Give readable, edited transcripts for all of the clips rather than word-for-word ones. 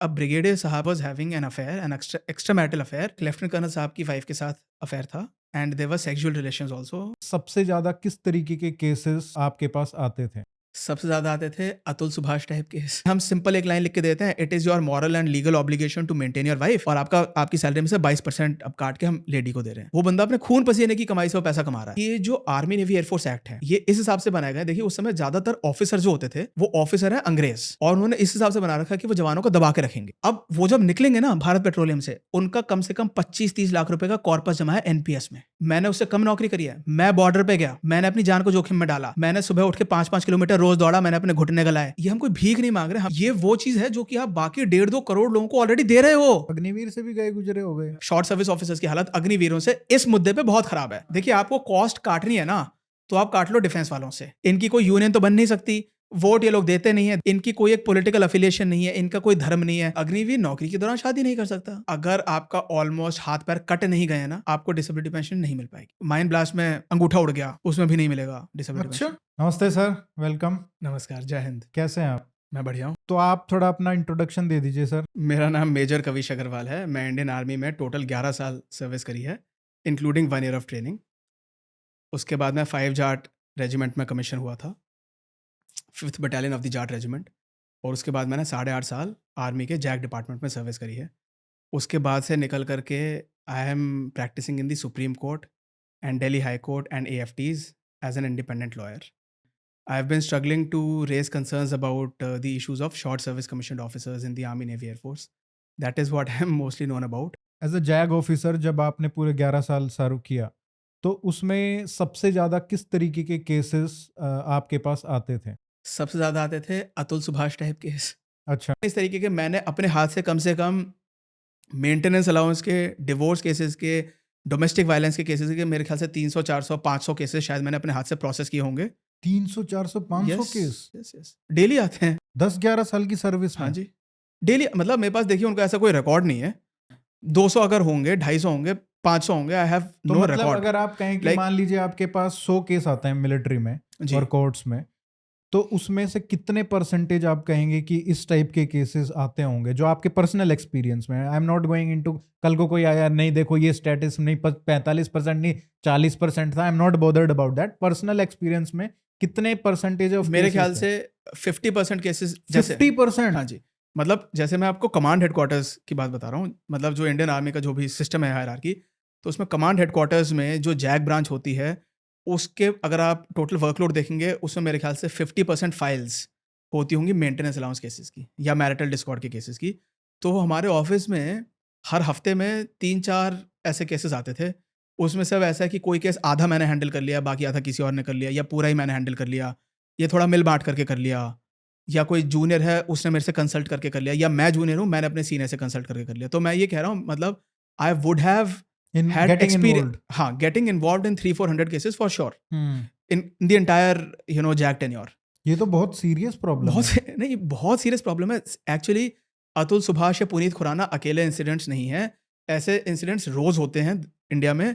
अब ब्रिगेडियर साहब was having an affair, an extra marital affair, lieutenant colonel साहब की वाइफ के साथ अफेयर था, and there were sexual relations also. सबसे ज्यादा किस तरीके के केसेस आपके पास आते थे? सबसे ज्यादा आते थे अतुल सुभाष टाइप केस। हम सिंपल एक लाइन लिख के देते हैं, it is your moral and legal obligation to maintain your wife, और आपकी सैलरी में से 22% अब काट के हम लेडी को दे रहे हैं। वो बंदा अपने खून पसीने की कमाई से वो पैसा कमा रहा है। ये जो आर्मी नेवी एयरफोर्स एक्ट है, ये इस हिसाब से बनाया गया है। देखिए उस समय ज्यादातर ऑफिसर जो होते थे वो ऑफिसर है अंग्रेज, और उन्होंने इस हिसाब से बना रखा कि वो जवानों को दबा के रखेंगे। अब वो जब निकलेंगे ना भारत पेट्रोलियम से, उनका कम से कम 25-30 लाख रुपए का कॉर्पस जमा है एनपीएस में। मैंने उससे कम नौकरी करी है, मैं बॉर्डर पे गया, मैंने अपनी जान को जोखिम में डाला, मैंने सुबह उठ के 5-5 किलोमीटर रोज दौड़ा, मैंने अपने घुटने गलाए। ये हम कोई भीख नहीं मांग रहे, ये वो चीज है जो कि आप बाकी 1.5-2 करोड़ लोगों को ऑलरेडी दे रहे हो। अग्निवीर से भी गए गुजरे हो गए। शॉर्ट सर्विस ऑफिसर्स की हालत अग्निवीरों से इस मुद्दे पे बहुत खराब है। देखिए आपको कॉस्ट काटनी है ना, तो आप काट लो डिफेंस वालों से। इनकी कोई यूनियन तो बन नहीं सकती, वोट ये लोग देते नहीं है, इनकी कोई एक पॉलिटिकल अफिलिएशन नहीं है, इनका कोई धर्म नहीं है। अग्निवीर नौकरी के दौरान शादी नहीं कर सकता। अगर आपका ऑलमोस्ट हाथ पैर कट नहीं गए ना, आपको डिसेबिलिटी पेंशन नहीं मिल पाएगी। माइन ब्लास्ट में अंगूठा उड़ गया, उसमें भी नहीं मिलेगा डिसेबिलिटी पेंशन। नमस्ते सर, वेलकम। नमस्कार, जय हिंद। कैसे हैं आप? मैं बढ़िया हूँ। तो आप थोड़ा अपना इंट्रोडक्शन दे दीजिए सर। मेरा नाम मेजर कविश अग्रवाल है। मैं इंडियन आर्मी में टोटल 11 साल सर्विस करी है, इंक्लूडिंग 1 ईयर ऑफ ट्रेनिंग। उसके बाद मैं 5 जाट रेजिमेंट में कमीशन हुआ था, 5th battalion of the Jat regiment. और उसके बाद मैंने 8.5 साल आर्मी के जैक डिपार्टमेंट में सर्विस करी है। उसके बाद से निकल करके I am practising in the supreme court and Delhi high court and AFTs as an independent lawyer. I have been struggling to raise concerns about the issues of short service commissioned officers in the Army, Navy, Air Force. That is what I am mostly known about. As a JAG officer जब आपने पूरे 11 साल सर्व किया, तो उसमें सबसे ज्यादा किस तरीके के केसेस आपके पास आते थे? सबसे ज़्यादा आते थे अतुल सुभाष टाइप केस। अच्छा। इस तरीके के मैंने अपने हाथ से कम मेंटेनेंस अलाउंस के, डिवोर्स केसेस के, डोमेस्टिक वायलेंस के केसेस के मेरे ख्याल से 300, 400, 500 केसेस शायद मैंने अपने हाथ से प्रोसेस किए होंगे। 300, 400, 500 केस यस डेली आते हैं। 10-11 साल की सर्विस में? हाँ जी, डेली। मतलब मेरे पास देखिए उनका ऐसा कोई रिकॉर्ड नहीं है। 200 अगर होंगे, 250 होंगे, 500 होंगे, आई हैव तो नो मतलब रिकॉर्ड। अगर आप कहें कि मान लीजिए आपके पास 100 केस आते हैं मिलिट्री में जी। और कोर्ट्स में, तो उसमें से कितने परसेंटेज आप कहेंगे कि इस टाइप के केसेस आते होंगे जो आपके पर्सनल एक्सपीरियंस में? आई एम नॉट गोइंग इनटू कल को कोई आया नहीं देखो ये स्टेटस नहीं 45% नहीं 40% था, I am not bothered about that. Personal experience में कितने परसेंटेज ऑफ मेरे ख्याल से 50% केसेस। 50%? हाँ जी। मतलब जैसे मैं आपको कमांड हेडक्वार्टर्स की बात बता रहा हूँ, मतलब जो इंडियन आर्मी का जो भी सिस्टम है हायरार्की, तो उसमें कमांड हेडक्वार्टर्स में जो जैक ब्रांच होती है, उसके अगर आप टोटल वर्कलोड देखेंगे, उसमें मेरे ख्याल से 50% फाइल्स होती होंगी मेंटेनेंस अलाउंस केसेस की या मैरिटल डिस्कॉर्ड के केसेस की। तो हमारे ऑफिस में हर हफ्ते में 3-4 ऐसे केसेस आते थे। उसमें सब ऐसा है कि कोई केस आधा मैंने हैंडल कर लिया, बाकी आधा किसी और ने कर लिया, या पूरा ही मैंने हैंडल कर लिया, ये थोड़ा मिल बांट करके कर लिया, या कोई जूनियर है उसने मेरे से कंसल्ट करके कर लिया, या मैं जूनियर हूँ मैंने अपने सीनियर से कंसल्ट करके कर लिया। तो मैं ये कह रहा हूँ, मतलब I would have had experience, हाँ, getting involved in 300-400 cases for sure in the entire JAG tenure. ये तो बहुत सीरियस प्रॉब्लम है। नहीं, बहुत सीरियस प्रॉब्लम है एक्चुअली। अतुल सुभाष या पुनीत खुराना अकेले इंसिडेंट्स नहीं है, ऐसे इंसिडेंट्स रोज होते हैं इंडिया में,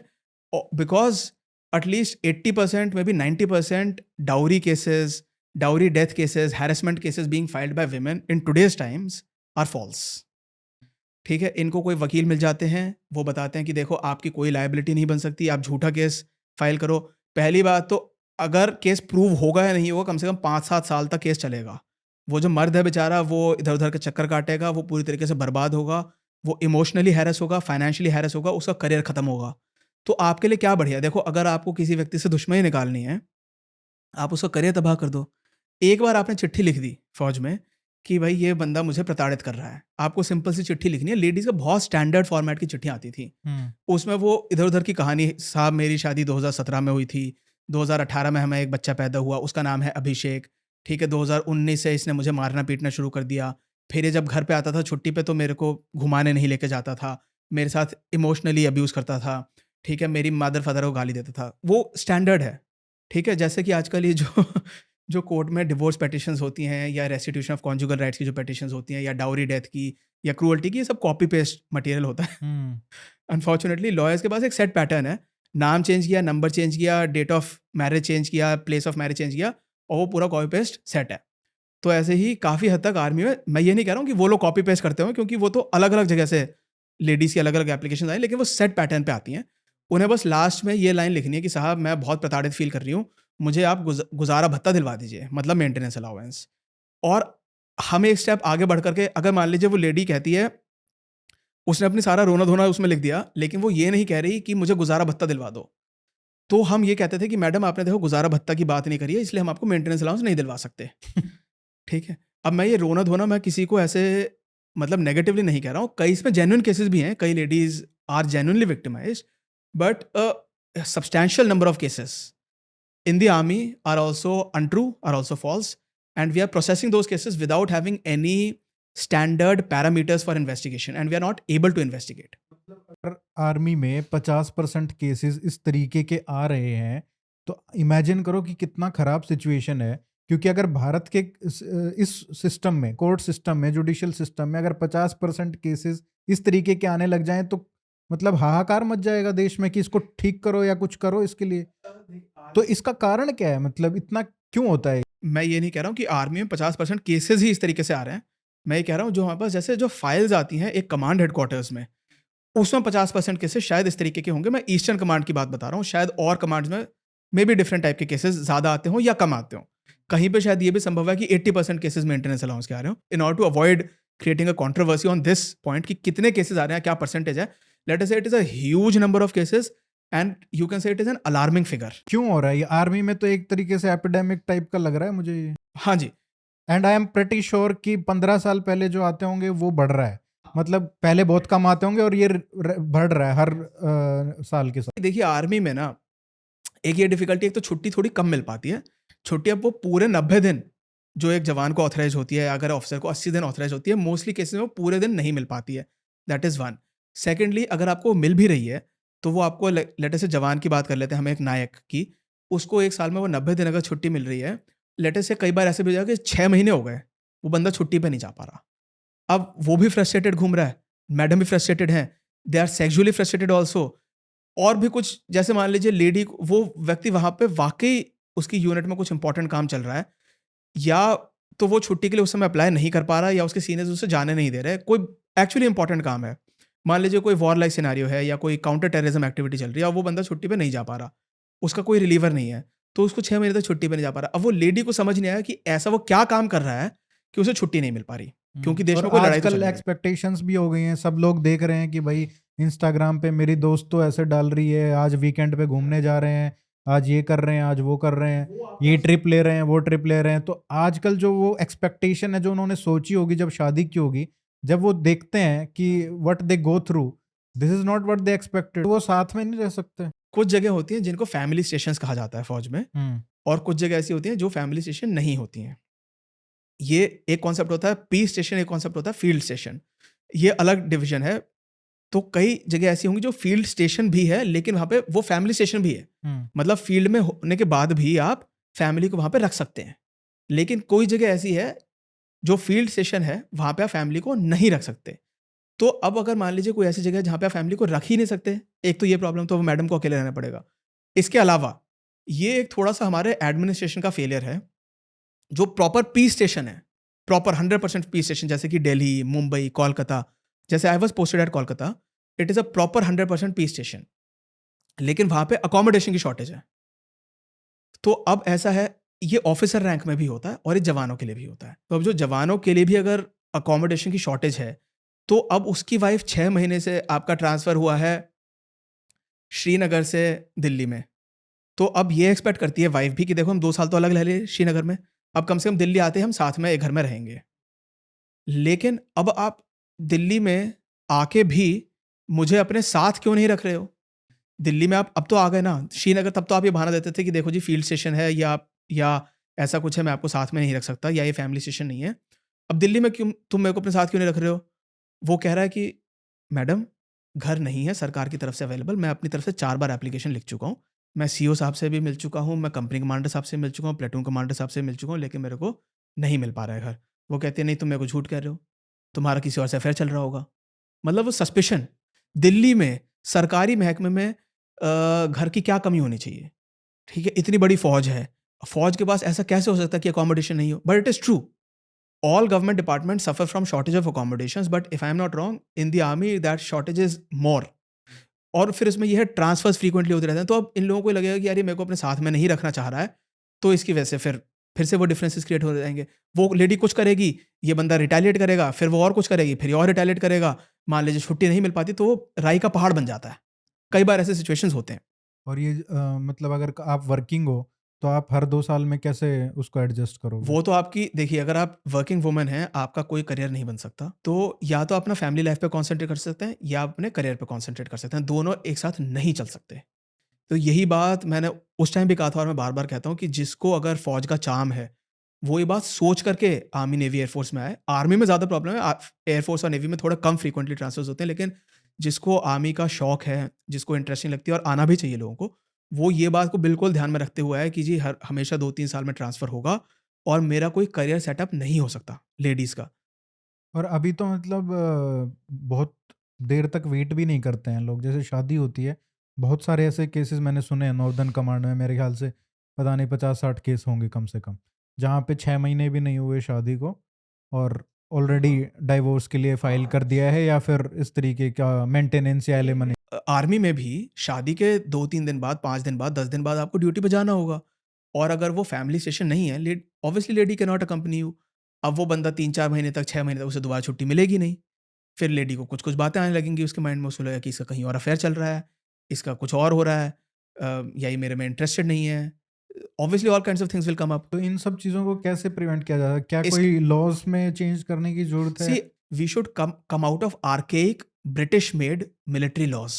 बिकॉज एटलीस्ट 80% में भी 90% dowry cases, dowry death cases, harassment cases being filed by women in today's times are false. ठीक है, इनको कोई वकील मिल जाते हैं, वो बताते हैं कि देखो आपकी कोई लायबिलिटी नहीं बन सकती, आप झूठा केस फाइल करो। पहली बात तो अगर केस प्रूव होगा या नहीं होगा, कम से कम 5-7 साल तक केस चलेगा। वो जो मर्द है बेचारा, वो इधर उधर के चक्कर काटेगा, वो पूरी तरीके से बर्बाद होगा, वो इमोशनली हैरेस होगा, फाइनेंशियली हैरेस होगा, उसका करियर खत्म होगा। तो आपके लिए क्या बढ़िया, देखो अगर आपको किसी व्यक्ति से दुश्मनी निकालनी है, आप उसका करियर तबाह कर दो। एक बार आपने चिट्ठी लिख दी फौज में कि भाई ये बंदा मुझे प्रताड़ित कर रहा है, आपको सिंपल सी चिट्ठी लिखनी है। लेडीज का बहुत स्टैंडर्ड फॉर्मेट की चिट्ठियाँ आती थी, उसमें वो इधर उधर की कहानी, साहब मेरी शादी 2017 में हुई थी, 2018 में हमें एक बच्चा पैदा हुआ, उसका नाम है अभिषेक, ठीक है, 2019 से इसने मुझे मारना पीटना शुरू कर दिया, फिर ये जब घर पे आता था छुट्टी पे तो मेरे को घुमाने नहीं लेके जाता था, मेरे साथ इमोशनली अब्यूज़ करता था, ठीक है, मेरी मदर फादर को गाली देता था। वो स्टैंडर्ड है, ठीक है। जैसे कि आजकल ये जो कोर्ट में डिवोर्स पेटिशंस होती हैं, या रेस्टिट्यूशन ऑफ कॉन्जुगल राइट्स की जो पेटिशंस होती हैं, या डाउरी डेथ की, या क्रूअल्टी की, ये सब कॉपी पेस्ट मटेरियल होता है। अनफॉर्चुनेटली लॉयर्स के पास एक सेट पैटर्न है, नाम चेंज किया, नंबर चेंज किया, डेट ऑफ मैरिज चेंज किया, प्लेस ऑफ मैरिज चेंज किया, और वो पूरा कॉपी पेस्ट सेट है। तो ऐसे ही काफ़ी हद तक आर्मी में, मैं ये नहीं कह रहा हूँ कि वो लोग कॉपी पेस्ट करते हो, क्योंकि वो तो अलग अलग जगह से लेडीज़ की अलग अलग एप्लीकेशन आई, लेकिन वो सेट पैटर्न पे आती हैं। उन्हें बस लास्ट में ये लाइन लिखनी है कि साहब मैं बहुत प्रताड़ित फील कर रही हूँ, मुझे आप गुजारा भत्ता दिलवा दीजिए, मतलब मेंटेनेंस अलाउंस। और हम एक स्टेप आगे बढ़ करके, अगर मान लीजिए वो लेडी कहती है, उसने अपनी सारा रोना धोना उसमें लिख दिया, लेकिन वो ये नहीं कह रही कि मुझे गुजारा भत्ता दिलवा दो, तो हम ये कहते थे कि मैडम आपने देखो गुजारा भत्ता की बात नहीं करी है, इसलिए हम आपको मेंटेनेंस अलाउंस नहीं दिलवा सकते। ठीक है। अब मैं ये रोना धोना मैं किसी को ऐसे मतलब नेगेटिवली नहीं कह रहा हूँ, कई इसमें जेन्युइन केसेस भी हैं, कई ladies are genuinely victimised, but substantial number of cases in the army are also untrue, are also false, and we are processing those cases without having any standard parameters for investigation, and we are not able to investigate. अगर army में 50% cases इस तरीके के आ रहे हैं तो imagine करो कि कितना खराब सिचुएशन है। क्योंकि अगर भारत के इस सिस्टम में, कोर्ट सिस्टम में, जुडिशियल सिस्टम में अगर 50% केसेस इस तरीके के आने लग जाएं तो मतलब हाहाकार मच जाएगा देश में कि इसको ठीक करो या कुछ करो इसके लिए। तो इसका कारण क्या है, मतलब इतना क्यों होता है? मैं ये नहीं कह रहा हूँ कि आर्मी में 50% केसेस ही इस तरीके से आ रहे हैं, मैं ये कह रहा हूँ जो हमारे पास जैसे जो फाइल्स आती हैं एक कमांड हेडक्वार्टर्स में, उसमें 50% केसेस शायद इस तरीके के होंगे। मैं ईस्टर्न कमांड की बात बता रहा हूँ, शायद और कमांड्स में मे बी डिफरेंट टाइप के केसेस ज़्यादा आते हों या कम आते हों। कहीं पे शायद ये भी संभव है कि 80% केसेस मेंटेनेंस अलाउंस के आ रहे हो। In order to avoid creating a controversy on this point कि कितने केसेस आ रहे हैं, क्या परसेंटेज है, लेट अस से it is a huge number of cases and you can say it is an alarming figure. क्यों हो रहा है ये? आर्मी में तो एक तरीके से एपिडेमिक टाइप का लग रहा है मुझे ये। हाँ जी। And I am pretty sure कि 15 साल पहले जो आते होंगे वो बढ़ रहा है, मतलब पहले बहुत कम आते होंगे और ये बढ़ रहा है हर साल के साथ। देखिए आर्मी में ना एक ये डिफिकल्टी, एक तो छुट्टी थोड़ी कम मिल पाती है। छुट्टी अब वो पूरे 90 दिन जो एक जवान को ऑथराइज होती है, अगर ऑफिसर को 80 दिन ऑथराइज होती है, मोस्टली केसेस में वो पूरे दिन नहीं मिल पाती है। That is one. सेकेंडली अगर आपको मिल भी रही है तो वो आपको लेटर से जवान की बात कर लेते हैं हम, एक नायक की, उसको एक साल में वो 90 दिन अगर छुट्टी मिल रही है, लेटर से कई बार ऐसे भी हो जाएगा कि 6 महीने हो गए वो बंदा छुट्टी पे नहीं जा पा रहा। अब वो भी फ्रस्ट्रेटेड घूम रहा है, मैडम भी फ्रस्ट्रेटेड हैं, they are sexually frustrated also. और भी कुछ, जैसे मान लीजिए लेडी, वो व्यक्ति वहाँ पे वाक़ई उसकी यूनिट में कुछ इंपॉर्टेंट काम चल रहा है, या तो वो छुट्टी के लिए उस समय अप्लाई नहीं कर पा रहा है, या उसके सीनियर्स उसे जाने नहीं दे रहे। कोई एक्चुअली इंपॉर्टेंट काम है। मान लीजिए कोई वॉर लाइक सिनेरियो है या कोई काउंटर टेररिज्म एक्टिविटी चल रही है और वो बंदा छुट्टी पे नहीं जा पा रहा, उसका कोई रिलीवर नहीं है, तो उसको 6 महीने तक छुट्टी पे नहीं जा पा रहा। अब वो लेडी को समझ नहीं आया कि ऐसा वो क्या काम कर रहा है कि उसे छुट्टी नहीं मिल पा रही, क्योंकि देश और में कोई लड़ाई तो आजकल चल रही है। एक्सपेक्टेशंस भी हो गई हैं, सब लोग देख रहे हैं कि भाई इंस्टाग्राम पे मेरी दोस्त तो ऐसे डाल रही है, आज वीकेंड पे घूमने जा रहे हैं, आज ये कर रहे हैं, आज वो कर रहे हैं, ये ट्रिप ले रहे हैं, वो ट्रिप ले रहे हैं। तो आजकल जो वो एक्सपेक्टेशन है जो उन्होंने सोची होगी जब शादी की होगी, जब वो देखते हैं कि what they go through, this is not what they expected, वो साथ में नहीं रह सकते। कुछ जगह होती हैं जिनको फैमिली स्टेशंस कहा जाता है फौज में, और कुछ जगह ऐसी होती हैं जो फैमिली स्टेशन नहीं होती हैं। ये एक कॉन्सेप्ट होता है पी स्टेशन, एक कॉन्सेप्ट होता है फील्ड स्टेशन। ये अलग डिवीजन है। तो कई जगह ऐसी होंगी जो फील्ड स्टेशन भी है, लेकिन वहाँ पे वो फैमिली स्टेशन भी है। मतलब फील्ड में होने के बाद भी आप फैमिली को वहाँ पे रख सकते हैं। लेकिन कोई जगह ऐसी है जो फील्ड स्टेशन है, वहाँ पे आप फैमिली को नहीं रख सकते। तो अब अगर मान लीजिए कोई ऐसी जगह है जहाँ पे आप फैमिली को रख ही नहीं सकते, एक तो ये प्रॉब्लम, तो मैडम को अकेले रहना पड़ेगा। इसके अलावा ये एक थोड़ा-सा हमारे एडमिनिस्ट्रेशन का फेलियर है। जो प्रॉपर पी स्टेशन है, प्रॉपर 100% पी स्टेशन, जैसे कि दिल्ली, मुंबई, कोलकाता, जैसे I was posted at Kolkata, it is a proper 100% P station, लेकिन वहाँ पे अकोमोडेशन की शॉर्टेज है। तो अब ऐसा है, ये ऑफिसर रैंक में भी होता है और ये जवानों के लिए भी होता है। तो अब जो जवानों के लिए भी अगर अकोमोडेशन की शॉर्टेज है, तो अब उसकी वाइफ 6 महीने से आपका ट्रांसफ़र हुआ है श्रीनगर से दिल्ली में, तो अब ये एक्सपेक्ट करती है वाइफ भी कि देखो हम 2 साल तो अलग रह लिए श्रीनगर में, अब कम से कम दिल्ली आते हम साथ में एक घर में रहेंगे। लेकिन अब आप दिल्ली में आके भी मुझे अपने साथ क्यों नहीं रख रहे हो? दिल्ली में आप अब तो आ गए ना, श्रीनगर तब तो आप ये बहाना देते थे कि देखो जी फील्ड स्टेशन है, या ऐसा कुछ है, मैं आपको साथ में नहीं रख सकता, या ये फैमिली स्टेशन नहीं है। अब दिल्ली में क्यों तुम मेरे को अपने साथ क्यों नहीं रख रहे हो? वो कह रहा है कि मैडम घर नहीं है सरकार की तरफ से अवेलेबल, मैं अपनी तरफ से 4 बार एप्लीकेशन लिख चुका हूँ। मैं सीओ साहब से भी मिल चुका हूँ, मैं कंपनी कमांडर साहब से मिल चुका हूँ, प्लेटून कमांडर साहब से मिल चुका हूँ, लेकिन मेरे को नहीं मिल पा रहा है घर। वो कहते हैं नहीं तुम मेरे को झूठ कह रहे हो, तुम्हारा किसी और से अफेयर चल रहा होगा। मतलब वो सस्पिशन, दिल्ली में सरकारी महकमे में घर की क्या कमी होनी चाहिए? ठीक है, इतनी बड़ी फ़ौज है, फ़ौज के पास ऐसा कैसे हो सकता है कि अकोमोडेशन नहीं हो? But it is true. all government departments suffer from shortage of accommodations, but if I am not wrong, in the army that shortage is more. और फिर इसमें ये है ट्रांसफर्स फ्रीक्वेंटली होते रहते हैं, तो अब इन लोगों को लगेगा कि यार ये मेरे को अपने साथ में नहीं रखना चाह रहा है, तो इसकी वजह से फिर से वो डिफरेंसेस क्रिएट हो जाएंगे। वो लेडी कुछ करेगी, ये बंदा रिटेलिएट करेगा, फिर वो और कुछ करेगी, फिर ये और रिटेलिएट करेगा, मान लीजिए छुट्टी नहीं मिल पाती तो वो राई का पहाड़ बन जाता है। कई बार ऐसे सिचुएशंस होते हैं। और ये मतलब अगर आप वर्किंग हो तो आप हर 2 साल में कैसे उसको एडजस्ट करोगे? वो तो आपकी देखिए, अगर आप वर्किंग वुमन हैं, आपका कोई करियर नहीं बन सकता, तो या तो अपना फैमिली लाइफ पे कॉन्सेंट्रेट कर सकते हैं या अपने करियर पे कॉन्सेंट्रेट कर सकते हैं, दोनों एक साथ नहीं चल सकते। तो यही बात मैंने उस टाइम भी कहा था और मैं बार-बार कहता हूँ कि जिसको अगर फ़ौज का चार्म है, वो ये बात सोच करके आर्मी, नेवी, एयरफ़ोर्स में आए। आर्मी में ज़्यादा प्रॉब्लम है, एयरफ़ोर्स और नेवी में थोड़ा कम फ्रीक्वेंटली ट्रांसफ़र्स होते हैं, लेकिन जिसको आर्मी का शौक है, जिसको इंटरेस्टिंग लगती है और आना भी चाहिए लोगों को, वो ये बात को बिल्कुल ध्यान में रखते हुए आए कि जी हमेशा 2-3 साल में ट्रांसफ़र होगा और मेरा कोई करियर सेटअप नहीं हो सकता लेडीज़ का। और अभी तो मतलब बहुत देर तक वेट भी नहीं करते हैं लोग, जैसे शादी होती है, बहुत सारे ऐसे केसेस मैंने सुने हैं नॉर्दर्न कमांड में, मेरे ख्याल से पता नहीं 50-60 केस होंगे कम से कम, जहाँ पे 6 महीने भी नहीं हुए शादी को और ऑलरेडी डाइवोर्स के लिए फाइल कर दिया है, या फिर इस तरीके का मेंटेनेंस या एलिमनी। आर्मी में भी शादी के 2-3 दिन बाद, 5 दिन बाद, 10 दिन बाद आपको ड्यूटी पे जाना होगा और अगर वो फैमिली स्टेशन नहीं है, obviously lady can not accompany you. अब वो बंदा 3-4 महीने तक, 6 महीने तक उसे दोबारा छुट्टी मिलेगी नहीं। फिर लेडी को कुछ-कुछ बातें आने लगेंगी उसके माइंड में, उसको लगेगा कि इसका कहीं और अफेयर चल रहा है, इसका कुछ और हो रहा है, या ये मेरे में इंटरेस्टेड नहीं है। Obviously all kinds of things will come up. तो इन सब चीज़ों को कैसे प्रिवेंट किया जाए? क्या इस कोई लॉज में चेंज करने की ज़रूरत है? See we should come out of archaic British made military laws.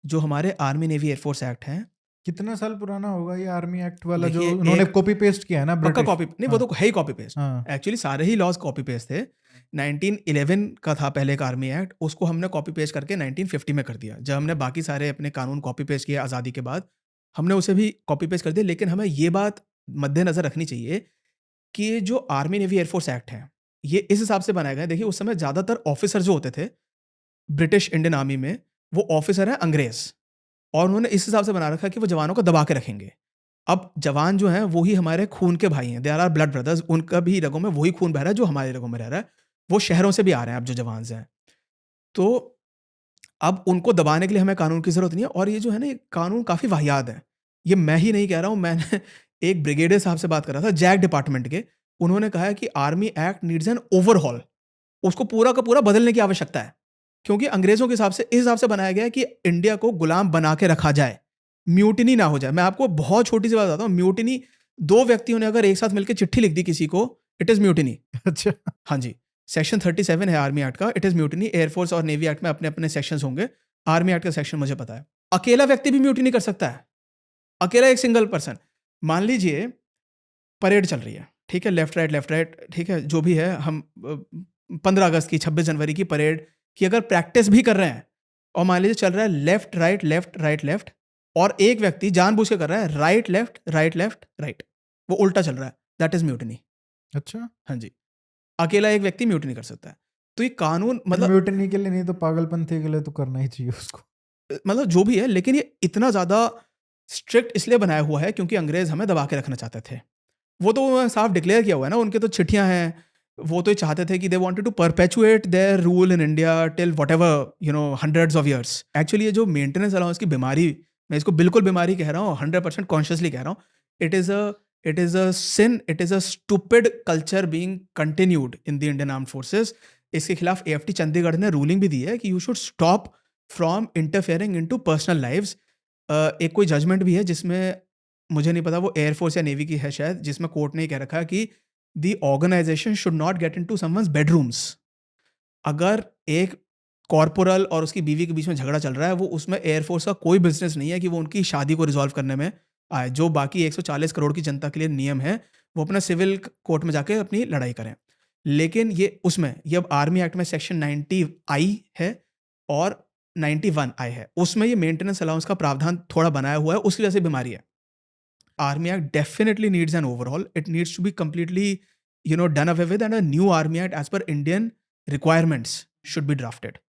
जो हमारे आर्मी, नेवी, एयरफोर्स एक्ट हैं, कितने साल पुराना होगा ये आर्मी एक्ट वाला जो देखिए उन्होंने एक कॉपी पेस्ट किया है ना पक्का ब्रिटिश? कॉपी नहीं, वो हाँ, तो है ही कॉपी पेस्ट। हाँ। एक्चुअली सारे ही लॉज कॉपी पेस्ट थे। 1911 का था पहले का आर्मी एक्ट, उसको हमने कॉपी पेस्ट करके 1950 में कर दिया। जब हमने बाकी सारे अपने कानून कॉपी पेस्ट किए आज़ादी के बाद, हमने उसे भी कॉपी पेस्ट कर दिया। लेकिन हमें ये बात मद्देनज़र रखनी चाहिए कि ये जो आर्मी, नेवी, एयरफोर्स एक्ट हैं, ये इस हिसाब से बनाए गए हैं। देखिए उस समय ज़्यादातर ऑफिसर जो होते थे ब्रिटिश इंडियन आर्मी में, वो ऑफिसर हैं अंग्रेज़, और उन्होंने इस हिसाब से बना रखा है कि वो जवानों को दबा के रखेंगे। अब जवान जो हैं वो ही हमारे खून के भाई हैं, they are our blood brothers, उनका भी रगों में वही खून बह रहा है जो हमारे रगों में रह रहा है। वो शहरों से भी आ रहे हैं अब जो जवान हैं। तो अब उनको दबाने के लिए हमें कानून की ज़रूरत नहीं है, और ये जो है ना, ये कानून काफ़ी वाहियात है। ये मैं ही नहीं कह रहा हूँ, मैंने एक ब्रिगेडियर साहब से बात कर रहा था जैक डिपार्टमेंट के, उन्होंने कहा है कि army act needs an overhaul, उसको पूरा का पूरा बदलने की आवश्यकता है। क्योंकि अंग्रेज़ों के हिसाब से, इस हिसाब से बनाया गया है कि इंडिया को गुलाम बना के रखा जाए, म्यूटिनी ना हो जाए। मैं आपको बहुत छोटी सी बात बताता हूँ, म्यूटिनी 2 व्यक्तियों ने अगर एक साथ मिलकर चिट्ठी लिख दी किसी को, इट इज़ म्यूटिनी। अच्छा। हाँ जी, सेक्शन 37 है आर्मी एक्ट का, इट इज़ म्यूटिनी। एयरफोर्स और नेवी एक्ट में अपने-अपने सेक्शंस होंगे, आर्मी एक्ट का सेक्शन मुझे पता है। अकेला व्यक्ति भी म्यूटिनी कर सकता है, अकेला एक सिंगल पर्सन। मान लीजिए परेड चल रही है, ठीक है, लेफ्ट राइट, ठीक है, जो भी है, हम 15 अगस्त की, 26 जनवरी की परेड की अगर प्रैक्टिस भी कर रहे हैं, और मान लीजिए चल रहा है left right left right left, और एक व्यक्ति जानबूझ के कर रहा है right left right left right, वो उल्टा चल रहा है, दैट इज म्यूटिनी। अच्छा। हाँ जी, अकेला एक व्यक्ति म्यूटिनी कर सकता है। तो ये कानून मतलब म्यूटनी के लिए नहीं तो पागलपंथी के लिए तो करना ही चाहिए उसको। जो भी है, लेकिन ये इतना ज़्यादा स्ट्रिक्ट इसलिए बनाया हुआ है क्योंकि अंग्रेज हमें दबा के रखना चाहते थे। वो तो साफ डिक्लेयर किया हुआ है ना, उनके तो चिट्ठियां हैं। वो तो ये चाहते थे कि they wanted to perpetuate their rule in India till whatever hundreds of years. Actually ये जो मेंटेनेंस अलाउंस की बीमारी, मैं इसको बिल्कुल बीमारी कह रहा हूँ, 100% कॉन्शियसली कह रहा हूँ। It is a sin, it is a stupid culture being continued in the Indian armed forces. इसके खिलाफ AFT चंडीगढ़ ने रूलिंग भी दी है कि you should stop from interfering into personal lives. एक कोई जजमेंट भी है जिसमें, मुझे नहीं पता वो एयरफोर्स या नेवी की है शायद, जिसमें कोर्ट ने कह रखा है कि the organisation should not get into someone's bedrooms. अगर एक कॉर्पोरल और उसकी बीवी के बीच में झगड़ा चल रहा है, वो उसमें एयरफोर्स का कोई बिजनेस नहीं है कि वो उनकी शादी को रिजॉल्व करने में आए। जो बाकी 140 करोड़ की जनता के लिए नियम है, वो अपना सिविल कोर्ट में जाके अपनी लड़ाई करें। लेकिन ये उसमें, ये अब आर्मी एक्ट में सेक्शन 90 आई है और 91 आई है, उसमें ये मेंटेनेंस अलाउंस का प्रावधान थोड़ा बनाया हुआ है, उसकी वजह से बीमारी है। Army Act definitely needs an overhaul. It needs to be completely, done away with, and a new Army Act as per Indian requirements should be drafted.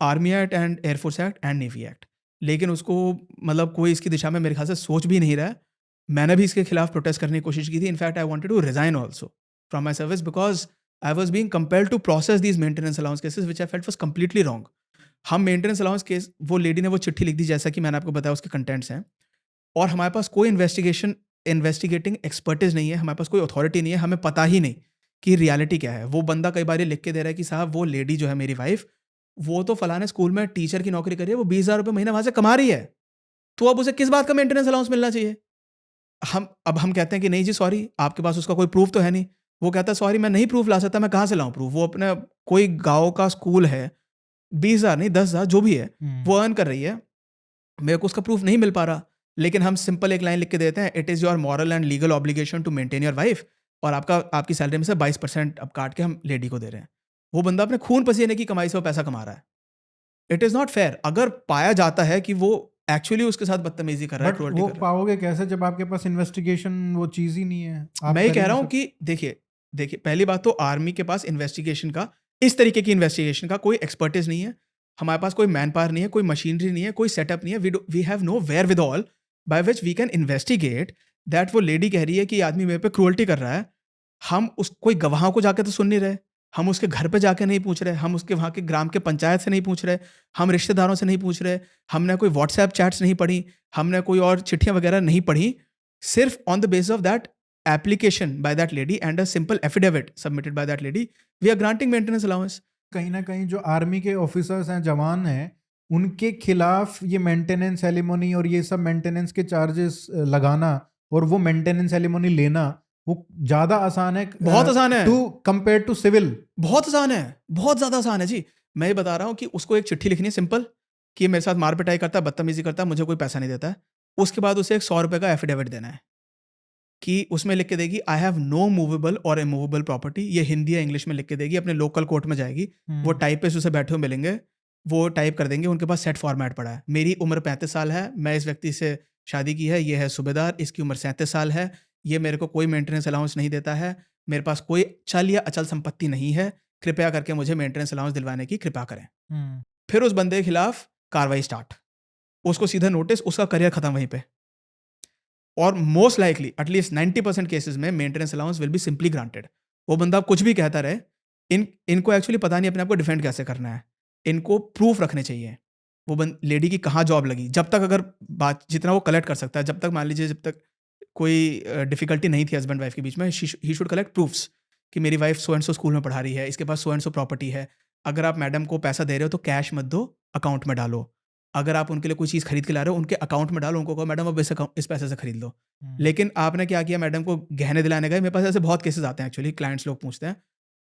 Army Act and Air Force Act and Navy Act. लेकिन उसको मतलब कोई इसकी दिशा में मेरे ख्याल से सोच भी नहीं रहा है। मैंने भी इसके खिलाफ प्रोटेस्ट करने की कोशिश की थी। In fact I wanted to resign also. from my service because I was being compelled to process these maintenance allowance cases which I felt was completely wrong. हम मेंटेनेंस अलाउंस केस, वो लेडी ने वो चिट्ठी लिख दी जैसा कि मैंने आपको बताया उसके कंटेंट्स हैं, और हमारे पास कोई इन्वेस्टिगेटिंग एक्सपर्टीज नहीं है, हमारे पास कोई अथॉरिटी नहीं है, हमें पता ही नहीं कि रियलिटी क्या है। वो बंदा कई बार ये लिख के दे रहा है कि साहब वो लेडी जो है मेरी वाइफ, वो तो फलाने स्कूल में टीचर की नौकरी कर रही है, वो 20,000 रुपये महीना वहां से कमा रही है, तो अब उसे किस बात का मेंटेनेंस अलाउंस मिलना चाहिए? हम कहते हैं कि नहीं जी सॉरी, आपके पास उसका कोई प्रूफ तो है नहीं। वो कहता है सॉरी मैं नहीं प्रूफ ला सकता, मैं कहाँ से लाऊं प्रूफ? वो अपने कोई गाँव का स्कूल है, 20,000 नहीं 10,000 जो भी है वो अर्न कर रही है, मेरे को उसका प्रूफ नहीं मिल पा रहा, लेकिन हम सिंपल एक लाइन लिख के देते हैं, it is your moral and legal obligation to maintain your wife, और आपकी सैलरी में से 22% अब काट के हम लेडी को दे रहे हैं। वो बंदा अपने खून पसीने की कमाई से वो पैसा कमा रहा है। It is not fair. अगर पाया जाता है कि वो एक्चुअली उसके साथ बदतमीजी कर रहा है, बट क्रूअल्टी वो कर रहा है, पाओगे कैसे जब आपके पास इन्वेस्टिगेशन वो चीज ही नहीं है? आप मैं ये कर कह ही रहा नहीं हूँ कि देखिए पहली बात तो आर्मी के पास इन्वेस्टिगेशन का, इस तरीके की इन्वेस्टिगेशन का कोई एक्सपर्टीज नहीं है। हमारे पास कोई मैन पावर नहीं है, कोई मशीनरी नहीं है, कोई सेटअप नहीं है। We have no wherewithal by which we can investigate that वो लेडी कह रही है कि ये आदमी मेरे पे क्रूअल्टी कर रहा है। हम उस कोई गवाहों को जाके तो सुन नहीं रहे, हम उसके घर पे जाके नहीं पूछ रहे, हम उसके वहाँ के ग्राम के पंचायत से नहीं पूछ रहे, हम रिश्तेदारों से नहीं पूछ रहे, हमने कोई व्हाट्सएप चैट्स नहीं पढ़ी, हमने कोई और चिट्ठियाँ वगैरह नहीं पढ़ी। सिर्फ on the basis of that application by that lady and a simple affidavit submitted by that lady, we are granting maintenance allowance. कहीं ना कहीं जो आर्मी के ऑफिसर्स हैं, जवान हैं, उनके खिलाफ ये मेंटेनेंस एलिमोनी और ये सब मेंटेनेंस के चार्जेस लगाना और वो मेंटेनेंस एलिमोनी लेना वो ज्यादा आसान है, बहुत आसान है टू कंपेयर टू सिविल। बहुत आसान है, बहुत ज़्यादा आसान है जी। मैं ये बता रहा हूँ कि उसको एक चिट्ठी लिखनी है सिंपल कि मेरे साथ मार पिटाई करता है, बदतमीजी करता है, मुझे कोई पैसा नहीं देता है। उसके बाद उसे एक 100 रुपये का एफिडेविट देना है कि उसमें लिख के देगी आई हैव नो मूवेबल और इमूवेबल प्रॉपर्टी। ये हिंदी या इंग्लिश में लिख के देगी, अपने लोकल कोर्ट में जाएगी, वो टाइपिस्ट उसे बैठे हुए मिलेंगे, वो टाइप कर देंगे, उनके पास सेट फॉर्मेट पड़ा है। मेरी उम्र 35 साल है, मैं इस व्यक्ति से शादी की है, ये है सूबेदार, इसकी उम्र 37 साल है, ये मेरे को कोई मेंटेनेंस अलाउंस नहीं देता है, मेरे पास कोई चल या अचल संपत्ति नहीं है, कृपया करके मुझे मेंटेनेंस अलाउंस दिलवाने की कृपा करें। फिर उस बंदे के खिलाफ कार्रवाई स्टार्ट, उसको सीधा नोटिस, उसका करियर खत्म वहीं पे। और मोस्ट लाइकली एटलीस्ट 90% केसेस में maintenance allowance will be simply granted. वो बंदा कुछ भी कहता रहे, इनको एक्चुअली पता नहीं अपने आप को डिफेंड कैसे करना है, इनको प्रूफ रखने चाहिए। वो लेडी की कहाँ जॉब लगी, जब तक अगर बात जितना वो कलेक्ट कर सकता है, जब तक मान लीजिए जब तक कोई डिफिकल्टी नहीं थी हस्बैंड वाइफ के बीच में, ही शुड कलेक्ट प्रूफ्स कि मेरी wife so and so school में पढ़ा रही है, इसके पास सो एंड सो प्रॉपर्टी है। अगर आप मैडम को पैसा दे रहे हो तो कैश मत दो, अकाउंट में डालो। अगर आप उनके लिए कोई चीज़ खरीद के ला रहे हो, उनके अकाउंट में डालो, उनको कहो मैडम अब इस पैसे से खरीद लो। लेकिन आपने क्या किया, मैडम को गहने दिलाने गए। मेरे पास ऐसे बहुत केसेस आते हैं एक्चुअली, क्लाइंट्स लोग पूछते हैं,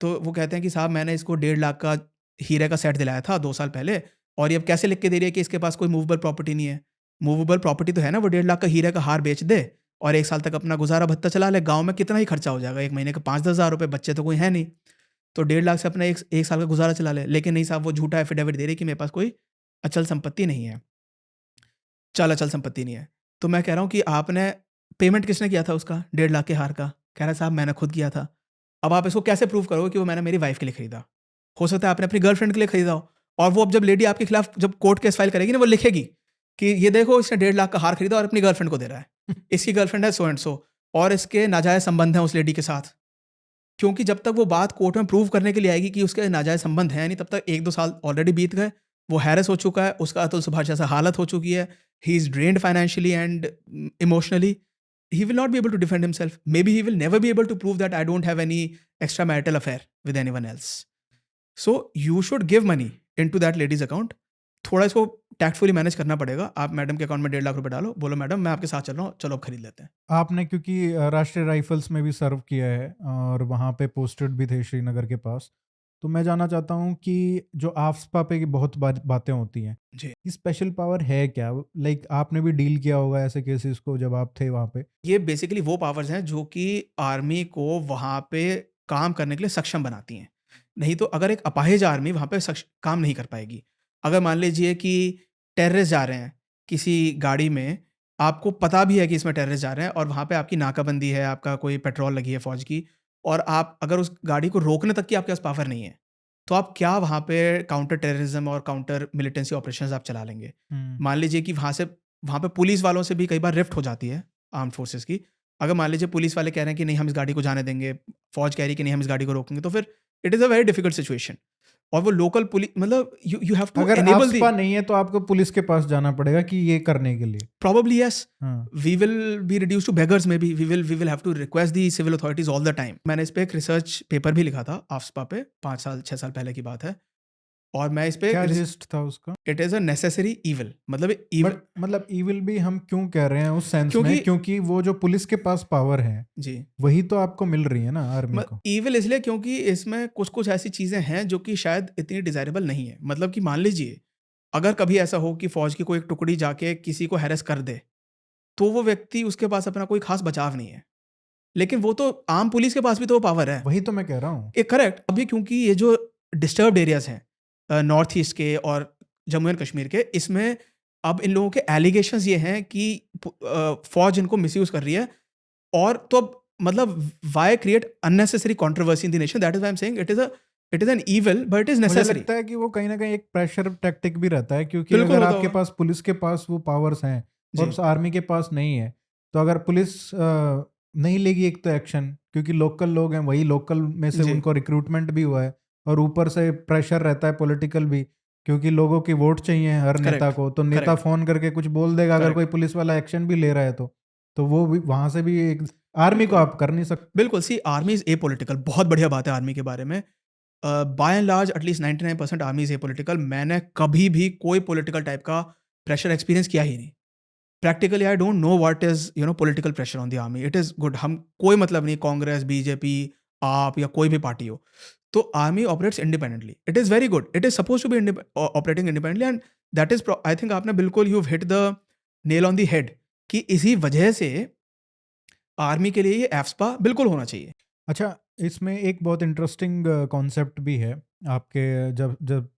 तो वो कहते हैं कि साहब मैंने इसको 1.5 लाख का हीरे का सेट दिलाया था 2 साल पहले, और ये अब कैसे लिख के दे रही है कि इसके पास कोई मूवेबल प्रॉपर्टी नहीं है। मूवेबल प्रॉपर्टी तो है ना, वो 1.5 लाख का हीरे का हार बेच दे और 1 साल तक अपना गुजारा भत्ता चला ले। गाँव में कितना ही खर्चा हो जाएगा, 1 महीने का 5-10 हज़ार रुपये, बच्चे तो कोई है नहीं, तो 1.5 लाख से अपना एक साल का गुजारा चला ले। लेकिन नहीं साहब, वो झूठा एफिडेविट दे रही कि मेरे पास कोई अचल संपत्ति नहीं है, अचल संपत्ति नहीं है। तो मैं कह रहा हूँ कि आपने पेमेंट किसने किया था उसका 1.5 लाख के हार का? कह रहा है साहब मैंने खुद किया था। अब आप इसको कैसे प्रूव करोगे कि वो मैंने मेरी वाइफ के लिए खरीदा? हो सकता है आपने अपनी गर्लफ्रेंड के लिए खरीदा हो, और वो अब जब लेडी आपके खिलाफ जब कोर्ट केस फाइल करेगी ना, वो लिखेगी कि ये देखो इसने 1.5 लाख का हार खरीदा और अपनी गर्लफ्रेंड को दे रहा है, इसकी गर्लफ्रेंड है सो एंड सो, और इसके नाजायज संबंध हैं उस लेडी के साथ। क्योंकि जब तक वो बात कोर्ट में प्रूव करने के लिए आएगी कि उसके नाजायज संबंध हैं नहीं, तब तक 1-2 साल ऑलरेडी बीत गए, वो हैरेस हो चुका है, उसका अतुल सुभाष जैसा हालत हो चुकी है, he is drained financially and emotionally, he will not be able to defend himself. Maybe he will never be able to prove that I don't have any extramarital affair with anyone else. So you should give money into that lady's account. थोड़ा इसको tactfully manage करना पड़ेगा। आप madam के account में 1.5 लाख रुपए डालो, बोलो मैडम मैं आपके साथ चल रहा हूँ, चलो अब खरीद लेते हैं। आपने क्योंकि राष्ट्रीय राइफल्स में भी सर्व किया है और वहाँ पे पोस्टेड भी थे श्रीनगर के पास, तो मैं जानना चाहता हूँ कि जो आफ्सपा पे की बहुत बातें होती हैं जी, ये स्पेशल पावर है क्या? लाइक आपने भी डील किया होगा ऐसे केसेस को जब आप थे वहाँ पे। ये बेसिकली वो पावर्स हैं जो कि आर्मी को वहाँ पे काम करने के लिए सक्षम बनाती हैं। नहीं तो अगर एक अपाहिज आर्मी वहाँ पे काम नहीं कर पाएगी। अगर मान लीजिए कि टेररिस्ट जा रहे हैं किसी गाड़ी में, आपको पता भी है कि इसमें टेररिस्ट जा रहे हैं, और वहाँ पे आपकी नाकाबंदी है, आपका कोई पेट्रोल लगी है फौज की, और आप अगर उस गाड़ी को रोकने तक की आपके पास पावर नहीं है, तो आप क्या वहाँ पे काउंटर टेररिज्म और काउंटर मिलिटेंसी ऑपरेशंस आप चला लेंगे? मान लीजिए कि वहाँ पे पुलिस वालों से भी कई बार रिफ्ट हो जाती है आर्म्ड फोर्सेस की, अगर मान लीजिए पुलिस वाले कह रहे हैं कि नहीं हम इस गाड़ी को जाने देंगे, फौज कह रही है कि नहीं हम इस गाड़ी को रोकेंगे, तो फिर it is a very difficult situation. और वो लोकल पुलिस मतलब यू हैव टू अगर एनेबल दी आफ्सपा नहीं है तो आपको पुलिस के पास जाना पड़ेगा कि ये करने के लिए। probably yes. हाँ We will be reduced to beggars maybe. We will have to request the civil authorities all the time. मैंने इस पे एक रिसर्च पेपर भी लिखा था आफ्सपा पे, 5 साल 6 साल पहले की बात है। और मैं इस पे क्या जिस्ट था उसका? It is a necessary evil, मतलब evil, बट मतलब इविल भी हम क्यों कह रहे हैं उस सेंस में, क्योंकि क्योंकि वो जो पुलिस के पास पावर है जी वही तो आपको मिल रही है ना आर्मी को। evil इसलिए क्योंकि इसमें कुछ कुछ ऐसी चीज़ें हैं जो कि शायद इतनी डिज़ायरेबल नहीं है। मतलब कि मान लीजिए अगर कभी ऐसा हो कि फौज की कोई एक टुकड़ी जाके किसी को हैरेस कर दे, तो वो व्यक्ति उसके पास अपना कोई खास बचाव नहीं है। लेकिन वो तो आम पुलिस के पास भी तो वो पावर है। वही तो मैं कह रहा हूँ। ये करेक्ट। अभी क्योंकि ये जो डिस्टर्ब्ड एरियाज़ हैं नॉर्थ ईस्ट के और जम्मू एंड कश्मीर के, इसमें अब इन लोगों के एलिगेशंस ये हैं कि फ़ौज इनको मिसयूज़ कर रही है। और तो अब मतलब why create unnecessary controversy in the nation? That is why I am saying it is N evil but it is मुझे नेसेसरी। लगता है कि वो कहीं ना कहीं एक प्रेशर टैक्टिक भी रहता है, क्योंकि बिल्कुल अगर होता आपके होगा। पास पुलिस के पास वो पावर्स हैं और जी, उस आर्मी के पास नहीं है, तो अगर पुलिस नहीं लेगी एक तो एक्शन, क्योंकि लोकल लोग हैं, वही लोकल में से जी, उनको रिक्रूटमेंट भी हुआ है, और ऊपर से प्रेशर रहता है पॉलिटिकल भी, क्योंकि लोगों की वोट चाहिए हर नेता करेक्ट, को, तो नेता करेक्ट, फोन करके कुछ बोल देगा अगर कोई करेक्ट। पुलिस वाला एक्शन भी ले रहा है तो वो भी वहां से भी एक आर्मी को बिल्कुल, आप कर नहीं सकते। बिल्कुल। सी आर्मी इज़ एपॉलिटिकल, बहुत बढ़िया बात है आर्मी के बारे में। By and large at least 99% army is apolitical. मैंने कभी भी कोई पॉलिटिकल टाइप का प्रेशर एक्सपीरियंस किया ही नहीं। Practically I don't know what is political pressure on the army. It is good. हम कोई मतलब नहीं कांग्रेस, बीजेपी, आप या कोई भी पार्टी हो। तो army operates independently. It is very good. It is supposed to be operating independently and that is I think आपने बिल्कुल you have hit the nail on the head कि इसी वजह से आर्मी के लिए ये एफ्सपा बिल्कुल होना चाहिए। अच्छा, इसमें एक बहुत इंटरेस्टिंग कॉन्सेप्ट भी है आपके, जब जब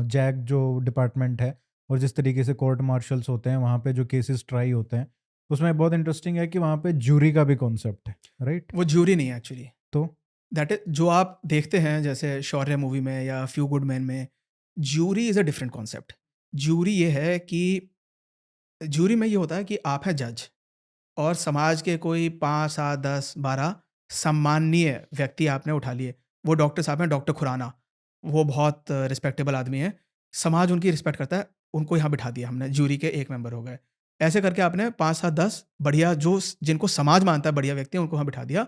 जैग जो डिपार्टमेंट है और जिस तरीके से कोर्ट मार्शल्स होते हैं वहाँ पे जो केसेस ट्राई होते हैं, उसमें बहुत इंटरेस्टिंग है कि वहाँ पे ज्यूरी का भी कॉन्सेप्ट है, राइट? वो ज्यूरी नहीं है एक्चुअली। तो दैट इज जो आप देखते हैं जैसे शौर्य मूवी में या फ्यू गुड मैन में, jury is a different concept. Jury ये है कि ज्यूरी में ये होता है कि आप हैं जज और समाज के कोई 5 7 10 12 सम्माननीय व्यक्ति आपने उठा लिए। वो डॉक्टर साहब हैं, डॉक्टर खुराना। वो बहुत रिस्पेक्टेबल आदमी हैं। समाज उनकी रिस्पेक्ट करता है। उनको यहाँ बिठा दिया हमने, ज्यूरी के एक मेंबर हो गए। ऐसे करके आपने 5 7 10 बढ़िया जो जिनको समाज मानता है बढ़िया व्यक्ति हैं, उनको वहाँ बिठा दिया।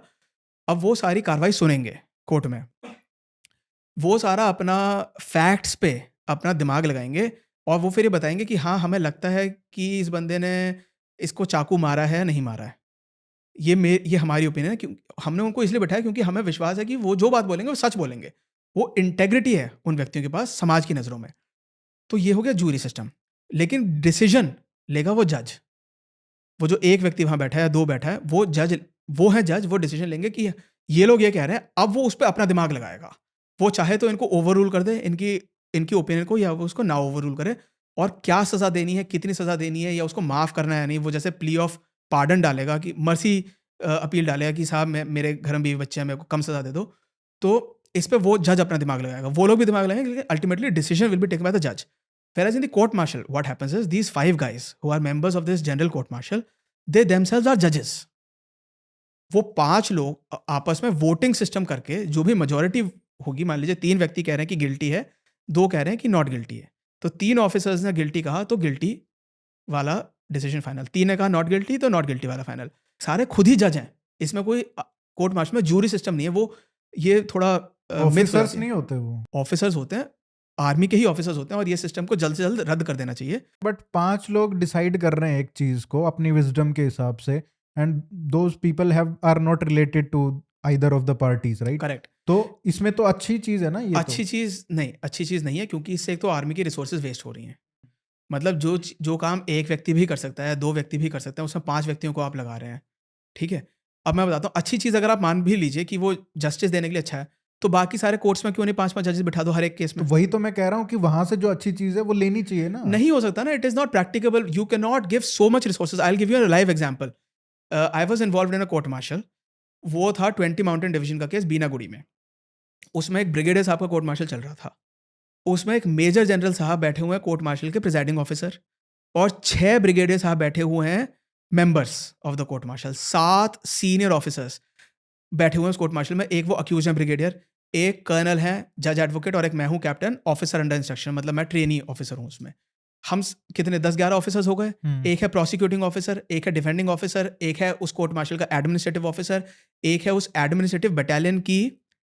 अब वो सारी कार्रवाई सुनेंगे कोर्ट में। वो सारा अपना फैक्ट्स पे अपना दिमाग लगाएँगे और वो फिर ये बताएँगे कि हाँ, हमें लगता है कि इस बंदे ने इसको चाकू मारा है या नहीं मारा है। ये हमारी ओपिनियन है। क्यों हमने उनको इसलिए बैठाया क्योंकि हमें विश्वास है कि वो जो बात बोलेंगे वो सच बोलेंगे। वो इंटेग्रिटी है उन व्यक्तियों के पास समाज की नज़रों में। तो ये हो गया जूरी सिस्टम। लेकिन डिसीज़न लेगा वो जज। वो जो एक व्यक्ति वहाँ बैठा है या 2 बैठा है, वो है जज, वो डिसीज़न लेंगे कि ये लोग ये कह रहे हैं, अब वो उस पे अपना दिमाग लगाएगा। वो चाहे तो इनको ओवररूल कर दे, इनकी इनकी ओपिनियन को, या वो उसको ना ओवररूल करे। और क्या सज़ा देनी है, कितनी सज़ा देनी है, या उसको माफ़ करना है या नहीं, वो जैसे प्ली ऑफ पार्डन डालेगा कि मर्सी अपील डालेगा कि साहब मैं मेरे घर में बीवी-बच्चे हैं, मेरे को कम सज़ा दे दो। तो इस पे वो जज अपना दिमाग लगाएगा। वो लोग भी दिमाग लगाएंगे लेकिन ultimately decision will be taken by the जज। Whereas in the court martial, what happens is these 5 guys who are members of this general court martial, they themselves are judges. वो 5 लोग आपस में वोटिंग सिस्टम करके जो भी majority होगी, मान लीजिए 3 व्यक्ति कह रहे हैं कि गिल्टी है, 2 कह रहे हैं कि नॉट गिल्टी है। तो 3 ऑफिसर्स ने गिल्टी कहा तो गिल्टी वाला डिसीजन फाइनल, 3 ने कहा नॉट गिल्टी तो नॉट गिल्टी वाला फाइनल। सारे खुद ही जज हैं। इसमें कोई कोर्ट मार्शल में जूरी सिस्टम नहीं है। वो ये थोड़ा मिथ हो ऑफिसर्स जाती है। नहीं होते वो। ऑफिसर्स होते हैं, आर्मी के ही ऑफिसर्स होते हैं और ये सिस्टम को जल्द से जल्द रद्द कर देना चाहिए। बट 5 लोग डिसाइड कर रहे हैं एक चीज को अपनी विजडम के हिसाब से, and those people have are not related to either of the parties, right? Correct. तो इसमें तो अच्छी चीज है ना ये। अच्छी चीज़ नहीं है क्योंकि इससे एक तो आर्मी की रिसोर्सेज वेस्ट हो रही हैं। मतलब जो काम एक व्यक्ति भी कर सकता है, 2 व्यक्ति भी कर सकते हैं, उसमें 5 व्यक्तियों को आप लगा रहे हैं, ठीक है? अब मैं बताता हूँ, अच्छी चीज़ अगर आप मान भी लीजिए कि वो जस्टिस देने के लिए अच्छा है, तो बाकी सारे कोर्ट्स में क्यों नहीं 5-5 जजेस बिठा दो हर एक केस तो में? वही तो मैं कह रहा हूँ कि वहां से जो अच्छी चीज है वो लेनी चाहिए ना। नहीं हो सकता ना, it is not practicable. You can not give so much resources. I will give you a live example. I was involved in a court martial. वो था 20 माउंटेन डिवीजन का केस बीनागुड़ी में। उसमें एक ब्रिगेडियर साहब का कोर्ट मार्शल चल रहा था। उसमें एक मेजर जनरल साहब बैठे हुए हैं कोर्ट मार्शल के प्रिजाइडिंग ऑफिसर, और 6 ब्रिगेडियर साहब बैठे हुए हैं members of the court martial, 7 senior officers बैठे हुए हैं उस कोर्ट मार्शल में। एक वो अक्यूज हैं ब्रिगेडियर, एक कर्नल है, जज एडवोकेट, और एक मैं हूँ कैप्टन, ऑफिसर अंडर इंस्ट्रक्शन, मतलब मैं ट्रेनी ऑफिसर हूँ उसमें। हम कितने 10-11 ऑफिसर्स हो गए। एक है प्रोसिक्यूटिंग ऑफिसर, एक है डिफेंडिंग ऑफिसर, एक है उस कोर्ट मार्शल का एडमिनिस्ट्रेटिव ऑफिसर, एक है उस एडमिनिस्ट्रेटिव बटालियन की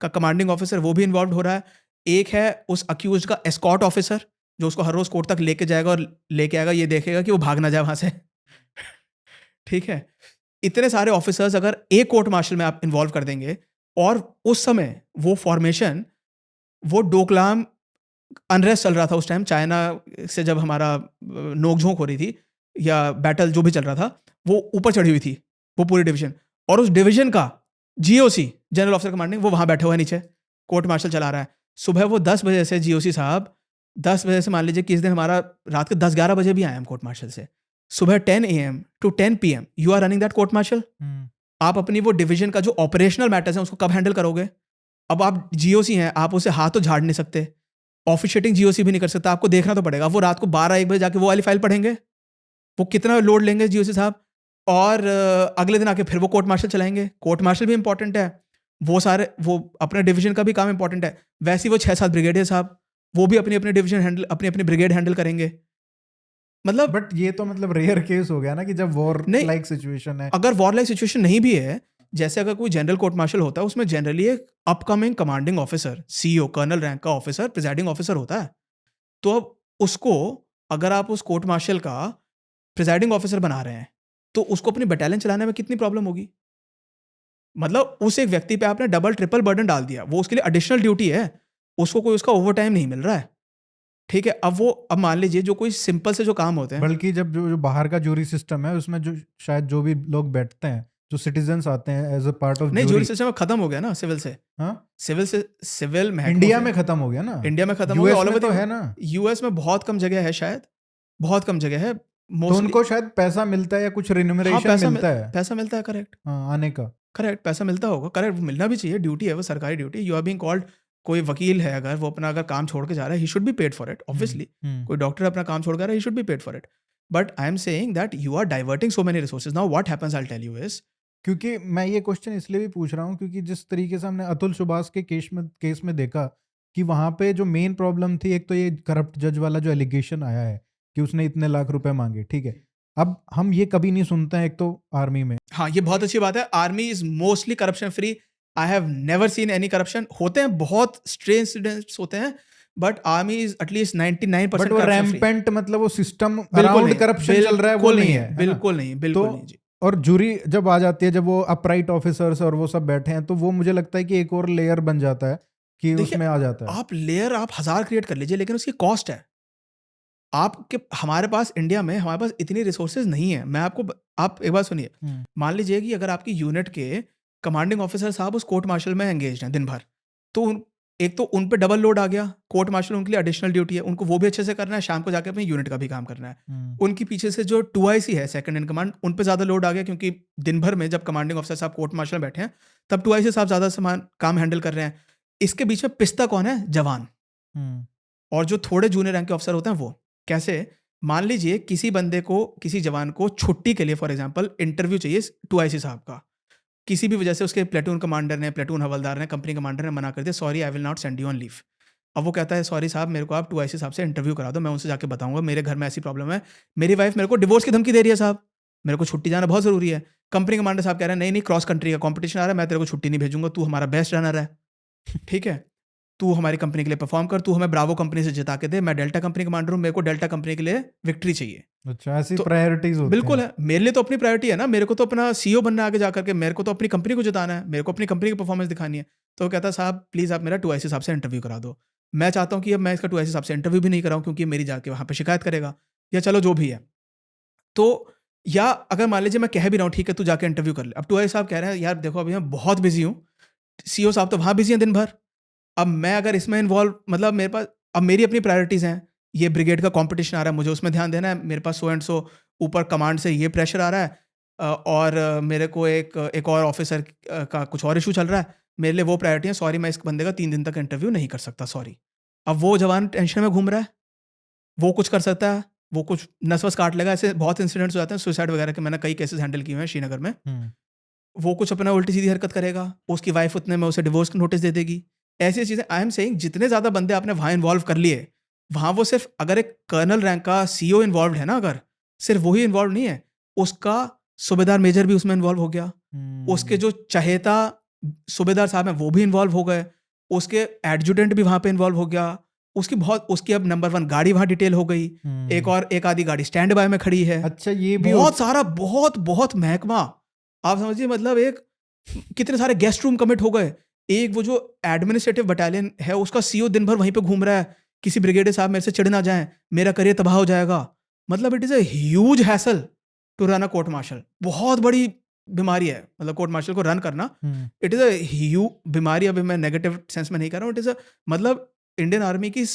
का कमांडिंग ऑफिसर, वो भी इन्वॉल्व हो रहा है। एक है उस अक्यूज का एस्कॉर्ट ऑफिसर, जो उसको हर रोज कोर्ट तक लेके जाएगा और लेके आएगा, ये देखेगा कि वो भाग ना जाए वहां से। ठीक है, इतने सारे ऑफिसर्स अगर एक कोर्ट मार्शल में आप इन्वॉल्व कर देंगे, और उस समय वो फॉर्मेशन, वो डोकलाम अनरेस्ट चल रहा था उस टाइम, चाइना से जब हमारा नोकझोंक हो रही थी या बैटल जो भी चल रहा था, वो ऊपर चढ़ी हुई थी वो पूरी डिवीजन, और उस डिवीजन का जीओसी, जनरल ऑफिसर कमांडिंग, वो वहां बैठा हुआ है नीचे, कोर्ट मार्शल चला रहा है। सुबह वो 10 बजे से जीओसी साहब 10 बजे से, मान लीजिए कि इस दिन हमारा रात के 10-11 बजे भी आए हम कोर्ट मार्शल से, सुबह 10 AM to 10 PM you are running that court martial. आप अपनी वो डिवीजन का जो ऑपरेशनल मैटर्स हैं उसको कब हैंडल करोगे? अब आप जीओसी हैं, आप उसे हाथ तो झाड़ नहीं सकते, ऑफिशिएटिंग जीओसी भी नहीं कर सकता, आपको देखना तो पड़ेगा। वो रात को 12-1 बजे जाके वो वाली फाइल पढ़ेंगे, वो कितना लोड लेंगे जीओसी साहब, और अगले दिन आके फिर वो कोर्ट मार्शल चलाएंगे। कोर्ट मार्शल भी इंपॉर्टेंट है, वो सारे, वो अपने डिवीजन का भी काम इंपॉर्टेंट है। वैसे ही वो 6-7 ब्रिगेडियर साहब, वो भी अपनी अपनी डिवीजन हैंडल, अपनी अपनी ब्रिगेड हैंडल करेंगे। मतलब बट ये तो मतलब रेयर केस हो गया ना कि जब वॉर नहीं, लाइक सिचुएशन है। अगर वॉर लाइक सिचुएशन नहीं भी है, जैसे अगर कोई जनरल कोर्ट मार्शल होता है, उसमें जनरली एक upcoming commanding officer, CEO, colonel rank का ऑफिसर, प्रिजाइडिंग ऑफिसर होता है। तो अब उसको, अगर आप उस कोर्ट मार्शल का प्रिजाइडिंग ऑफिसर बना रहे हैं, तो उसको अपनी बटालियन चलाने में कितनी प्रॉब्लम होगी? मतलब उस एक व्यक्ति पे आपने डबल ट्रिपल बर्डन डाल दिया, वो उसके लिए एडिशनल ड्यूटी है, उसको कोई उसका ओवर टाइम नहीं मिल रहा है। ठीक है, अब मान लीजिए जो कोई सिंपल से जो काम होते हैं, बल्कि जब जो बाहर का जूरी सिस्टम है उसमें जो शायद जो भी लोग बैठते हैं, जो सिटीजन्स आते हैं एज अ पार्ट ऑफ नहीं, जूरी, जूरी सिस्टम खत्म हो गया ना सिविल से। हाँ सिविल महकमों इंडिया से, में खत्म हो गया ना। इंडिया में खत्म हो गया, यूएस ऑल में ओवर तो है ना। यूएस में बहुत कम जगह है, शायद बहुत कम जगह है तो मोस्टली। उनको शायद पैसा मिलता है या कुछ हाँ, रिन्यूमरेशन मिलता है पैसा मिलता है, करेक्ट, आने का। करेक्ट, पैसा मिलता होगा, करेक्ट, मिलना भी चाहिए, ड्यूटी है वो, सरकारी duty. You are being called, कोई वकील है अगर वो अपना अगर काम छोड़ के जा रहा है, he should be paid for it, obviously. कोई डॉक्टर अपना काम छोड़ कर रहा है, he should be paid for it. But I am saying that you are diverting so many resources. Now what happens, I will tell you is, क्योंकि मैं ये क्वेश्चन इसलिए भी पूछ रहा हूँ क्योंकि जिस तरीके से हमने अतुल सुभाष के केस में देखा कि वहां पे जो मेन प्रॉब्लम थी, एक तो ये करप्ट जज वाला जो एलिगेशन आया है कि उसने इतने लाख रुपए मांगे, ठीक है। अब हम ये कभी नहीं सुनते हैं एक तो आर्मी में। हाँ, ये बहुत अच्छी बात है, army is mostly corruption free. I have never seen any corruption. होते हैं बहुत स्ट्रेंज इंसिडेंट्स होते हैं, but army is at least 99% but वो corruption free। रैम्पेंट मतलब वो सिस्टम बिल्कुल अराउंड नहीं, करप्शन चल रहा है वो नहीं है, है ना? बिल्कुल नहीं, बिल्कुल तो नहीं जी। और जूरी जब आ जाती है, जब वो अपराइट ऑफिसर्स और वो सब बैठे हैं, तो वो मुझे लगता है कि एक और लेयर बन जाता है कि देखिए, उसमें आ जाता है। आप लेयर आप 1000 क्रिएट कर लीजिए, लेकिन उसकी कॉस्ट है। आपके, हमारे पास इंडिया में हमारे पास इतनी रिसोर्सेज नहीं है। मैं आपको आप एक बात सुनिए, मान लीजिए कि अगर आपकी यूनिट के कमांडिंग ऑफिसर साहब उस कोर्ट मार्शल में एंगेज हैं दिन भर, तो एक तो उन पे डबल लोड आ गया, कोर्ट मार्शल उनके लिए एडिशनल ड्यूटी है, उनको वो भी अच्छे से करना है, शाम को जाके अपनी यूनिट का भी काम करना है। उनकी पीछे से जो 2IC है, सेकंड इन कमांड, उन पे ज़्यादा लोड आ गया, क्योंकि दिन भर में जब कमांडिंग ऑफिसर साहब कोर्ट मार्शल में बैठे हैं, तब 2IC साहब ज़्यादा सामान काम हैंडल कर रहे हैं। इसके बीच में पिस्ता कौन है? जवान। और जो थोड़े जूनियर रैंक के अफसर होते हैं वो कैसे, मान लीजिए किसी बंदे को, किसी जवान को छुट्टी के लिए फॉर एग्जांपल इंटरव्यू चाहिए 2IC साहब का, किसी भी वजह से उसके प्लेटून कमांडर ने, प्लेटून हवलदार ने, कंपनी कमांडर ने मना कर दिया, sorry I will not send you on leave. अब वो कहता है, सॉरी साहब, मेरे को आप 2IC साहब से इंटरव्यू करा दो, मैं उनसे जाके बताऊंगा, मेरे घर में ऐसी प्रॉब्लम है, मेरी वाइफ मेरे को डिवोर्स की धमकी दे रही है साहब, मेरे को छुट्टी जाना बहुत ज़रूरी है। कंपनी कमांडर साहब कह रहे हैं, नहीं नहीं, क्रॉस कंट्री का कॉम्पिटिशन आ रहा है, मैं तेरे को छुट्टी नहीं भेजूंगा, तू हमारा बेस्ट रनर है, ठीक है, तू हमारी कंपनी के लिए परफॉर्म कर, तू हमें ब्रावो कंपनी से जिता के दे, मैं डेल्टा कंपनी कमांडर हूँ, मेरे को डेल्टा कंपनी के लिए विक्ट्री चाहिए। अच्छा, ऐसी तो प्रायोरिटीज होती बिल्कुल हैं। है, मेरे लिए तो अपनी प्रायोरिटी है ना, मेरे को तो अपना सीईओ बनना है आगे जाकर के, मेरे को तो अपनी कंपनी को जिताना है, मेरे को अपनी कंपनी की परफॉर्मेंस दिखानी है। तो वो कहता है, साहब प्लीज़ आप मेरा 2IC साहब से इंटरव्यू करा दो। मैं चाहता हूँ कि अब मैं इसका 2IC साहब से इंटरव्यू भी नहीं कराऊँ, क्योंकि मेरी जाके वहाँ पे शिकायत करेगा, या चलो जो भी है। तो या अगर मान लीजिए मैं कह भी रहा हूँ, ठीक है तू जाके इंटरव्यू कर ले, अब 2IC साहब कह रहे हैं, यार देखो अभी मैं बहुत बिजी हूँ, सीईओ साहब तो वहाँ बिजी हैं दिन भर, अब मैं अगर इसमें इन्वॉल्व, मतलब मेरे पास अब मेरी अपनी प्रायोरिटीज़ हैं, ये ब्रिगेड का कंपटीशन आ रहा है, मुझे उसमें ध्यान देना है, मेरे पास सो एंड सो ऊपर कमांड से ये प्रेशर आ रहा है, और मेरे को एक और ऑफिसर का कुछ और इशू चल रहा है, मेरे लिए वो प्रायोरिटी है, सॉरी मैं इस बंदे का 3 दिन तक इंटरव्यू नहीं कर सकता, सॉरी। अब वो जवान टेंशन में घूम रहा है, वो कुछ कर सकता है, वो कुछ नस-वस काट लेगा, ऐसे बहुत इंसिडेंट्स हो जाते हैं सुसाइड वगैरह के, मैंने कई केसेस हैंडल किए हुए हैं श्रीनगर में। हुँ, वो कुछ अपना उल्टी-सीधी हरकत करेगा, उसकी वाइफ़ उतने में उसे डिवोर्स का नोटिस दे देगी। ऐसी चीज़ें आई एम सेइंग जितने ज़्यादा बंदे आपने वहाँ इन्वॉल्व कर लिए, वहाँ वो सिर्फ़ अगर एक कर्नल रैंक का सीईओ इन्वॉल्व्ड है ना अगर, सिर्फ़ वही इन्वॉल्व नहीं है, उसका सूबेदार मेजर भी उसमें इन्वॉल्व हो गया। उसके हुँ, जो चहेता सूबेदार साहब हैं वो भी इन्वॉल्व हो गए, उसके एडजुटेंट भी वहाँ पे इन्वॉल्व हो गया, उसकी अब नंबर 1 गाड़ी वहाँ डिटेल हो गई, हुँ। एक आधी गाड़ी स्टैंड बाय में खड़ी है। अच्छा ये भी बहुत सारा बहुत महकमा, आप समझिए मतलब एक कितने सारे गेस्ट रूम कमिट हो गए। एक वो जो एडमिनिस्ट्रेटिव बटालियन है उसका सीईओ दिन भर वहीं पे घूम रहा है, किसी ब्रिगेडियर साहब मेरे से चिढ़ ना जाएँ, मेरा करियर तबाह हो जाएगा। मतलब it is a huge hassle to run a court martial. बहुत बड़ी बीमारी है, मतलब कोर्ट मार्शल को रन करना। हुँ, इट इज़ अ बीमारी, अभी मैं नेगेटिव सेंस में नहीं कह रहा हूँ, इट इज़ अ मतलब इंडियन आर्मी की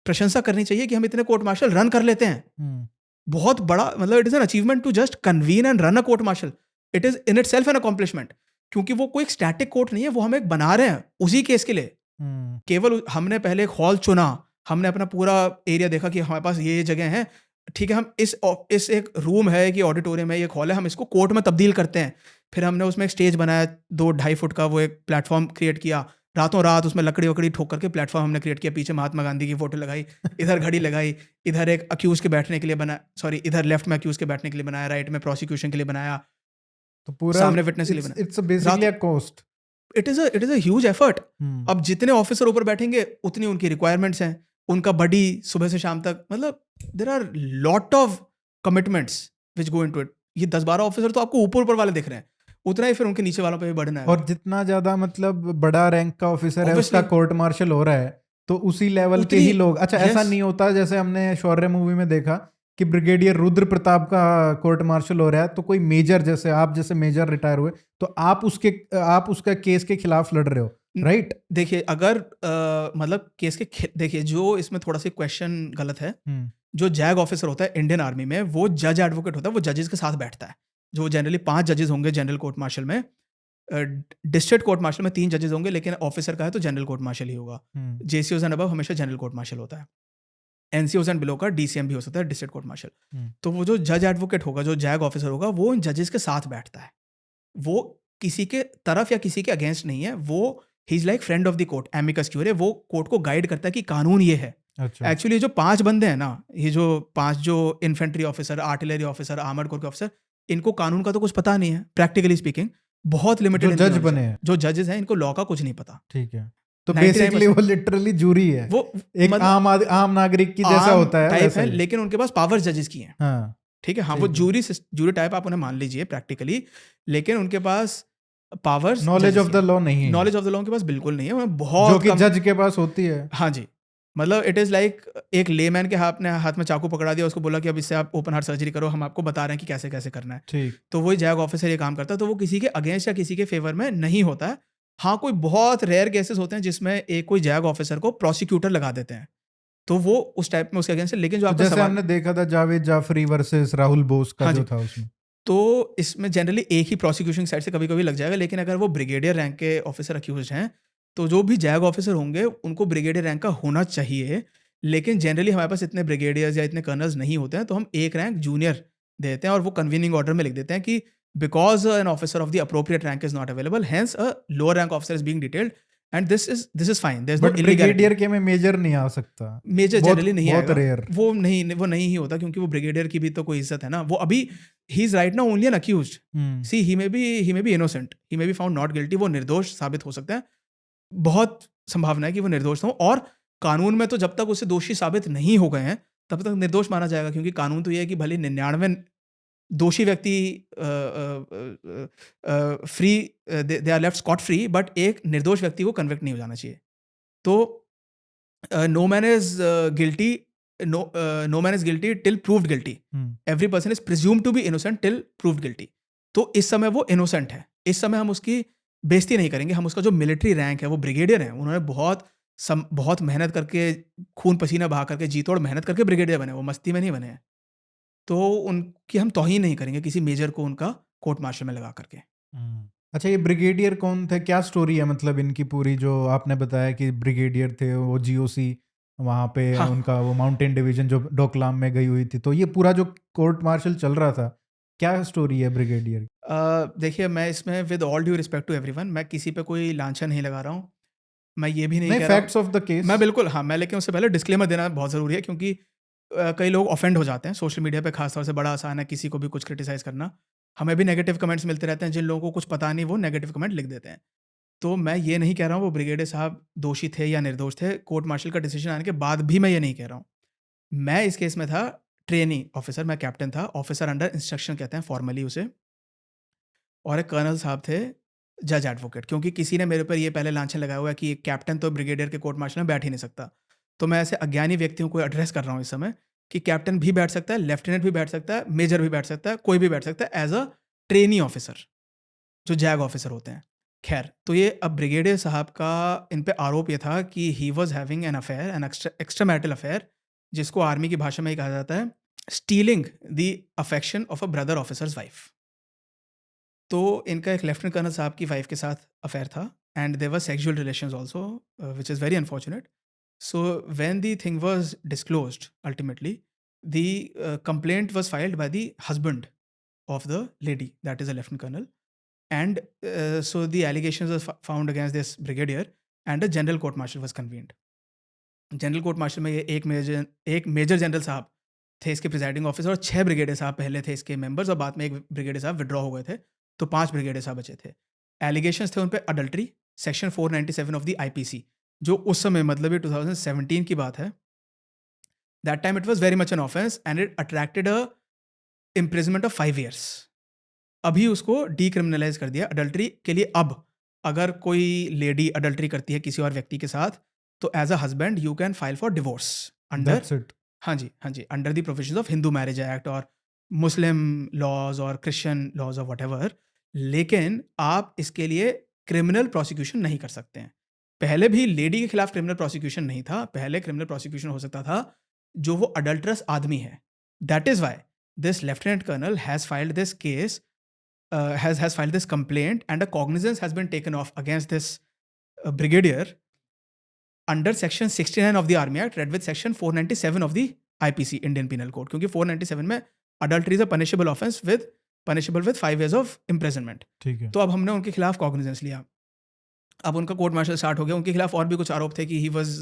प्रशंसा करनी चाहिए कि हम इतने कोर्ट मार्शल रन कर लेते हैं। हुँ, बहुत बड़ा, मतलब it is an achievement to just convene and run a court martial. It is in itself an accomplishment, क्योंकि वो कोई एक स्टैटिक कोर्ट नहीं है, वो हम एक बना रहे हैं उसी केस के लिए। हुँ, केवल हमने पहले एक हॉल चुना, हमने अपना पूरा एरिया देखा कि हमारे पास ये जगह है, ठीक है, हम इस एक रूम है कि ऑडिटोरियम है, ये एक हॉल है, हम इसको कोर्ट में तब्दील करते हैं। फिर हमने उसमें एक स्टेज बनाया, 2 ढाई फुट का वो एक प्लेटफ़ॉर्म क्रिएट किया। रातों रात उसमें लकड़ी-वकड़ी ठोक करके प्लेटफ़ॉर्म हमने क्रिएट किया, पीछे महात्मा गांधी की फ़ोटो लगाई, इधर घड़ी लगाई, इधर एक अक्यूज़ के बैठने के लिए बना सॉरी इधर लेफ्ट में अक्यूज़ के बैठने के लिए बनाया, राइट में प्रोसिक्यूशन के लिए बनाया, तो पूरा सामने विटनेस के लिए बनाया। इट्स बेसिकली रात a cost. It is a huge effort. Hmm, अब जितने ऑफिसर ऊपर बैठेंगे उतनी उनकी रिक्वायरमेंट्स हैं, उनका बडी सुबह से शाम तक, मतलब there are lot of commitments which go into it. ये 10-12 ऑफिसर तो आपको ऊपर-ऊपर वाले दिख रहे हैं, उतना ही फिर उनके नीचे वालों पे भी बर्डन आएगा। और जितना ज़्यादा मतलब बड़ा रैंक का ऑफिसर है उसका ऑब्वियसली कोर्ट मार्शल हो रहा है, तो उसी लेवल के उतनी ही लोग अच्छा ऐसा यस नहीं होता जैसे हमने शौर्य मूवी में देखा कि ब्रिगेडियर रुद्र प्रताप का कोर्ट मार्शल हो रहा है, तो कोई मेजर जैसे आप जैसे मेजर रिटायर हुए, तो आप उसका केस के खिलाफ लड़ रहे हो, न राइट? देखिए अगर मतलब केस के खि देखिए जो इसमें थोड़ा-सा क्वेश्चन गलत है। हुँ, जो जैग ऑफिसर होता है इंडियन आर्मी में, वो जज एडवोकेट होता है, वो जजेस के साथ बैठता है। जो जनरली 5 जजेस होंगे जनरल कोर्ट मार्शल में, डिस्ट्रिक्ट कोर्ट मार्शल में 3 जजेस होंगे, लेकिन ऑफिसर का है तो जनरल कोर्ट मार्शल ही होगा। हुँ, जेसीओज़ एंड अबव हमेशा जनरल कोर्ट मार्शल होता है। एनसीओज़ एंड बिलो का डीसीएम भी हो सकता है, डिस्ट्रिक्ट कोर्ट मार्शल। हुँ, तो वो जो जज एडवोकेट होगा, जो जैग ऑफिसर होगा, वो इन जजेस के साथ बैठता है। वो किसी के तरफ या किसी के अगेंस्ट नहीं है, वो ही is like friend of the court, amicus curiae, वो कोर्ट को गाइड करता है कि कानून ये है। अच्छा, एक्चुअली जो 5 बंदे हैं ना, ये जो 5 जो infantry officer, artillery officer, armoured corps के ऑफिसर, इनको कानून का तो कुछ पता नहीं है, प्रैक्टिकली स्पीकिंग। बहुत लिमिटेड जो इनकी जज नॉलेज बने है। हैं, जो जजेस हैं, इनको लॉ का कुछ नहीं पता। ठीक है। तो बेसिकली 99% वो लिटरली जूरी है, वो एक मतलब आम नागरिक की जैसा आम होता है टाइप वैसा है, ही। लेकिन उनके पास पावर्स जजेस की हैं। हाँ, ठीक है? हाँ, वो ठीक है। जूरी टाइप आप उन्हें मान लीजिए प्रैक्टिकली, लेकिन उनके पास पावर्स नॉलेज जजेस ऑफ की द हैं। लॉ नहीं है, नॉलेज ऑफ द लॉ उनके पास बिल्कुल नहीं है, उन्हें जो बहुत कि कम। जज के पास होती है। हाँ जी। मतलब इट इज़ लाइक एक लेमैन के हाथ में चाकू पकड़ा दिया, उसको बोला कि अब इससे आप ओपन हार्ट सर्जरी करो, हम आपको बता रहे हैं कि कैसे-कैसे करना है। ठीक। तो वही जैग ऑफिसर ये काम करता है, तो वो किसी के अगेंस्ट या किसी के फेवर में नहीं होता है। हाँ, कोई बहुत रेयर केसेस होते हैं जिसमें एक कोई जैग ऑफिसर को प्रोसिक्यूटर लगा देते हैं। तो वो उस टाइप में उसके अगेंस्ट है, लेकिन जो तो आपका जैसे सवाल। हमने देखा था जावेद जाफरी वर्सेस राहुल बोस का हाँ जो जी। था उसमें। तो इसमें जनरली एक ही प्रोसिक्यूशन साइड से कभी-कभी लग जाएगा, लेकिन अगर वो ब्रिगेडियर रैंक के ऑफिसर अक्यूज़्ड हैं, तो जो भी जैग ऑफिसर होंगे, उनको ब्रिगेडियर रैंक का होना चाहिए। लेकिन जनरली हमारे पास इतने ब्रिगेडियर्स या इतने कर्नल्स नहीं होते हैं, तो हम एक रैंक जूनियर दे देते हैं और वो कन्वीनिंग ऑर्डर में लिख देते हैं कि because an officer of the appropriate rank is not available, hence a lower rank officer is being detailed and this is fine, there is no but illegality. Brigadier के में मेजर नहीं आ सकता। Major बहुत जनरली नहीं बहुत आएगा। Rare. वो नहीं ही होता, क्योंकि वो ब्रिगेडियर की भी तो कोई इज़्ज़त है ना। वो अभी ही is right now only an accused. Hmm, see he may be innocent, he may be found not guilty, वो निर्दोष साबित हो सकता है। बहुत संभावना है कि वो निर्दोष हों, और कानून में तो जब तक उसे दोषी साबित नहीं हो गए हैं, तब तक निर्दोष माना जाएगा, क्योंकि कानून तो ये है कि भले 99 दोषी व्यक्ति free they are left scot free, but एक निर्दोष व्यक्ति को कन्विक्ट नहीं हो जाना चाहिए। तो no man is guilty no man is guilty till proved guilty, hmm, every person is presumed to be innocent till proved guilty। तो इस समय वो इनोसेंट है, इस समय हम उसकी बेइज्जती नहीं करेंगे। हम उसका जो मिलिट्री रैंक है, वो ब्रिगेडियर है, उन्होंने बहुत मेहनत करके, खून पसीना बहा करके, जी तोड़ मेहनत करके ब्रिगेडियर बने, वो मस्ती में नहीं बने हैं। तो उनकी हम तौहीन नहीं करेंगे किसी मेजर को उनका कोर्ट मार्शल में लगा करके। हुँ। अच्छा ये ब्रिगेडियर कौन थे? क्या स्टोरी है मतलब इनकी पूरी जो आपने बताया कि ब्रिगेडियर थे वो जीओसी वहाँ पे हाँ। उनका वो माउंटेन डिवीजन जो डोकलाम में गई हुई थी, तो ये पूरा जो कोर्ट मार्शल चल रहा था, क्या स्टोरी है ब्रिगेडियर की? देखिए, मैं इसमें with all due respect to everyone, मैं किसी पे कोई लांछन नहीं लगा रहा हूँ। मैं ये भी नहीं नहीं, कह रहा हूँ। Facts of the case. मैं बिल्कुल, हाँ, मैं लेकिन उससे पहले डिस्क्लेमर देना बहुत ज़रूरी है, क्योंकि कई लोग ऑफेंड हो जाते हैं सोशल मीडिया पे, खास तौर से बड़ा आसान है किसी को भी कुछ क्रिटिसाइज़ करना। हमें भी नेगेटिव कमेंट्स मिलते रहते हैं, जिन लोगों को कुछ पता नहीं वो नेगेटिव कमेंट लिख देते हैं। तो मैं ये नहीं कह रहा हूँ वो ब्रिगेडियर साहब दोषी थे या निर्दोष थे, कोर्ट मार्शल का डिसीजन आने के बाद भी मैं ये नहीं कह रहा हूँ। मैं इस केस में था ट्रेनी ऑफिसर, मैं कैप्टन था, ऑफिसर अंडर इंस्ट्रक्शन कहते हैं फॉर्मली उसे, और एक कर्नल साहब थे जज एडवोकेट, क्योंकि किसी ने मेरे ऊपर ये पहले लांछन लगाया हुआ है कि कैप्टन तो ब्रिगेडियर के कोर्ट मार्शल में बैठ ही नहीं सकता। तो मैं ऐसे अज्ञानी व्यक्तियों को एड्रेस कर रहा हूँ इस समय कि कैप्टन भी बैठ सकता है, लेफ्टिनेंट भी बैठ सकता है, मेजर भी बैठ सकता है, कोई भी बैठ सकता है एज अ ट्रेनी ऑफिसर, जो जैग ऑफिसर होते हैं। खैर, तो ये अब ब्रिगेडियर साहब का इन पे आरोप ये था कि he was having an affair, an extra marital affair, जिसको आर्मी की भाषा में ही कहा जाता है stealing the affection of a brother officers wife. तो इनका एक लेफ्टिनेंट कर्नल साहब की वाइफ के साथ अफेयर था, and their sexual relations also, which is very unfortunate. So when the thing was disclosed ultimately, the complaint was filed by the husband of the lady, that is a lieutenant colonel, and so the allegations were found against this brigadier, and a general court martial was convened. General court martial में ये एक major general साहब थे इसके presiding officer, और 6 brigadier साहब पहले थे इसके मेंबर्स, और बाद में एक ब्रिगेडियर साहब विड्रॉ हो गए थे, तो 5 ब्रिगेडियर साहब बचे थे। एलिगेशंस थे उन पे adultery, section 497 of the IPC, जो उस समय मतलब ये 2017 की बात है। That time it was very much an offence and it attracted a imprisonment of 5 years. अभी उसको डीक्रिमिनलाइज कर दिया अडल्ट्री के लिए। अब अगर कोई लेडी अडल्ट्री करती है किसी और व्यक्ति के साथ, तो as a husband you can file for divorce under, that's it. हाँ जी, हाँ जी, under the provisions of Hindu marriage act और मुस्लिम लॉज और क्रिश्चियन लॉज और वट। लेकिन आप इसके लिए क्रिमिनल प्रोसिक्यूशन नहीं कर सकते हैं। पहले भी लेडी के खिलाफ क्रिमिनल प्रोसिक्यूशन नहीं था, पहले क्रिमिनल प्रोसिक्यूशन हो सकता था जो वो अडल्ट्रस आदमी है। That is why this lieutenant colonel has filed this case, has filed this complaint, and a cognizance has been taken off against this brigadier under section 69 of the Army Act, read with section 497 of the IPC, Indian Penal Code, क्योंकि 497 में adultery is a punishable offense with punishable with 5 years of imprisonment। ठीक है। तो अब हमने उनके खिलाफ cognizance लिया, अब उनका कोर्ट मार्शल स्टार्ट हो गया। उनके खिलाफ और भी कुछ आरोप थे कि he was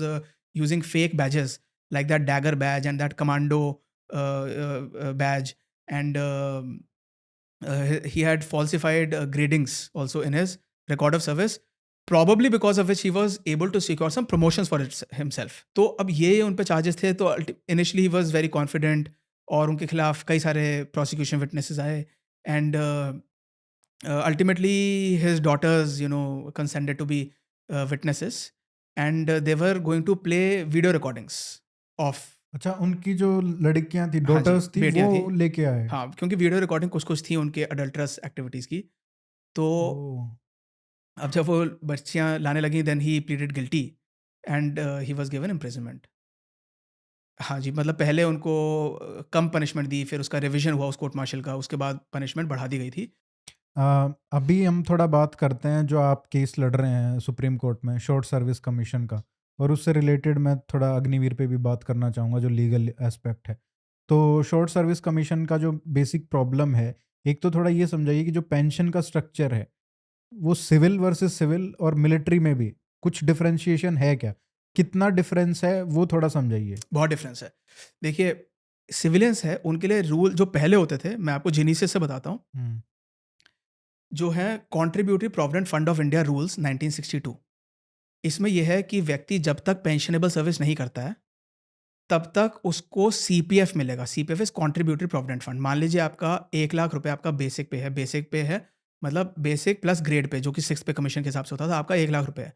using fake badges like that dagger badge and that commando badge, and he had falsified gradings also in his record of service, probably because of which he was able to secure some promotions for himself। तो अब ये उन पे charges थे, तो initially he was very confident, और उनके खिलाफ कई सारे प्रोसिक्यूशन विटनेसेस आए, and ultimately his daughters consented to be witnesses, and they were going to play video recordings of, अच्छा, उनकी जो लड़कियां थी, हाँ जी, डॉटर्स थी, बेटियां वो थी, लेके आए। हाँ, क्योंकि वीडियो रिकॉर्डिंग कुछ कुछ थी उनके अडल्ट्रस एक्टिविटीज़ की। तो ओह! अब जब वो बच्चियाँ लाने लगी, then he pleaded guilty and he was given imprisonment. हाँ जी, मतलब पहले उनको कम पनिशमेंट दी, फिर उसका रिवीजन हुआ उस कोर्ट मार्शल का, उसके बाद पनिशमेंट बढ़ा दी गई थी। अभी हम थोड़ा बात करते हैं जो आप केस लड़ रहे हैं सुप्रीम कोर्ट में शॉर्ट सर्विस कमीशन का, और उससे रिलेटेड मैं थोड़ा अग्निवीर पे भी बात करना चाहूँगा जो लीगल एस्पेक्ट है। तो शॉर्ट सर्विस कमीशन का जो बेसिक प्रॉब्लम है, एक तो थोड़ा ये समझाइए कि जो पेंशन का स्ट्रक्चर है वो सिविल वर्सेस सिविल और मिलिट्री में भी कुछ डिफरेंशिएशन है क्या? कितना डिफरेंस है वो थोड़ा समझाइए। बहुत डिफरेंस है। देखिए, सिविलियंस है उनके लिए रूल जो पहले होते थे, मैं आपको जीनीसिस से बताता हूँ, हम्म। जो है contributory provident fund of India rules 1962। इसमें यह है कि व्यक्ति जब तक पेंशनेबल सर्विस नहीं करता है, तब तक उसको सीपीएफ मिलेगा। CPF is contributory provident fund. मान लीजिए आपका 1,00,000 रुपये आपका बेसिक पे है, बेसिक पे है मतलब बेसिक प्लस ग्रेड पे, जो कि 6 पे कमीशन के हिसाब से होता था, आपका 1,00,000 रुपये है।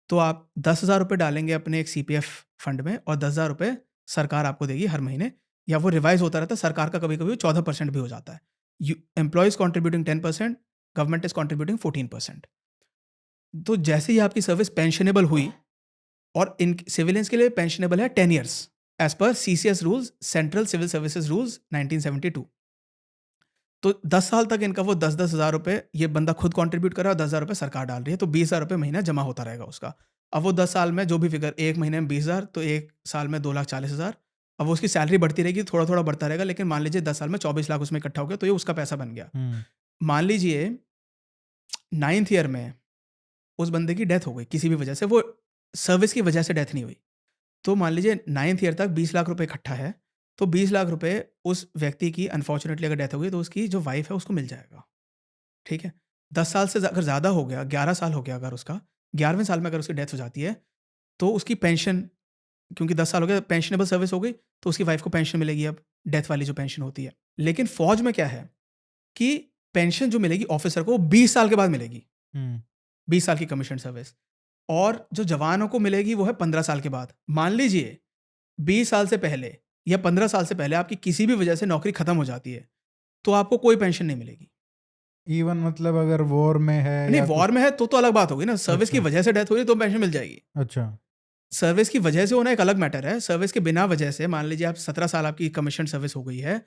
तो आप 10,000 रुपये डालेंगे अपने एक सीपीएफ फंड में, और 10,000 रुपये सरकार आपको देगी हर महीने, या वो रिवाइज होता रहता है। सरकार का कभी कभी 14% भी हो जाता है। Employees contributing 10%, government is contributing 14%। तो जैसे ही आपकी सर्विस पेंशनेबल हुई, और इन सिविलियंस के लिए पेंशनेबल है 10 years as per CCS rules, central civil services rules 1972। तो 10 साल तक इनका वो 10-10 हज़ार रुपये ये बंदा खुद कंट्रीब्यूट कर रहा है, और 10,000 रुपये सरकार डाल रही है, तो 20,000 रुपये महीना जमा होता रहेगा उसका। अब वो 10 साल में जो भी फिगर, 1 महीने में 20,000 तो 1 साल में 2,40,000। अब वो उसकी सैलरी बढ़ती रहेगी, थोड़ा-थोड़ा बढ़ता रहेगा, लेकिन मान लीजिए 10 साल में 24 लाख उसमें इकट्ठा हो गया, तो ये उसका पैसा बन गया। हुँ, मान लीजिए 9th ईयर में उस बंदे की डेथ हो गई किसी भी वजह से, वो सर्विस की वजह से डेथ नहीं हुई। तो मान लीजिए 9th ईयर तक 20 लाख रुपए इकट्ठा है, तो 20 लाख रुपए उस व्यक्ति की अनफॉर्चुनेटली अगर डेथ हो गई तो उसकी जो वाइफ़ है उसको मिल जाएगा, ठीक है? 10 साल से अगर ज़्यादा हो गया, 11 साल हो गया अगर उसका, 11वें साल में अगर उसकी डेथ हो जाती है, तो उसकी पेंशन, क्योंकि 10 साल हो गए, पेंशनेबल सर्विस हो गई, तो उसकी वाइफ़ को पेंशन मिलेगी अब, डेथ वाली जो पेंशन होती है। लेकिन फ़ौज में क्या है कि पेंशन जो मिलेगी ऑफ़िसर को, वो 20 साल के बाद मिलेगी, हुँ, 20 साल की कमीशन सर्विस। और जो जवानों को मिलेगी वो है 15 साल के बाद। मान लीजिए 20 साल से पहले या 15 साल से पहले आपकी किसी भी वजह से नौकरी खत्म हो जाती है, तो आपको कोई पेंशन नहीं मिलेगी। इवन मतलब अगर वॉर में है नहीं, या वॉर कुछ। में है तो अलग बात होगी ना, सर्विस की अच्छा, वजह से डेथ हुई है तो पेंशन मिल जाएगी। अच्छा। सर्विस की वजह से होना एक अलग मैटर है, सर्विस के बिना वजह से, मान लीजिए आप 17 साल आपकी कमीशन सर्विस हो गई है,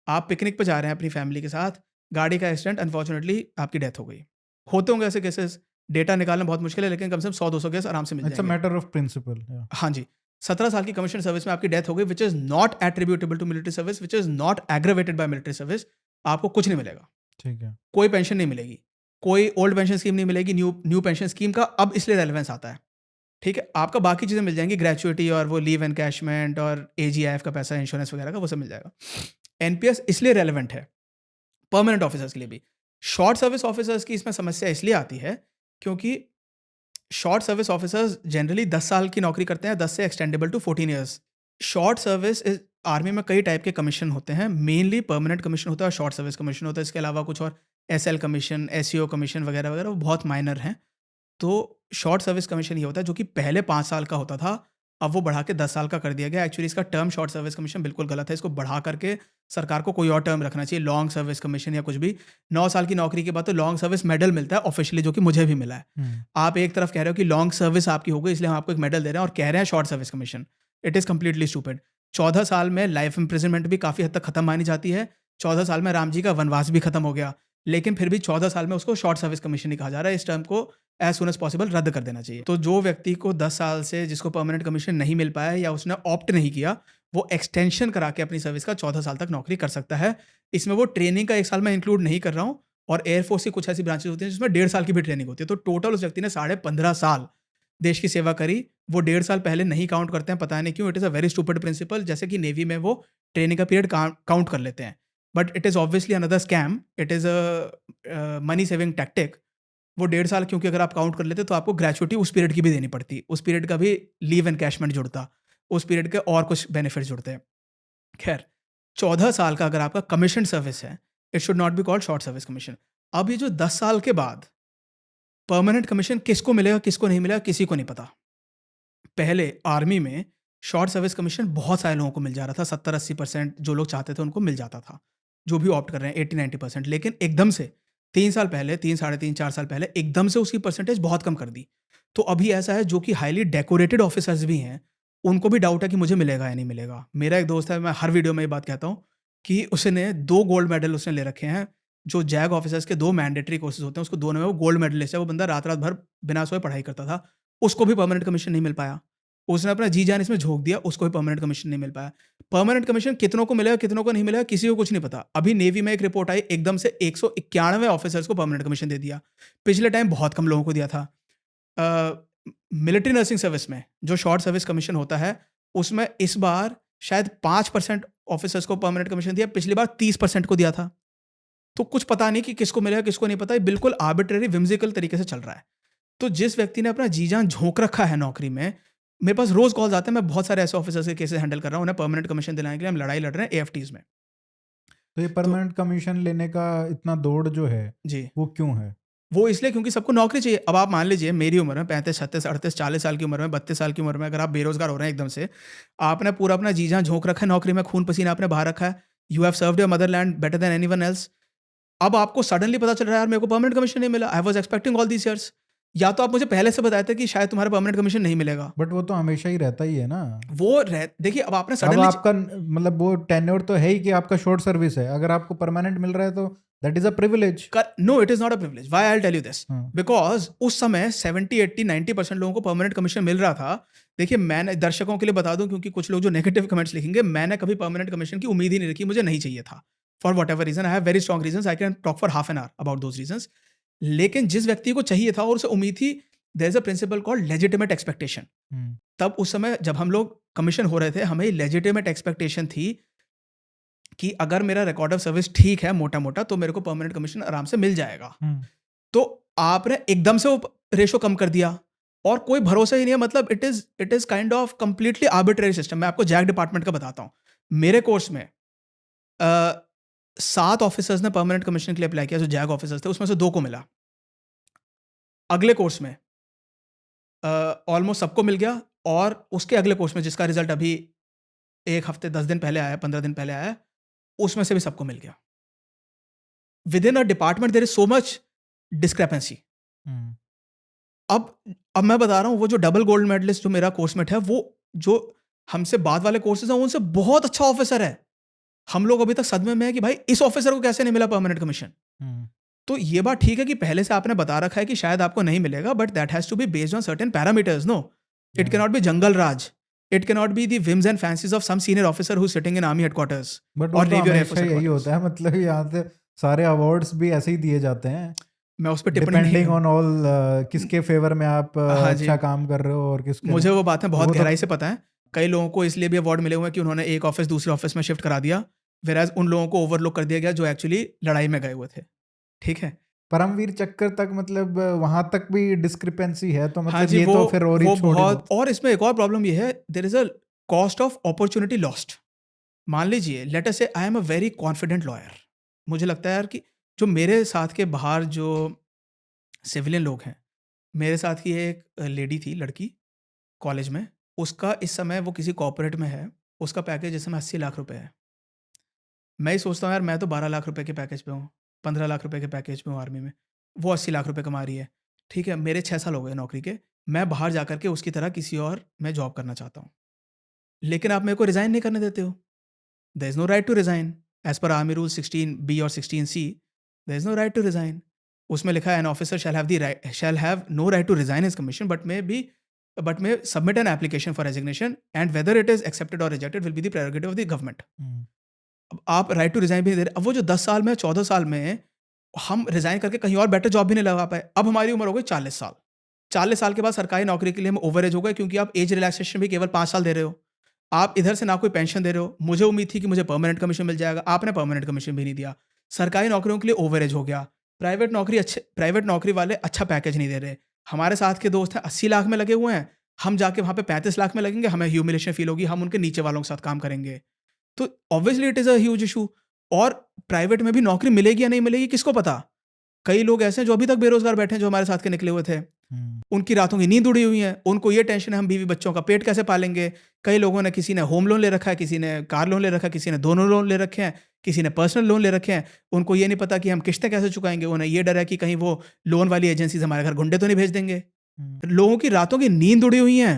आप पिकनिक पे जा रहे हैं अपनी फैमिली के साथ, गाड़ी का एक्सीडेंट, अनफॉर्चुनेटली आपकी डेथ हो गई। होते होंगे ऐसे केसेस, डेटा निकालना बहुत मुश्किल है, लेकिन कम से कम 100-200 केस आराम से मिल इट्स अ जाएँगे। मैटर ऑफ प्रिंसिपल, या। हाँ जी, 17 साल की कमीशन सर्विस में आपकी डेथ हो गई, which is not attributable to military service, which is not aggravated by military service, आपको कुछ नहीं मिलेगा। ठीक है। कोई पेंशन नहीं मिलेगी, कोई ओल्ड पेंशन स्कीम नहीं मिलेगी, न्यू न्यू पेंशन स्कीम का अब इसलिए रेलेवेंस आता है, ठीक है? आपका बाकी चीज़ें मिल जाएँगी, ग्रेच्युइटी और वो लीव एनकैशमेंट और एजीआईएफ का पैसा, इंश्योरेंस वगैरह का, वो सब मिल जाएगा। एनपीएस इसलिए रेलेवेंट है, परमानेंट ऑफिसर्स के लिए भी। शॉर्ट सर्विस ऑफिसर्स की इसमें समस्या इसलिए आती है, क्योंकि शॉर्ट सर्विस ऑफिसर्स जनरली 10 साल की नौकरी करते हैं, 10 से extendable to 14 years. Short service is army में कई टाइप के कमीशन होते हैं, मेनली परमानेंट कमीशन होता है और शॉर्ट सर्विस कमीशन होता है। इसके अलावा कुछ और एसएल कमीशन, एसईओ कमीशन वगैरह वगैरह, वो बहुत माइनर हैं। तो शॉर्ट सर्विस कमीशन ये होता है जो कि पहले 5 साल का होता था, अब वो बढ़ा के 10 साल का कर दिया गया। एक्चुअली इसका टर्म शॉर्ट सर्विस कमीशन बिल्कुल गलत है, इसको बढ़ा करके सरकार को कोई और टर्म रखना चाहिए, लॉन्ग सर्विस कमीशन या कुछ भी। 9 साल की नौकरी के बाद तो लॉन्ग सर्विस मेडल मिलता है ऑफिशियली, जो कि मुझे भी मिला है। हुँ, आप एक तरफ कह रहे हो कि लॉन्ग सर्विस आपकी हो गई इसलिए हम आपको एक मेडल दे रहे हैं, और कह रहे हैं short service commission. It is completely stupid. 14 साल में लाइफ इम्प्रिजनमेंट भी काफ़ी हद तक खत्म मानी जाती है। 14 साल में राम जी का वनवास भी खत्म हो गया, लेकिन फिर भी 14 साल में उसको शॉर्ट सर्विस कमीशन नहीं कहा जा रहा है। इस टर्म को एज सुन एज पॉसिबल रद्द कर देना चाहिए। तो जो व्यक्ति को 10 साल से, जिसको परमानेंट कमीशन नहीं मिल पाया या उसने ऑप्ट नहीं किया, वो एक्सटेंशन करा के अपनी सर्विस का 14 साल तक नौकरी कर सकता है। इसमें वो ट्रेनिंग का 1 साल मैं इंक्लूड नहीं कर रहा हूँ, और एयरफोर्स की कुछ ऐसी ब्रांचेस होती हैं जिसमें 1.5 साल की भी ट्रेनिंग होती है। तो टोटल उस व्यक्ति ने 15.5 साल देश की सेवा करी। वो 1.5 साल पहले नहीं काउंट करते हैं, पता नहीं क्यों। It is a very stupid principle. जैसे कि नेवी में वो ट्रेनिंग का पीरियड काउंट कर लेते हैं, but it is obviously another scam. It is a money saving tactic. वो 1.5 साल, क्योंकि अगर आप काउंट कर लेते तो आपको ग्रेच्युइटी उस पीरियड की भी देनी पड़ती, उस पीरियड का भी लीव एनकैशमेंट जुड़ता, उस पीरियड के और कुछ बेनिफिट्स जुड़ते हैं। खैर, 14 साल का अगर आपका कमीशन सर्विस है, it should not be called short service commission. अब ये जो 10 साल के बाद परमानेंट कमीशन किसको मिलेगा, किसको नहीं मिलेगा, किसी को नहीं पता। पहले आर्मी में शॉर्ट सर्विस कमीशन बहुत सारे लोगों को मिल जा रहा था, 70-80% जो लोग चाहते थे उनको मिल जाता था, जो भी ऑप्ट कर रहे हैं 80-90%। लेकिन एकदम से 3 साल पहले, 3 साढ़े 3 4 साल पहले एकदम से उसकी परसेंटेज बहुत कम कर दी। तो अभी ऐसा है, जो कि हाईली डेकोरेटेड ऑफिसर्स भी हैं, उनको भी डाउट है कि मुझे मिलेगा या नहीं मिलेगा। मेरा एक दोस्त है, मैं हर वीडियो में ये बात कहता हूँ कि उसने 2 गोल्ड मेडल उसने ले रखे हैं। जो जैग ऑफिसर्स के 2 मैंडेटरी कोर्सेज होते हैं, उसको दोनों में वो गोल्ड मेडलिस्ट है। वो बंदा रात-रात भर बिना सोए पढ़ाई करता था। उसको भी परमानेंट कमीशन नहीं मिल पाया। उसने अपना जी-जान इसमें झोंक दिया, उसको भी परमानेंट कमीशन नहीं मिल पाया। परमानेंट कमीशन कितनों को मिलेगा, कितनों को नहीं मिलेगा, किसी को कुछ नहीं पता। अभी नेवी में एक रिपोर्ट आई, एकदम से 191 ऑफिसर्स को परमानेंट कमीशन दे दिया। पिछले टाइम बहुत कम लोगों को दिया था। मिलिट्री नर्सिंग सर्विस में जो शॉर्ट सर्विस कमीशन होता है, उसमें इस बार शायद 5% ऑफिसर्स को परमानेंट कमीशन दिया, पिछली बार 30% को दिया था। तो कुछ पता नहीं कि किसको मिलेगा, किसको नहीं पता। ये बिल्कुल आर्बिट्रेरी, विम्सिकल तरीके से चल रहा है। तो जिस व्यक्ति ने अपना जी-जान झोंक रखा है नौकरी में, मेरे पास रोज़ कॉल्स आते हैं, मैं बहुत सारे ऐसे ऑफिसर्स के केसेस हैंडल कर रहा हूँ, उन्हें परमानेंट कमीशन दिलाने के लिए हम लड़ाई लड़ रहे हैं एएफटीज़ में। तो ये तो परमानेंट कमीशन लेने का इतना दौड़ जो है, जी, वो क्यों है? वो इसलिए क्योंकि सबको नौकरी चाहिए। अब आप मान लीजिए मेरी उम्र में 35, 36, 38, 40 साल की उम्र में, 32 साल की उम्र में अगर आप बेरोज़गार हो रहे हैं एकदम से, आपने पूरा अपना जी-जान झोंक रखा है नौकरी में, खून-पसीना आपने बहा रखा है, you have served your Motherland better than anyone else. अब आपको सडनली पता चल रहा है, यार मेरे को परमानेंट कमीशन नहीं मिला, I was expecting all these years. या तो आप मुझे पहले से बताते कि शायद तुम्हारा परमानेंट कमीशन नहीं मिलेगा। बट वो तो हमेशा ही रहता ही है ना। देखिए अब आपने अब सडनली आपका मतलब वो टेन्योर तो है ही कि आपका शॉर्ट सर्विस है, अगर आपको परमानेंट मिल रहा है तो that is a privilege. No, it is not a privilege. Why I will tell you this, हाँ। बिकॉज उस समय 70 80 90% लोगों को परमानेंट कमीशन मिल रहा था। देखिए मैंने दर्शकों के लिए बता दूं, क्योंकि कुछ लोग जो नेगेटिव कमेंट्स लिखेंगे, मैंने कभी परमानेंट कमीशन की उम्मीद ही नहीं रखी, मुझे नहीं चाहिए था। For whatever reason, I have very strong reason, I can talk for half an hour about those reason. लेकिन जिस व्यक्ति को चाहिए था और उसे उम्मीद थी, there is a principle called legitimate expectation. तब उस समय जब हम लोग कमीशन हो रहे थे, हमें लेजिटिमेट एक्सपेक्टेशन थी कि अगर मेरा रिकॉर्ड ऑफ सर्विस ठीक है मोटा मोटा, तो मेरे को परमानेंट कमीशन आराम से मिल जाएगा। तो आपने एकदम से वो रेशो कम कर दिया और कोई भरोसा ही नहीं है। मतलब it is kind of completely arbitrary system. मैं आपको जैक डिपार्टमेंट का बताता हूँ। मेरे कोर्स में 7 ऑफिसर्स ने परमानेंट कमीशन के लिए अप्लाई किया, जो जैक ऑफिसर्स थे, उसमें से 2 को मिला। अगले कोर्स में ऑलमोस्ट सबको मिल गया, और उसके अगले कोर्स में जिसका रिजल्ट अभी 1 हफ्ते 10 दिन पहले आया, 15 दिन पहले आया, उसमें से भी सबको मिल गया। Within a department there is so much discrepancy. अब मैं बता रहा हूँ, वो जो डबल गोल्ड मेडलिस्ट जो मेरा कोर्समेट है, वो जो हमसे बाद वाले कोर्सेज हैं, उनसे बहुत अच्छा ऑफिसर है। हम लोग अभी तक सदमे में है कि भाई इस ऑफिसर को कैसे नहीं मिला परमानेंट कमीशन। तो ये बात ठीक है कि पहले से आपने बता रखा है कि शायद आपको नहीं मिलेगा, but that has to be based on certain parameters. No, it can not be jungle raj, it can not be the whims and fancies of some senior officer who sitting in army headquarters but और वो तो navy और हमेशा air force यही headquarters. होता है, मतलब यहाँ से सारे अवार्ड्स भी ऐसे ही दिए जाते हैं, मैं उस पर टिप्पणी नहीं डिपेंडिंग करूँ। ऑन ऑल किसके फेवर में आप हाँ जी, अच्छा काम कर रहे हो और किसके मुझे नहीं। वो बातें बहुत वो तो गहराई से पता है। कई लोगों को इसलिए भी अवार्ड मिले हुए हैं कि उन्होंने एक ऑफिस दूसरे ऑफिस में शिफ्ट करा दिया, वेराज उन लोगों को ओवरलुक कर दिया गया जो एक्चुअली लड़ाई में गए हुए थे। ठीक है। परमवीर चक्कर तक, मतलब वहां तक भी डिस्क्रिपेंसी है, तो हाँ मतलब जी, ये तो फिर और ही वो छोड़ ही दो। बहुत। और इसमें एक और प्रॉब्लम ये है, there is a cost of opportunity lost. मान लीजिए, let us say I am a very confident lawyer. मुझे लगता है यार कि जो मेरे साथ के बाहर जो सिविलियन लोग हैं, मेरे साथ की एक लेडी थी, लड़की, कॉलेज में। उसका इस समय वो किसी कॉर्पोरेट में है, उसका पैकेज इस समय 80 लाख रुपए है। मैं ही सोचता हूँ यार, मैं तो 12 लाख रुपए के पैकेज पे हूँ, 15 लाख रुपए के पैकेज पे हूँ आर्मी में, वो 80 लाख रुपए कमा रही है। ठीक है, मेरे 6 साल हो गए नौकरी के, मैं बाहर जा करके उसकी तरह किसी और में जॉब करना चाहता हूँ, लेकिन आप मेरे को रिज़ाइन नहीं करने देते हो। There is no right to resign as per army rule 16B और 16C। There is no right to resign. उसमें लिखा है, an officer shall have no right to resign his commission but may submit an application for resignation and whether it is accepted और rejected will be the prerogative of the government. अब आप right to resign भी नहीं दे रहे। अब वो जो 10 साल में, 14 साल में हम रिज़ाइन करके कहीं और बेटर जॉब भी नहीं लगा पाए। अब हमारी उम्र हो गई 40 साल। 40 साल के बाद सरकारी नौकरी के लिए हम ओवर एज हो गए, क्योंकि आप एज रिलैक्सेशन भी केवल 5 साल दे रहे हो। आप इधर से ना कोई पेंशन दे रहे हो। मुझे उम्मीद थी कि मुझे परमानेंट कमीशन मिल जाएगा, आपने परमानेंट कमीशन भी नहीं दिया। सरकारी नौकरियों के लिए ओवर एज हो गया। प्राइवेट नौकरी वाले अच्छा पैकेज नहीं दे रहे। हमारे साथ के दोस्त हैं 80 लाख में लगे हुए हैं, हम जाके वहाँ पे 35 लाख में लगेंगे, हमें ह्यूमिलेशन फील होगी, हम उनके नीचे वालों के साथ काम करेंगे। तो obviously it is a huge issue. और प्राइवेट में भी नौकरी मिलेगी या नहीं मिलेगी, किसको पता। कई लोग ऐसे हैं जो अभी तक बेरोजगार बैठे हैं, जो हमारे साथ के निकले हुए थे। उनकी रातों की नींद उड़ी हुई है, उनको ये टेंशन है हम बीवी बच्चों का पेट कैसे पालेंगे। कई लोगों ने, किसी ने होम लोन ले रखा है, किसी ने कार लोन ले रखा है, किसी ने दोनों लोन ले रखे हैं, किसी ने पर्सनल लोन ले रखे हैं। उनको ये नहीं पता कि हम किस्तें कैसे चुकाएंगे। उन्हें ये डर है कि कहीं वो लोन वाली एजेंसीज हमारे घर गुंडे तो नहीं भेज देंगे। लोगों की रातों की नींद उड़ी हुई है।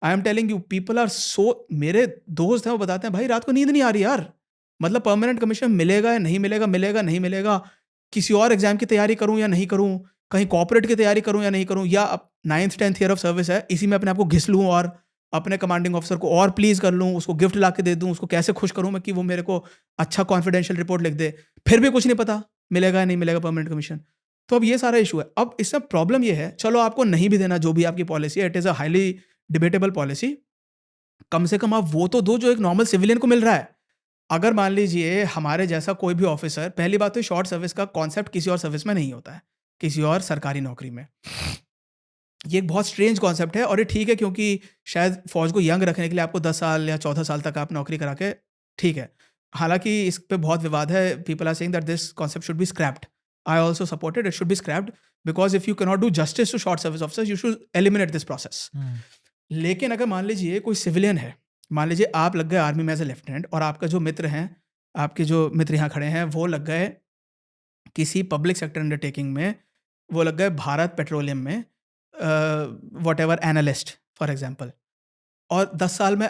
I am telling you, people are so. मेरे दोस्त हैं, वो बताते हैं भाई रात को नींद नहीं आ रही यार। मतलब परमानेंट कमीशन मिलेगा या नहीं मिलेगा, मिलेगा नहीं मिलेगा, किसी और एग्जाम की तैयारी करूं या नहीं करूं, कहीं कॉर्पोरेट की तैयारी करूं या नहीं करूं, या अब 9th 10th year of service है, इसी में अपने आप को घिस लूं और अपने कमांडिंग ऑफिसर को और प्लीज कर लूं, उसको गिफ्ट ला के दे दूं, उसको कैसे खुश करूं मैं कि वो मेरे को अच्छा कॉन्फिडेंशियल रिपोर्ट लिख दे, फिर भी कुछ नहीं पता मिलेगा या नहीं मिलेगा परमानेंट कमीशन। तो अब ये सारा इशू है। अब इसमें प्रॉब्लम ये है, चलो आपको नहीं भी देना, जो भी आपकी पॉलिसी है, it is a highly debatable policy. कम से कम आप वो तो दो जो एक नॉर्मल सिविलियन को मिल रहा है। अगर मान लीजिए हमारे जैसा कोई भी ऑफिसर, पहली बात तो शॉर्ट सर्विस का कॉन्सेप्ट किसी और सर्विस में नहीं होता है, किसी और सरकारी नौकरी में। ये एक बहुत स्ट्रेंज कॉन्सेप्ट है, और ये ठीक है क्योंकि शायद फौज को यंग रखने के लिए आपको 10 साल या 14 साल तक आप नौकरी करा के, ठीक है। हालांकि इस पे बहुत विवाद है। People are saying that this concept should be scrapped. I also support it should be scrapped, because if you can not do justice to short service officers, you should eliminate this process. लेकिन अगर मान लीजिए कोई civilian है, मान लीजिए आप लग गए आर्मी में एज ए लेफ्टिनेंट, और आपका जो मित्र हैं, आपके जो मित्र यहाँ खड़े हैं, वो लग गए किसी पब्लिक सेक्टर अंडरटेकिंग में, वो लग गए भारत पेट्रोलियम में, what ever analyst for example, और 10 साल में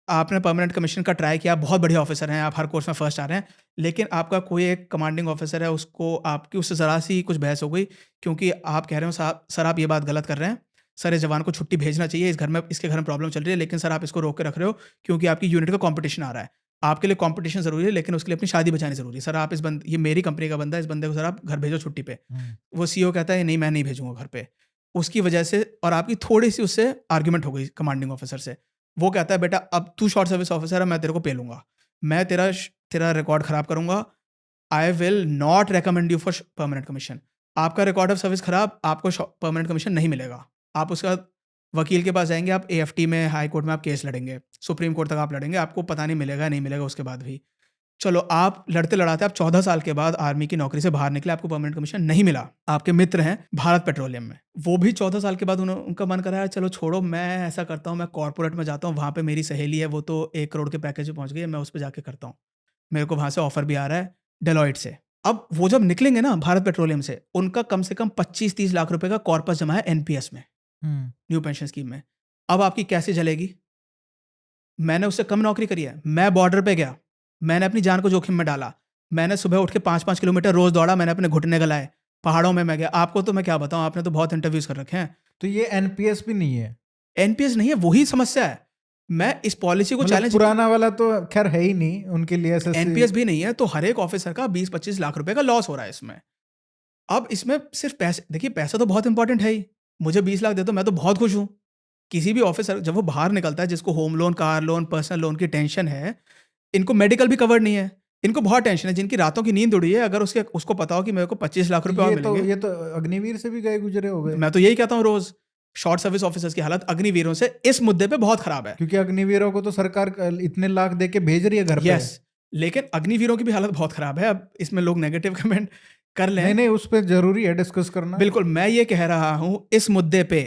आपने परमानेंट कमीशन का ट्राई किया, बहुत बढ़िया ऑफिसर हैं, आप हर कोर्स में फर्स्ट आ रहे हैं, लेकिन आपका कोई एक कमांडिंग ऑफिसर है, उसको आपकी उससे ज़रा सी कुछ बहस हो गई, क्योंकि आप कह रहे हो साहब सर आप ये बात गलत कर रहे हैं, सर इस जवान को छुट्टी भेजना चाहिए, इस घर में इसके घर में प्रॉब्लम चल रही है, लेकिन सर आप इसको रोक के रख रहे हो क्योंकि आपकी यूनिट का कॉम्पिटिशन आ रहा है। आपके लिए कॉम्पिटिशन ज़रूरी है, लेकिन उसके लिए अपनी शादी बचानी ज़रूरी है। सर आप ये मेरी कंपनी का बंदा है, इस बंदे को सर आप घर भेजो छुट्टी पे। वो सीईओ कहता है नहीं मैं नहीं भेजूंगा घर पे, उसकी वजह से, और आपकी थोड़ी सी उससे आर्ग्यूमेंट हो गई कमांडिंग ऑफिसर से। वो कहता है बेटा अब तू शॉर्ट सर्विस ऑफिसर है, मैं तेरे को पे लूंगा, मैं तेरा रिकॉर्ड खराब करूंगा, I will not recommend you for permanent commission. आपका रिकॉर्ड ऑफ सर्विस खराब, आपको परमानेंट कमीशन नहीं मिलेगा। आप उसका वकील के पास जाएंगे, आप AFT में, हाई कोर्ट में आप केस लड़ेंगे, सुप्रीम कोर्ट तक आप लड़ेंगे, आपको पता नहीं मिलेगा नहीं मिलेगा उसके बाद भी। चलो आप लड़ते लड़ाते आप 14 साल के बाद आर्मी की नौकरी से बाहर निकले, आपको परमानेंट कमीशन नहीं मिला। आपके मित्र हैं भारत पेट्रोलियम में, वो भी 14 साल के बाद उनका मन कराया चलो छोड़ो, मैं ऐसा करता हूँ, मैं कॉर्पोरेट में जाता हूँ, वहाँ पे मेरी सहेली है, वो तो 1 करोड़ के पैकेज में पहुँच गई है, मैं उस पर जाके करता हूँ, मेरे को वहाँ से ऑफर भी आ रहा है डेलॉइट से। अब वो जब निकलेंगे ना भारत पेट्रोलियम से, उनका कम से कम 25-30 लाख रुपए का कॉर्पस जमा है NPS में, न्यू पेंशन स्कीम में। अब आपकी कैसे चलेगी? मैंने उससे कम नौकरी करी है, मैं बॉर्डर पे गया, मैंने अपनी जान को जोखिम में डाला, मैंने सुबह उठ के 5-5 किलोमीटर रोज दौड़ा, मैंने अपने घुटने गलाए, पहाड़ों में मैं गया। आपको तो मैं क्या बताऊं, आपने तो बहुत इंटरव्यूज कर रखे हैं। तो ये NPS भी नहीं है? NPS नहीं है, वही समस्या है। मैं इस पॉलिसी को चैलेंज, पुराना वाला तो खैर है ही नहीं उनके लिए, NPS भी नहीं है, तो हर एक ऑफिसर का 20-25 लाख रुपए का लॉस हो रहा है इसमें। अब इसमें सिर्फ पैसे, देखिए पैसा तो बहुत इंपॉर्टेंट है ही, मुझे 20 लाख दे दो मैं तो बहुत खुश हूँ। किसी भी ऑफिसर जब वो बाहर निकलता है, जिसको home loan, car loan, personal loan की टेंशन है, इनको मेडिकल भी कवर नहीं है, इनको बहुत टेंशन है, जिनकी रातों की नींद उड़ी है, अगर उसको पता हो कि मेरे को 25 लाख रुपए और मिलेंगे। ये तो अग्निवीर से भी गए गुजरे हो गए। मैं तो यही कहता हूँ रोज, शॉर्ट सर्विस ऑफिसर्स की हालत अग्निवीरों से इस मुद्दे पे बहुत खराब है, क्योंकि अग्निवीरों को तो सरकार इतने लाख दे के भेज रही है घर पे। यस, लेकिन अग्निवीरों की भी हालत बहुत खराब है। अब इसमें लोग नेगेटिव कमेंट कर लें, नहीं उस पर जरूरी है डिस्कस करना। बिल्कुल, मैं ये कह रहा हूं इस मुद्दे पे,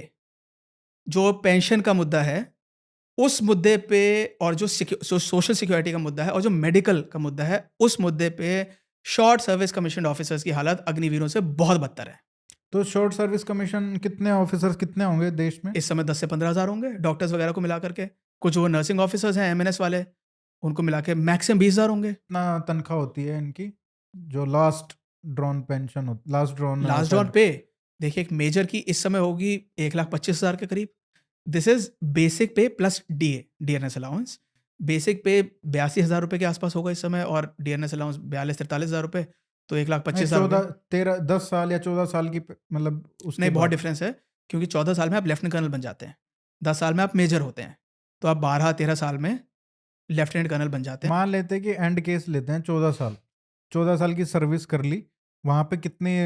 जो पेंशन का मुद्दा है उस मुद्दे पे, और जो सोशल सिक्योरिटी का मुद्दा है, और जो मेडिकल का मुद्दा है, उस मुद्दे पे शॉर्ट सर्विस कमीशन ऑफिसर्स की हालत अग्निवीरों से बहुत बदतर है। तो शॉर्ट सर्विस कमीशन कितने ऑफिसर्स कितने होंगे देश में? इस समय 10 से 15 हज़ार होंगे, डॉक्टर्स वगैरह को मिला करके। कुछ वो नर्सिंग ऑफिसर्स हैं MNS वाले, उनको मिला के मैक्सिमम 20 हज़ार होंगे। कितना तनख्वाह होती है इनकी, जो लास्ट ड्रॉन पेंशन हो, लास्ट ड्रॉन पे देखिए, एक मेजर की इस समय होगी 1,25,000 के करीब। दिस इज बेसिक पे प्लस DNS अलाउंस। बेसिक पे 82,000 रुपए के आसपास होगा इस समय, और DNS अलाउंस 42-43,000 रुपए, तो 1,25,000। 10 साल या 14 साल की मतलब उसके नहीं, बहुत बाद। डिफरेंस है, क्योंकि 14 साल में आप लेफ्टिनेंट कर्नल बन जाते हैं, 10 साल में आप मेजर होते हैं, तो आप 12-13 साल में लेफ्टिनेंट कर्नल बन जाते हैं। मान लेते हैं कि एंड केस लेते हैं 14 साल की सर्विस कर ली, वहां पे कितनी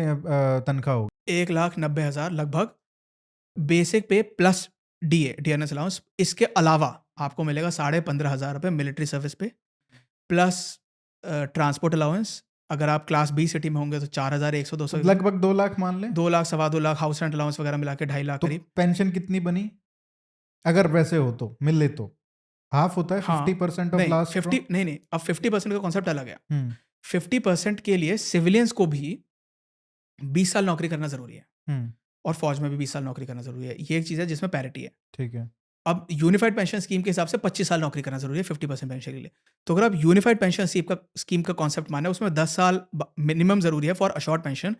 तनख्वाह होगी? 1,90,000 लगभग, बेसिक पे प्लस DNS अलाउंस। इसके अलावा आपको मिलेगा 15,500 रुपये मिलिट्री सर्विस पे, प्लस ट्रांसपोर्ट अलाउंस। अगर आप क्लास B सिटी में होंगे तो 4,100-200, लगभग 2 लाख मान लें। 2 lakh, 2.25 lakh, house rent allowance वगैरह मिला के 2.5 लाख तो करीब। पेंशन कितनी बनी अगर वैसे हो तो, मिले तो? हाफ होता है, 50% ऑफ लास्ट। 50 नहीं, अब 50% का कॉन्सेप्ट अलग है। 50% के लिए सिविलियंस को भी 20 साल नौकरी करना जरूरी है, और फौज में भी 20 साल नौकरी करना जरूरी है। ये एक चीज़ है जिसमें पैरिटी है। ठीक है। अब यूनिफाइड पेंशन स्कीम के हिसाब से 25 साल नौकरी करना जरूरी है 50% पेंशन के लिए। तो अगर आप यूनिफाइड पेंशन स्कीम का कॉन्सेप्ट माने, उसमें 10 साल मिनिमम जरूरी है फॉर अशोर्ड पेंशन।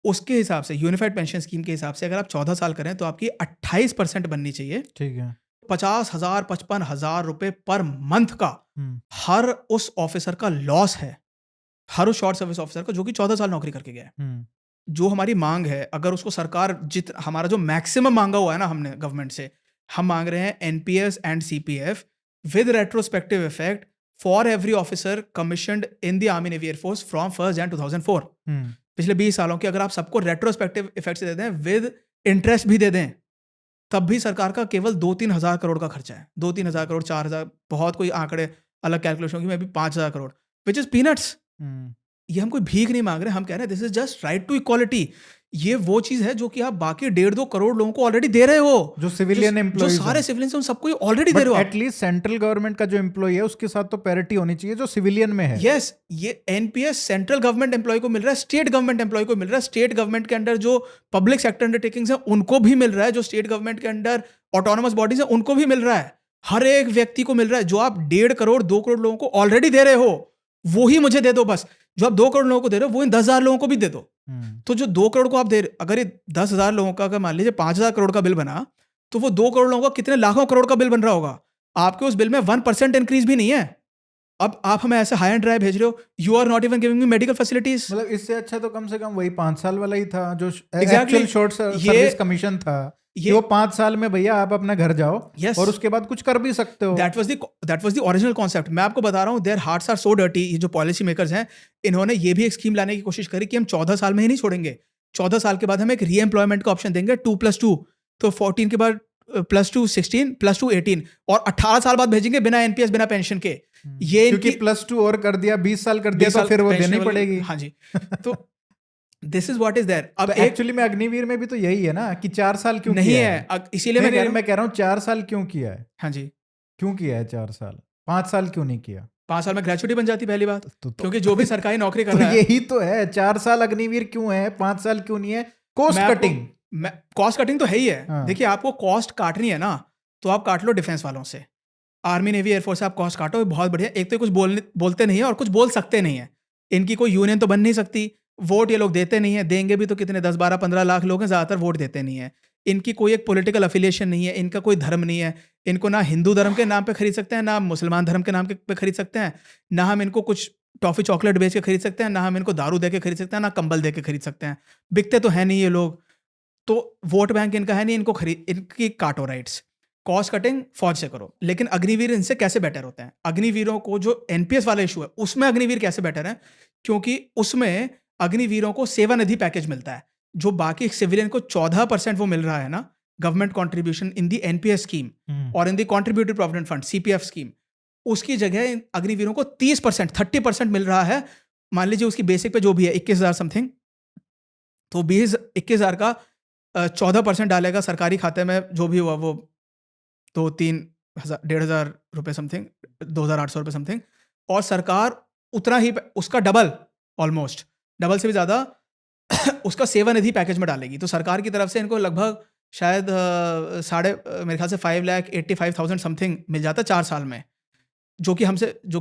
उसके हिसाब से यूनिफाइड पेंशन स्कीम के हिसाब से अगर आप 14 साल करें तो आपकी 28% बननी चाहिए। ठीक है। 50,000 55,000 रुपए पर मंथ का हर उस ऑफिसर का लॉस है, हर उस शॉर्ट सर्विस ऑफिसर का जो कि 14 साल नौकरी करके गया है। जो हमारी मांग है, अगर उसको सरकार हमारा जो मैक्सिमम मांगा हुआ है ना हमने गवर्नमेंट से, हम मांग रहे हैं NPS and CPF with retrospective effect for every officer commissioned in the army navy air force from 1 जनवरी 2004। पिछले 20 सालों के अगर आप सबको रेट्रोस्पेक्टिव इफेक्ट से दे दें, विद इंटरेस्ट भी दे दें, तब भी सरकार का केवल 2-3 हज़ार करोड़ का खर्चा है। 2-3 हज़ार करोड़, 4,000, बहुत कोई आंकड़े अलग कैलकुलेशन होगी, मैं भी 5,000 करोड़, विच इज पीनट्स। ये हम कोई भीख नहीं मांग रहे, हम कह रहे हैं this is just right to equality. ये वो चीज है जो कि आप बाकी 1.5-2 करोड़ लोगों को ऑलरेडी दे रहे हो, जो सिविलियन जो एम्प्लॉइज सारे सिविलियंस उन सबको ऑलरेडी दे रहे हो आप। एटलीस्ट सेंट्रल गवर्नमेंट का जो एम्प्लॉय है उसके साथ तो पैरिटी होनी चाहिए जो सिविलियन में है। यस, ये एनपीएस सेंट्रल गवर्नमेंट एम्प्लॉय को मिल रहा है, स्टेट गवर्नमेंट एम्प्लॉय को मिल रहा है, स्टेट गवर्नमेंट के अंडर जो पब्लिक सेक्टर अंडरटेकिंग्स है उनको भी मिल रहा है, जो स्टेट गवर्नमेंट के अंडर ऑटोनोमस बॉडीज है उनको भी मिल रहा है, हर एक व्यक्ति को मिल रहा है। जो आप 1.5 करोड़ 2 करोड़ लोगों को ऑलरेडी दे रहे हो वो ही मुझे दे दो बस। जो आप 2 करोड़ लोगों को दे रहे हो वो इन 10,000 लोगों को भी दे दो। तो जो 2 करोड़ को आप दे रहे, अगर ये 10,000 लोगों का अगर मान लीजिए 5,000 करोड़ का बिल बना, तो वो 2 करोड़ लोगों का कितने लाखों करोड़ का बिल बन रहा होगा। आपके उस बिल में 1% इंक्रीज भी नहीं है। अब आप हमें ऐसे हाई एंड ड्राई भेज रहे हो, you are not even giving me medical facilities. मतलब इससे अच्छा तो कम से कम वही 5 साल वाला ही था जो Exactly. Actual short service commission था, कि वो 5 साल में भैया आप अपना घर जाओ Yes. और उसके बाद कुछ कर भी सकते हो। That was the original concept. मैं आपको बता रहा हूँ, their hearts are so dirty. ये जो पॉलिसी मेकर्स हैं, इन्होंने ये भी एक स्कीम लाने की कोशिश करी कि हम 14 साल में ही नहीं छोड़ेंगे, 14 साल के बाद हम एक री एम्प्लॉयमेंट का ऑप्शन देंगे 2+2, तो 14 के बाद +2 16 +2 18 और 18 साल बाद भेजेंगे बिना एनपीएस बिना पेंशन के। ये क्योंकि +2 और कर दिया 20 साल कर दिया तो फिर वो देनी पड़ेगी। हाँ जी, तो this is what is there. अब एक्चुअली में अग्निवीर में भी तो यही है ना कि 4 साल क्यों नहीं किया है, इसीलिए मैं कह रहा हूँ 4 साल क्यों किया है। हाँ जी, क्यों किया है 4 साल, 5 साल क्यों नहीं किया? 5 साल में ग्रेचुटी बन जाती पहली बात, क्योंकि जो भी सरकारी नौकरी कर तो रहा है। यही तो है, 4 साल अग्निवीर क्यों है, 5 साल क्यों नहीं है? Cost cutting. कॉस्ट कटिंग तो है ही है। हाँ। देखिए, आपको कॉस्ट काटनी है ना, तो आप काट लो डिफेंस वालों से, आर्मी नेवी एयरफोर्स से आप कॉस्ट काटो, बहुत बढ़िया। एक तो कुछ बोलते नहीं है और कुछ बोल सकते नहीं है, इनकी कोई यूनियन तो बन नहीं सकती, वोट ये लोग देते नहीं है, देंगे भी तो कितने 10-12-15 लाख लोग हैं, ज़्यादातर वोट देते नहीं है। इनकी कोई एक पॉलिटिकल अफिलिएशन नहीं है, इनका कोई धर्म नहीं है, इनको ना हिंदू धर्म के नाम पे खरीद सकते हैं, ना मुसलमान धर्म के नाम पे खरीद सकते हैं, ना हम इनको कुछ टॉफ़ी चॉकलेट बेच के खरीद सकते हैं, ना हम इनको दारू दे के खरीद सकते हैं, ना कंबल दे के खरीद सकते हैं। बिकते तो है नहीं ये लोग, तो वोट बैंक इनका है नहीं, इनकी काटो राइट्स। कॉस्ट कटिंग फौज से करो, लेकिन अग्निवीर इनसे कैसे बेटर होते हैं? अग्निवीरों को जो एनपीएस वाला इशू है उसमें अग्निवीर कैसे बेटर है? क्योंकि उसमें अग्निवीरों को सेवा निधि पैकेज मिलता है, जो बाकी सिविलियन को 14% वो मिल रहा है ना, government contribution in the NPS scheme और in the contributed provident fund CPF scheme. उसकी जगह अग्निवीरों को 30% 30% मिल रहा है। मान लीजिए उसकी बेसिक पे जो भी है 21,000 समथिंग, तो 21,000 का 14% डालेगा सरकारी खाते में, जो भी हुआ वो 2-3 हज़ार 1,500 रुपये समथिंग, 2,800 रुपये समथिंग, और सरकार उतना ही उसका डबल, ऑलमोस्ट डबल से भी ज़्यादा उसका सेवा निधि पैकेज में डालेगी। तो सरकार की तरफ से इनको लगभग शायद मेरे ख्याल से 5,85,000 समथिंग मिल जाता है 4 साल में, जो कि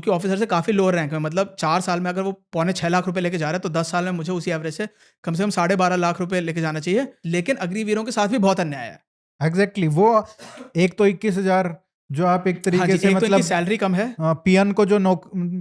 ऑफिसर से काफ़ी लोअर रैंक में। मतलब 4 साल में अगर वो 6.25 लाख रुपए लेके जा रहा है, तो 10 साल में मुझे उसी एवरेज से कम 12.5 लाख रुपए लेके जाना चाहिए। लेकिन अग्निवीरों के साथ भी बहुत अन्याय है। एग्जैक्टली वो एक तो 21,000 जो आप एक तरीके हाँ से एक मतलब सैलरी कम है, पीएन को जो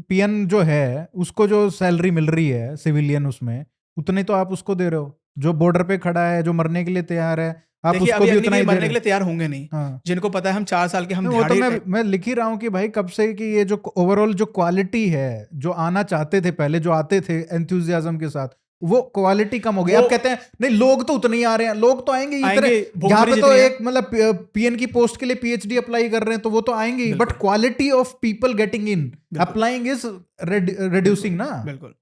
पीएन जो है उसको जो सैलरी मिल रही है सिविलियन, उसमें उतने तो आप उसको दे रहे हो। जो बॉर्डर पे खड़ा है, जो मरने के लिए तैयार है, आप उसको भी उतना ही दे मरने रहे के लिए तैयार होंगे नहीं। हाँ। जिनको पता है हम 4 साल के हम वो तो मैं लिख ही रहा हूँ कि भाई कब से कि ये जो ओवरऑल जो क्वालिटी है, जो आना चाहते थे पहले, जो आते थे एंथुजियाज्म के साथ, वो क्वालिटी कम हो गई। आप कहते हैं नहीं लोग तो उतने ही आ रहे हैं, लोग तो आएंगे यहाँ पे तो एक मतलब पीएन की पोस्ट के लिए पीएचडी अप्लाई कर रहे हैं तो वो तो आएंगे, but quality of people getting in applying is reducing ना। बिल्कुल,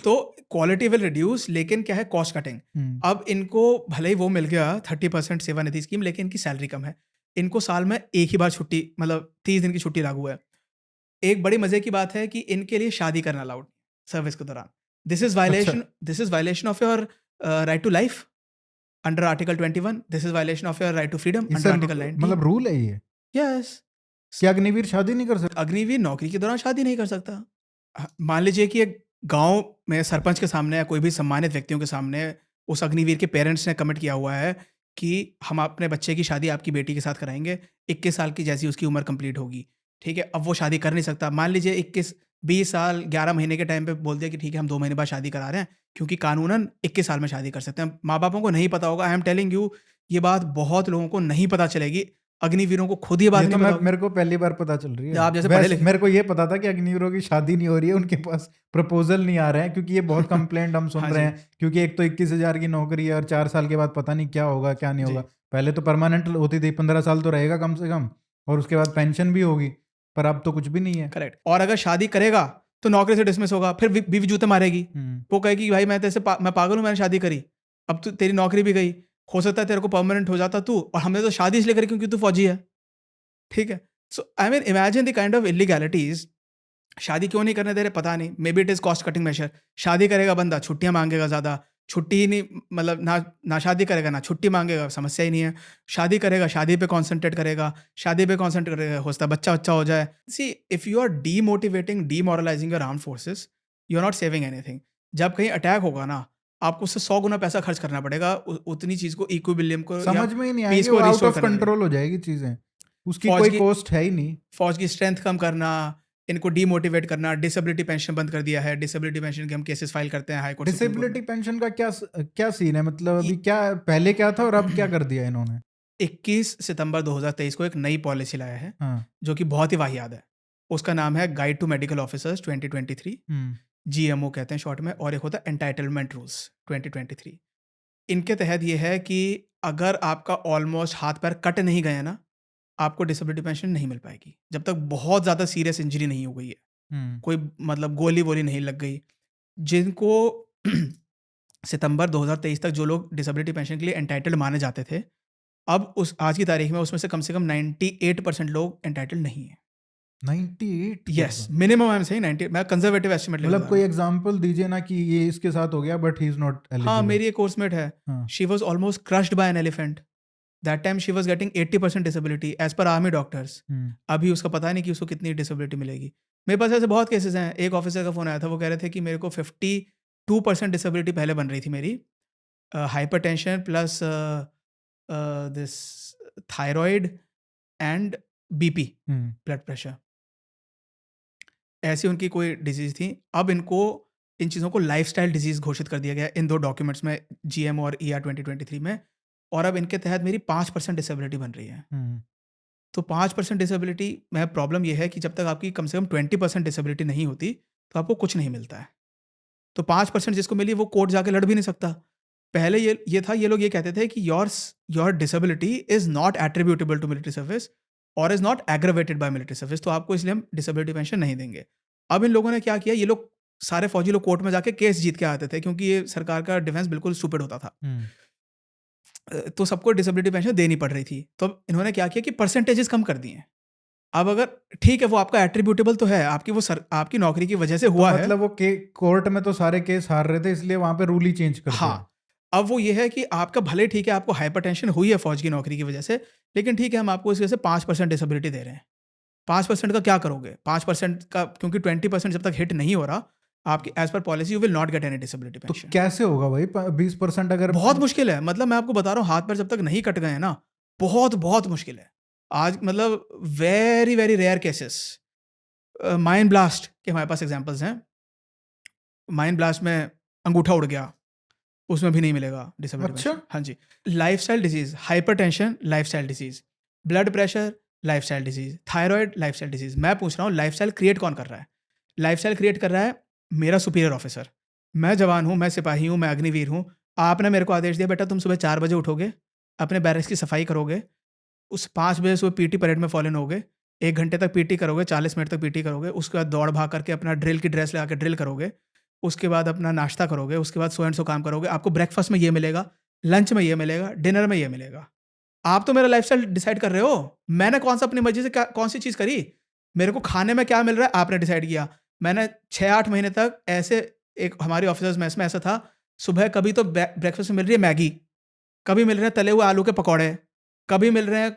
तो क्वालिटी विल रिड्यूस, लेकिन क्या है, कॉस्ट कटिंग। अब इनको भले ही वो मिल गया 30% सेवा निधि स्कीम, लेकिन इनकी सैलरी कम है। इनको साल में एक ही बार छुट्टी, मतलब 30 दिन की छुट्टी लागू है। एक बड़ी मजे की बात है कि इनके लिए शादी करना अलाउड सर्विस के दौरान। This is violation of your right to life under article 21। This is violation of your right to freedom under article 19। मतलब रूल है ये। यस, क्या अग्निवीर शादी नहीं कर सकता? अग्निवीर नौकरी के दौरान शादी नहीं कर सकता। मान लीजिए कि एक गांव में सरपंच के सामने या कोई भी सम्मानित व्यक्तियों के सामने उस अग्निवीर के पेरेंट्स ने कमिट किया हुआ है कि हम अपने बच्चे की शादी आपकी बेटी के साथ कराएंगे 21 साल की जैसी उसकी उम्र कंप्लीट होगी, ठीक है। अब वो शादी कर नहीं सकता। मान लीजिए 20 साल 11 महीने के टाइम पे बोल दिया कि ठीक है हम 2 महीने बाद शादी करा रहे हैं, क्योंकि कानूनन 21 साल में शादी कर सकते हैं। माँ बापों को नहीं पता होगा, आई एम टेलिंग यू, ये बात बहुत लोगों को नहीं पता चलेगी। अग्निवीरों को खुद ही बात नहीं पता। मेरे को पहली बार पता चल रही है। आप जैसे पढ़े लिखे, मेरे को ये पता था कि अग्निवीरों की शादी नहीं हो रही है, उनके पास प्रपोजल नहीं आ रहे हैं, क्योंकि ये बहुत कंप्लेंट हम सुन रहे हैं, क्योंकि एक तो 21,000 की नौकरी है और 4 साल के बाद पता नहीं क्या होगा क्या नहीं होगा। पहले तो परमानेंट होती थी, 15 साल तो रहेगा कम से कम, और उसके बाद पेंशन भी होगी, पर अब तो कुछ भी नहीं है। करेक्ट। और अगर शादी करेगा तो नौकरी से डिसमिस होगा, फिर बीवी जूते मारेगी, वो कहेगी भाई मैं पागल हूँ, मैंने शादी करी। अब तो तेरी नौकरी भी गई, हो सकता है तेरे को परमानेंट हो जाता तू, और हमने तो शादी इसलिए करी क्योंकि तू फौजी है, ठीक है? So I mean imagine the kind of illegalities. शादी क्यों नहीं करने दे रहे पता नहीं, maybe it is cost cutting major. शादी करेगा बंदा, छुट्टियां मांगेगा ज़्यादा, छुट्टी ही नहीं, मतलब ना शादी करेगा ना छुट्टी मांगेगा, समस्या ही नहीं है। शादी करेगा, शादी पे कॉन्सेंट्रेट करेगा, शादी पे कॉन्सेंट्रेट करेगा, हो सकता है बच्चा बच्चा हो जाए। See if you are demotivating demoralizing your arm forces, you are not saving anything. जब कहीं अटैक होगा ना, आपको उससे 100 गुना पैसा खर्च करना पड़ेगा उतनी चीज़ को, इक्विलिब्रियम को या समझ में ही नहीं पीस आएगी, को वो आउट रिस्टोर ऑफ करने के लिए। कंट्रोल हो जाएगी चीजें, उसकी फौज कोई की कॉस्ट है ही नहीं। फौज की स्ट्रेंथ कम करना, इनको डीमोटिवेट करना, डिसेबिलिटी पेंशन बंद कर दिया है। डिसेबिलिटी पेंशन के हम केसेस फाइल करते हैं हाई कोर्ट, सुप्रीम कोर्ट में। डिसेबिलिटी पेंशन का क्या सीन है, मतलब अभी ये क्या, पहले क्या था और अब क्या कर दिया इन्होंने? 21 सितंबर 2023 को एक नई पॉलिसी लाया है, हाँ। जो कि बहुत ही वाहियात है। उसका नाम है guide to medical officers 2023, hmm. GMO कहते हैं शॉर्ट में, और एक होता है एंटाइटलमेंट रूल्स 2023। इनके तहत ये है कि अगर आपका ऑलमोस्ट हाथ पैर कट नहीं गए ना, आपको डिसेबिलिटी पेंशन नहीं मिल पाएगी जब तक बहुत ज़्यादा सीरियस इंजरी नहीं हो गई है, कोई मतलब गोली वोली नहीं लग गई। जिनको सितंबर 2023 तक जो लोग डिसेबिलिटी पेंशन के लिए एंटाइटल्ड माने जाते थे, अब उस आज की तारीख में उसमें से कम 98% लोग एंटाइटल्ड नहीं है। 98%? मिनिमम आई एम सेइंग 90, मैं कंजर्वेटिव एस्टिमेट लेके बता मतलब रहा कोई हूँ। एग्जांपल दीजिए ना कि ये इसके साथ हो गया बट ही इज नॉट हाँ, एलिजिबल। मेरी एक कोर्समेट है, हाँ। She was almost crushed by an elephant. That time she was getting 80% disability as per army doctors. अभी उसका पता नहीं कि उसको कितनी डिसेबिलिटी मिलेगी। मेरे पास ऐसे बहुत केसेस हैं। एक ऑफिसर का फ़ोन आया था, वो कह रहे थे कि मेरे को 52% डिसेबिलिटी पहले बन रही थी मेरी, hypertension plus this thyroid and BP, blood pressure, ऐसी उनकी कोई डिजीज़ थी। अब इनको इन चीज़ों को लाइफस्टाइल डिजीज़ घोषित कर दिया गया है इन 2 डॉक्यूमेंट्स में, जीएम और ईआर 2023 में, और अब इनके तहत मेरी 5% डिसेबिलिटी बन रही है। तो 5% डिसेबिलिटी में प्रॉब्लम ये है कि जब तक आपकी कम से कम 20% डिसेबिलिटी नहीं होती, तो आपको कुछ नहीं मिलता है। तो 5% जिसको मिली वो कोर्ट जाके लड़ भी नहीं सकता। पहले ये था, ये लोग ये कहते थे कि your disability is not attributable to military service और is not aggravated by military service, तो आपको इसलिए हम डिसेबिलिटी पेंशन नहीं देंगे। अब इन लोगों ने क्या किया, ये लोग सारे फौजी लोग कोर्ट में जाके केस जीत के आते थे, क्योंकि ये सरकार का डिफेंस बिल्कुल स्टूपिड होता था। तो सबको डिसेबिलिटी पेंशन देनी पड़ रही थी। तो अब इन्होंने क्या किया कि परसेंटेजेस कम कर दिए हैं। अब अगर ठीक है, वो आपका एट्रीब्यूटेबल तो है, आपकी नौकरी की वजह से तो हुआ है। मतलब वो कोर्ट में तो सारे केस हार रहे थे, इसलिए वहां पे रूल ही चेंज कर दिया। हाँ, अब वो ये है कि आपका भले ठीक है, आपको हाइपरटेंशन हुई है फौज की नौकरी की वजह से, लेकिन ठीक है, हम आपको इस वजह से 5% डिसेबिलिटी दे रहे हैं। 5% का क्या करोगे? 5% का, क्योंकि 20% जब तक हिट नहीं हो रहा, आपकी as per policy you will not get any disability तो पेंशन। कैसे होगा भाई 20% अगर? बहुत मुश्किल है, मतलब मैं आपको बता रहा हूँ, हाथ पैर जब तक नहीं कट गए हैं ना, बहुत बहुत मुश्किल है। आज मतलब very very rare cases. Mind blast के हमारे पास एग्जांपल्स हैं। माइंड ब्लास्ट में अंगूठा उड़ गया, उसमें भी नहीं मिलेगा डिसेबिलिटी अच्छा। पेंशन। हाँ जी। Lifestyle disease, hypertension lifestyle disease, blood pressure lifestyle disease, thyroid lifestyle disease. मैं पूछ रहा हूँ लाइफस्टाइल क्रिएट कौन कर रहा है? लाइफस्टाइल क्रिएट कर रहा है मेरा सुपीरियर ऑफिसर। मैं जवान हूँ, मैं सिपाही हूँ, मैं अग्निवीर हूँ। आपने मेरे को आदेश दिया, बेटा तुम सुबह 4 बजे उठोगे, अपने बैरक्स की सफाई करोगे, उस 5 बजे सुबह पीटी परेड में फॉलो इन होगे, 1 घंटे तक पीटी करोगे, 40 मिनट तक पीटी करोगे, उसके बाद दौड़ भाग करके अपना ड्रिल की ड्रेस लगा के ड्रिल करोगे, उसके बाद अपना नाश्ता करोगे, उसके बाद सो एंड सो काम करोगे, आपको ब्रेकफास्ट में ये मिलेगा, लंच में ये मिलेगा, डिनर में ये मिलेगा। आप तो मेरा लाइफस्टाइल डिसाइड कर रहे हो। मैंने कौन सा अपनी मर्जी से कौन सी चीज़ करी? मेरे को खाने में क्या मिल रहा है आपने डिसाइड किया। मैंने 6-8 महीने तक ऐसे, एक हमारी ऑफिसर्स मेस में ऐसा था, सुबह कभी तो ब्रेकफास्ट में मिल रही है मैगी, कभी मिल रहे हैं तले हुए आलू के पकौड़े, कभी मिल रहे हैं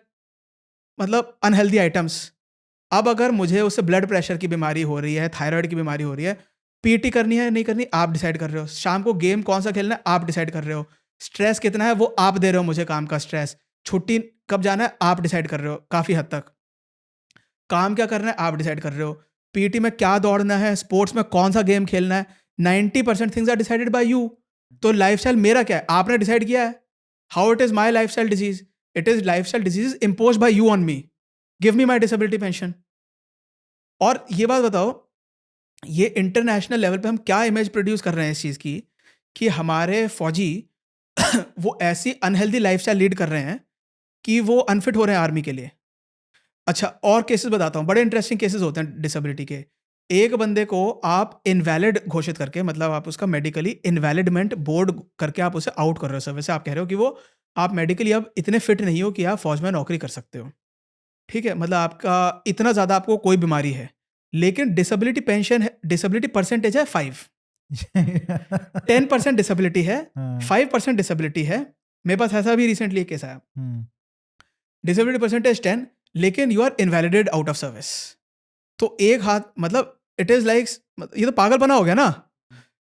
मतलब अनहेल्दी आइटम्स। अब अगर मुझे उससे ब्लड प्रेशर की बीमारी हो रही है, थायराइड की बीमारी हो रही है, पीटी करनी है नहीं करनी आप डिसाइड कर रहे हो। शाम को गेम कौन सा खेलना है आप डिसाइड कर रहे हो। स्ट्रेस कितना है वो आप दे रहे हो मुझे, काम का स्ट्रेस। छुट्टी कब जाना है आप डिसाइड कर रहे हो काफ़ी हद तक। काम क्या करना है आप डिसाइड कर रहे हो। पीटी में क्या दौड़ना है, स्पोर्ट्स में कौन सा गेम खेलना है, 90% things are decided by you. तो लाइफस्टाइल मेरा क्या है? आपने डिसाइड किया है। How it is my lifestyle disease? It is lifestyle disease impose by you on me. Give me my disability pension. और ये बात बताओ, ये इंटरनेशनल लेवल पे हम क्या इमेज प्रोड्यूस कर रहे हैं इस चीज़ की, कि हमारे फौजी वो ऐसी अनहेल्दी लाइफस्टाइल लीड कर रहे हैं कि वो अनफिट हो रहे हैं आर्मी के लिए। अच्छा, और केसेस बताता हूँ, बड़े इंटरेस्टिंग केसेस होते हैं डिसेबिलिटी के। एक बंदे को आप इनवैलिड घोषित करके, मतलब आप उसका मेडिकली इनवैलिडमेंट बोर्ड करके आप उसे आउट कर रहे हो सर्विस से। आप कह रहे हो कि वो आप मेडिकली अब इतने फिट नहीं हो कि आप फौज में नौकरी कर सकते हो। ठीक है? मतलब आपका इतना ज़्यादा आपको कोई बीमारी है, लेकिन डिसेबिलिटी पेंशन है, डिसेबिलिटी परसेंटेज है 5, 10% डिसेबिलिटी है, हाँ, 5% डिसेबिलिटी है। मेरे पास ऐसा भी रिसेंटली एक केस आया। हम्म, डिसेबिलिटी परसेंटेज 10, लेकिन you are invalided out of service. तो एक हाथ, मतलब इट इज़ लाइक, ये तो पागलपना हो गया ना।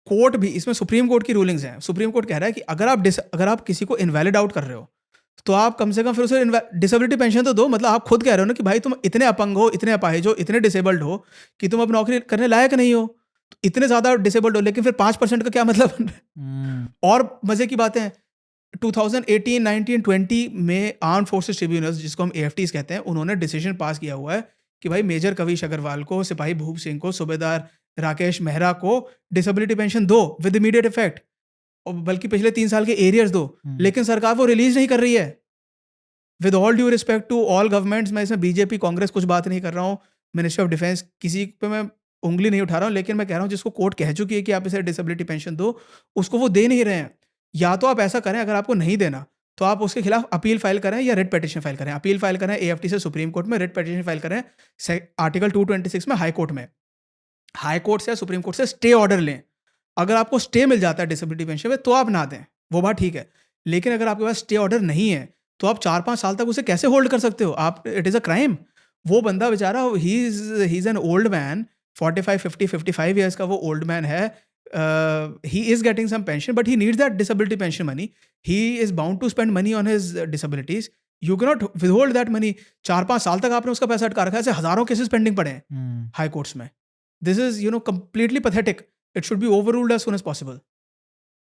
कोर्ट भी इसमें, सुप्रीम कोर्ट की रूलिंग्स हैं। सुप्रीम कोर्ट कह रहा है कि अगर आप किसी को इनवैलिड आउट कर रहे हो, तो आप कम से कम फिर उसे डिसेबिलिटी पेंशन तो दो। मतलब आप खुद कह रहे हो ना कि भाई तुम इतने अपंग हो, इतने अपाहिज हो, इतने डिसेबल्ड हो कि तुम अब नौकरी करने लायक नहीं हो। तो इतने ज़्यादा डिसेबल्ड हो, लेकिन फिर 5% का क्या मतलब? हम्म, और मज़े की बातें हैं, 2018, 19, 20 में आर्म फोर्सेस ट्रिब्यूनल्स, जिसको हम एएफटीज कहते हैं, उन्होंने डिसीजन पास किया हुआ है कि भाई मेजर कविश अग्रवाल को, सिपाही भूप सिंह को, सूबेदार राकेश मेहरा को डिसेबिलिटी पेंशन दो विद इमीडिएट इफेक्ट, और बल्कि पिछले 3 साल के एरियर्स दो। हम्म, लेकिन सरकार वो रिलीज नहीं कर रही है। With all due respect to all governments, मैं इसमें बीजेपी कांग्रेस कुछ बात नहीं कर रहा हूँ, मिनिस्ट्री ऑफ डिफेंस किसी पे मैं उंगली नहीं उठा रहा हूँ, लेकिन मैं कह रहा हूँ जिसको कोर्ट कह चुकी है कि आप इसे डिसेबिलिटी पेंशन दो, उसको वो दे नहीं रहे हैं। या तो आप ऐसा करें, अगर आपको नहीं देना तो आप उसके खिलाफ अपील फाइल करें या रिट पिटीशन फाइल करें। अपील फाइल करें एएफटी से सुप्रीम कोर्ट में, रिट पिटीशन फाइल करें आर्टिकल 226 में हाई कोर्ट में। हाई कोर्ट से या सुप्रीम कोर्ट से स्टे ऑर्डर लें। अगर आपको स्टे मिल जाता है डिसेबिलिटी पेंशन में, तो आप ना दें, वो बात ठीक है। लेकिन अगर आपके पास स्टे ऑर्डर नहीं है, तो आप 4-5 साल तक उसे कैसे होल्ड कर सकते हो आप? It is a crime. वो बंदा बेचारा, he is an old man, 45, 50, 55 years का वो ओल्ड मैन है। He is getting some pension, but he needs that disability pension money. He is bound to spend money on his disabilities. You can not withhold that money. 4-5 साल तक आपने उसका पैसा अटका रखा है। ऐसे हज़ारों केसेस पेंडिंग पड़े हैं हम्म। हाई कोर्ट्स में। This is completely pathetic. It should be overruled as soon as possible.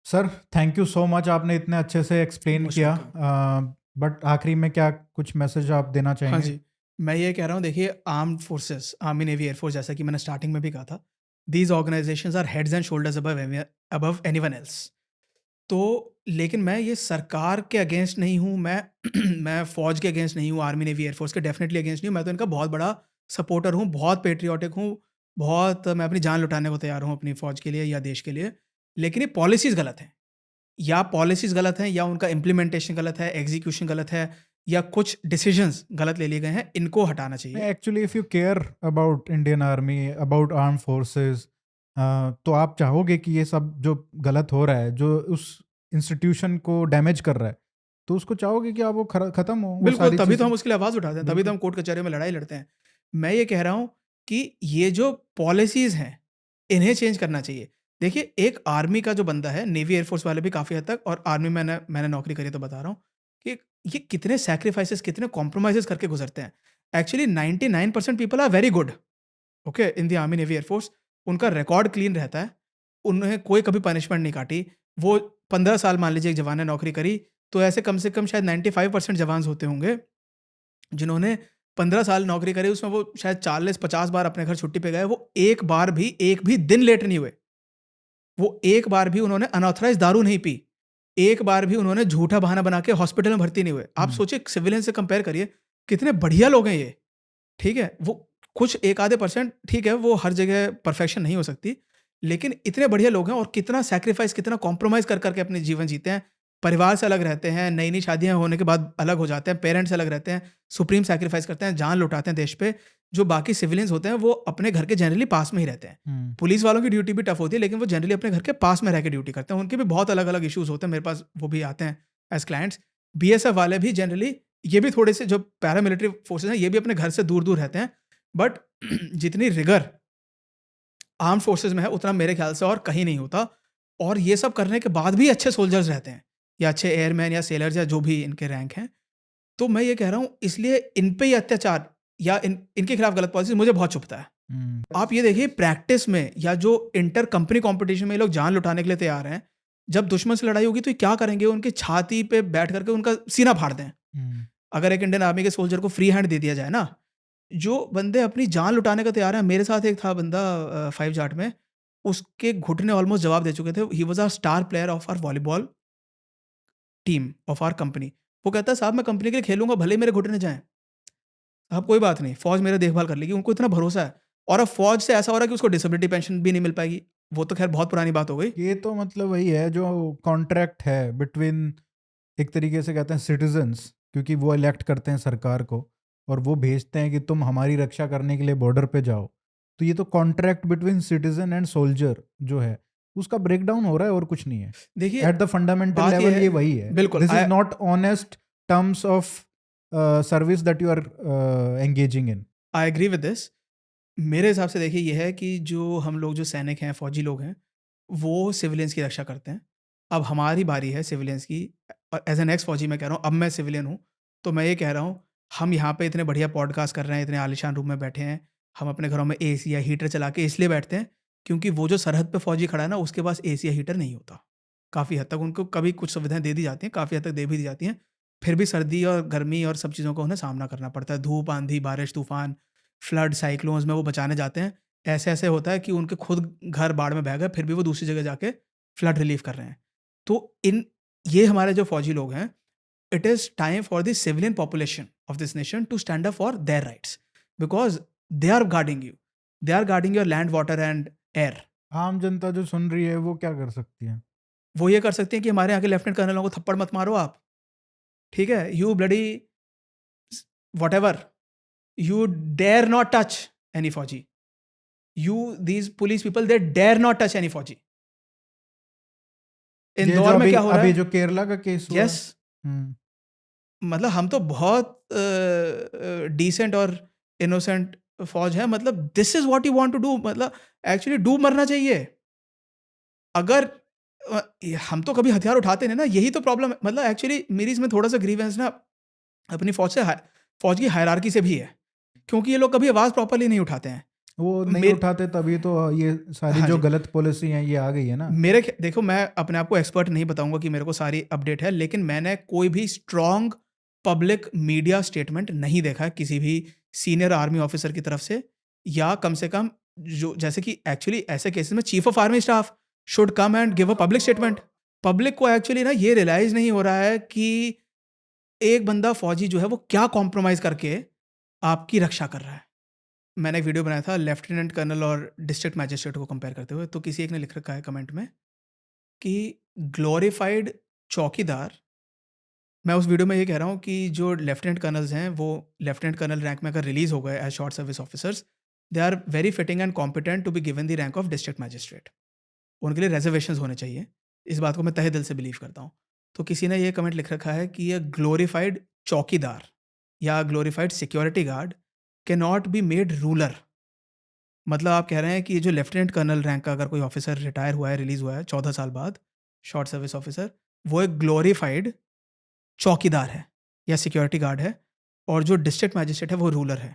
Sir thank you so much, आपने इतने अच्छे से एक्सप्लेन मोस्ट किया। वेलकम। बट आखिरी में क्या कुछ मैसेज आप देना हाँ चाहेंगे? जी, मैं ये कह रहा हूँ, देखिए armed forces, army, navy, airforce, जैसा कि मैंने स्टार्टिंग में भी कहा था, these organizations are heads and shoulders above anyone else. तो लेकिन मैं ये सरकार के अगेंस्ट नहीं हूँ, मैं मैं फ़ौज के अगेंस्ट नहीं हूँ, आर्मी, नेवी, एयरफोर्स के डेफिनेटली अगेंस्ट नहीं हूँ। मैं तो इनका बहुत बड़ा सपोर्टर हूँ, बहुत पेट्रियाटिक हूँ, बहुत मैं अपनी जान लुटाने को तैयार हूँ अपनी फ़ौज के लिए या देश के लिए। लेकिन ये पॉलिसीज़ गलत हैं। या पॉलिसीज़ गलत हैं, या उनका इम्प्लीमेंटेशन गलत है, एग्जीक्यूशन गलत है, या कुछ डिसीजंस गलत ले लिए गए हैं, इनको हटाना चाहिए। Actually if you care about Indian army, about arm forces, तो आप चाहोगे कि ये सब जो गलत हो रहा है, जो उस इंस्टीट्यूशन को डैमेज कर रहा है, तो उसको चाहोगे कि आप वो ख़त्म हो वो बिल्कुल, सारी तभी तो चीज़ें? हम उसके लिए आवाज़ उठाते हैं, तभी तो बिल्कुल। हम कोर्ट कचहरी में लड़ाई लड़ते हैं। मैं ये कह रहा हूँ कि ये जो पॉलिसीज़ हैं, इन्हें चेंज करना चाहिए। देखिए, एक आर्मी का जो बंदा है, नेवी एयरफोर्स वाले भी काफ़ी हद तक, और आर्मी में मैंने नौकरी करी है तो बता रहा हूँ कि ये कितने सैक्रिफाइसेस, कितने कॉम्प्रोमाइज़ेज़ करके गुज़रते हैं। Actually 99% people are very good, okay, in the army, navy, airforce. उनका रिकॉर्ड क्लीन रहता है, उन्हें कोई कभी पनिशमेंट नहीं काटी। वो 15 साल मान लीजिए एक जवान ने नौकरी करी, तो ऐसे कम से कम शायद 95% जवान्स होते होंगे जिन्होंने 15 साल नौकरी करी, उसमें वो शायद 40-50 बार अपने घर छुट्टी पे गए, वो एक भी दिन लेट नहीं हुए। वो एक बार भी उन्होंने अनऑथराइज़्ड दारू नहीं पी। एक बार भी उन्होंने झूठा बहाना बना के हॉस्पिटल में भर्ती नहीं हुए। आप हुँ। सोचिए, सिविलियन से कंपेयर करिए, कितने बढ़िया लोग हैं ये, ठीक है? वो कुछ एक आधे परसेंट, ठीक है, वो हर जगह परफेक्शन नहीं हो सकती, लेकिन इतने बढ़िया लोग हैं और कितना सैक्रिफाइस, कितना कॉम्प्रोमाइज़ कर के अपने जीवन जीते हैं। परिवार से अलग रहते हैं, नई-नई शादियाँ होने के बाद अलग हो जाते हैं, पेरेंट्स से अलग रहते हैं, सुप्रीम सैक्रिफाइस करते हैं, जान लुटाते हैं देश पे। जो बाकी सिविलियंस होते हैं, वो अपने घर के जनरली पास में ही रहते हैं। हुँ। पुलिस वालों की ड्यूटी भी टफ़ होती है, लेकिन वो जनरली अपने घर के पास में रह के ड्यूटी करते हैं। उनके भी बहुत अलग-अलग इश्यूज़ होते हैं, मेरे पास वो भी आते हैं एज़ क्लाइंट्स। बीएसएफ वाले भी जनरली, ये भी थोड़े से जो पैरामिलिट्री फोर्सेस हैं, ये भी अपने घर से दूर-दूर रहते हैं। बट जितनी रिगर आर्म्ड फोर्सेस में है, उतना मेरे ख्याल से और कहीं नहीं होता। और ये सब करने के बाद भी अच्छे सोल्जर्स रहते हैं, या अच्छे एयरमैन या सेलर्स या जो भी इनके रैंक हैं। तो मैं ये कह रहा हूँ, इसलिए इन पे ये अत्याचार या इनके खिलाफ गलत पॉलिसी मुझे बहुत चुभता है। हुँ। आप ये देखिए, प्रैक्टिस में या जो इंटर कंपनी कॉम्पिटिशन में ये लोग जान लुटाने के लिए तैयार हैं, जब दुश्मन से लड़ाई होगी तो ये क्या करेंगे? उनकी छाती पे बैठ करके उनका सीना फाड़ दें। हुँ। अगर एक इंडियन आर्मी के सोल्जर को फ्री हैंड दे दिया जाए ना, जो बंदे अपनी जान लुटाने को तैयार हैं। मेरे साथ एक था बंदा 5 जाट में, उसके घुटने ऑलमोस्ट जवाब दे चुके थे। He was a star player of our volleyball team of our company. वो कहता है, साहब मैं कंपनी के लिए खेलूँगा, भले ही मेरे घुटने जाएँ। साहब कोई बात नहीं, फ़ौज मेरा देखभाल कर लेगी। उनको इतना भरोसा है। और अब फौज से ऐसा हो रहा है कि उसको डिसेबिलिटी पेंशन भी नहीं मिल पाएगी। वो तो खैर बहुत पुरानी बात हो गई। ये तो मतलब वही है जो कॉन्ट्रैक्ट है बिटवीन, एक तरीके से कहते हैं सिटीजन्स, क्योंकि वो इलेक्ट करते हैं सरकार को और वो भेजते हैं कि तुम हमारी रक्षा करने के लिए बॉर्डर पे जाओ। तो ये तो contract between citizen and soldier जो है उसका ब्रेकडाउन हो रहा है और कुछ नहीं है। देखिए एट द फंडामेंटल बात ये लेवल है, ये वही है। बिल्कुल this is not honest terms of service that you are engaging in. I agree with this. मेरे हिसाब से देखिए ये है कि जो हम लोग जो सैनिक हैं, फौजी लोग हैं, वो सिविलियंस की रक्षा करते हैं। अब हमारी बारी है सिविलियंस की। एज एन एक्स फौजी मैं कह रहा हूँ, अब मैं सिविलियन हूँ, तो मैं ये कह रहा हूँ, हम यहाँ पे इतने बढ़िया पॉडकास्ट कर रहे हैं, इतने आलीशान रूम में बैठे हैं, हम अपने घरों में एसी या हीटर चला के इसलिए बैठते हैं क्योंकि वो जो सरहद पे फौजी खड़ा है ना, उसके पास एसी या हीटर नहीं होता। काफ़ी हद तक उनको कभी कुछ सुविधाएं दे दी जाती हैं, काफ़ी हद तक दे भी दी जाती हैं, फिर भी सर्दी और गर्मी और सब चीज़ों का उन्हें सामना करना पड़ता है। धूप, आंधी, बारिश, तूफान, फ्लड, साइक्लोन्स में वो बचाने जाते हैं। ऐसे-ऐसे होता है कि उनके खुद घर बाढ़ में बह गए, फिर भी वो दूसरी जगह जाके फ्लड रिलीफ कर रहे हैं। तो ये हमारे जो फौजी लोग हैं, it is time for the civilian population of this nation to stand up for their rights, because they are guarding you. They are guarding your land, water and air. आम जनता जो सुन रही है वो क्या कर सकती है? वो ये कर सकते हैं कि हमारे यहाँ के लेफ्टिनेंट कर्नलों को थप्पड़ मत मारो आप, ठीक है? You bloody whatever, you dare not touch any फौजी। You, these police people, they dare not touch any फौजी। ये जो इंदौर में अभी क्या हो रहा अभी है? जो केरला का केस हुआ। यस, मतलब हम तो बहुत डिसेंट और इनोसेंट फौज है। मतलब this is what you want to do, मतलब एक्चुअली डूब मरना चाहिए। अगर हम तो कभी हथियार उठाते नहीं ना, यही तो प्रॉब्लम है। मतलब एक्चुअली मेरी इसमें थोड़ा सा ग्रीवेंस ना अपनी फौज की हायरार्की से भी है, क्योंकि ये लोग कभी आवाज़ प्रॉपरली नहीं उठाते हैं। वो नहीं मेरे उठाते तभी तो ये सारी हाँ जो जी, गलत पॉलिसी है ये आ गई है ना। देखो, मैं अपने आप को एक्सपर्ट नहीं बताऊंगा कि मेरे को सारी अपडेट है, लेकिन मैंने कोई भी स्ट्रॉन्ग पब्लिक मीडिया स्टेटमेंट नहीं देखा है किसी भी सीनियर आर्मी ऑफिसर की तरफ से, या कम से कम जो जैसे कि एक्चुअली ऐसे केसेस में chief of army staff should come and give a public statement. Public को एक्चुअली ना ये रियलाइज नहीं हो रहा है कि एक बंदा फौजी जो है वो क्या कॉम्प्रोमाइज़ करके आपकी रक्षा कर रहा है। मैंने एक वीडियो बनाया था लेफ्टिनेंट कर्नल और डिस्ट्रिक्ट मैजिस्ट्रेट को कंपेयर करते हुए, तो किसी एक ने लिख रखा है कमेंट में कि ग्लोरीफाइड चौकीदार। मैं उस वीडियो में ये कह रहा हूँ कि जो लेफ्टिनेंट कर्नल्स हैं वो लेफ्टिनेंट कर्नल रैंक में अगर रिलीज हो गए as short service officers, they are very fitting and competent to be given the rank of district magistrate. उनके लिए रिजर्वेशंस होने चाहिए। इस बात को मैं तहे दिल से बिलीव करता हूँ। तो किसी ने ये कमेंट लिख रखा है कि ये ग्लोरीफाइड चौकीदार या glorified security guard can not be made ruler. मतलब आप कह रहे हैं कि ये जो लेफ्टिनेंट कर्नल रैंक का अगर कोई ऑफिसर रिटायर हुआ है, रिलीज हुआ है 14 साल बाद, शॉर्ट सर्विस ऑफिसर, वो एक ग्लोरीफाइड चौकीदार है या सिक्योरिटी गार्ड है, और जो डिस्ट्रिक्ट मैजिस्ट्रेट है वो रूलर है।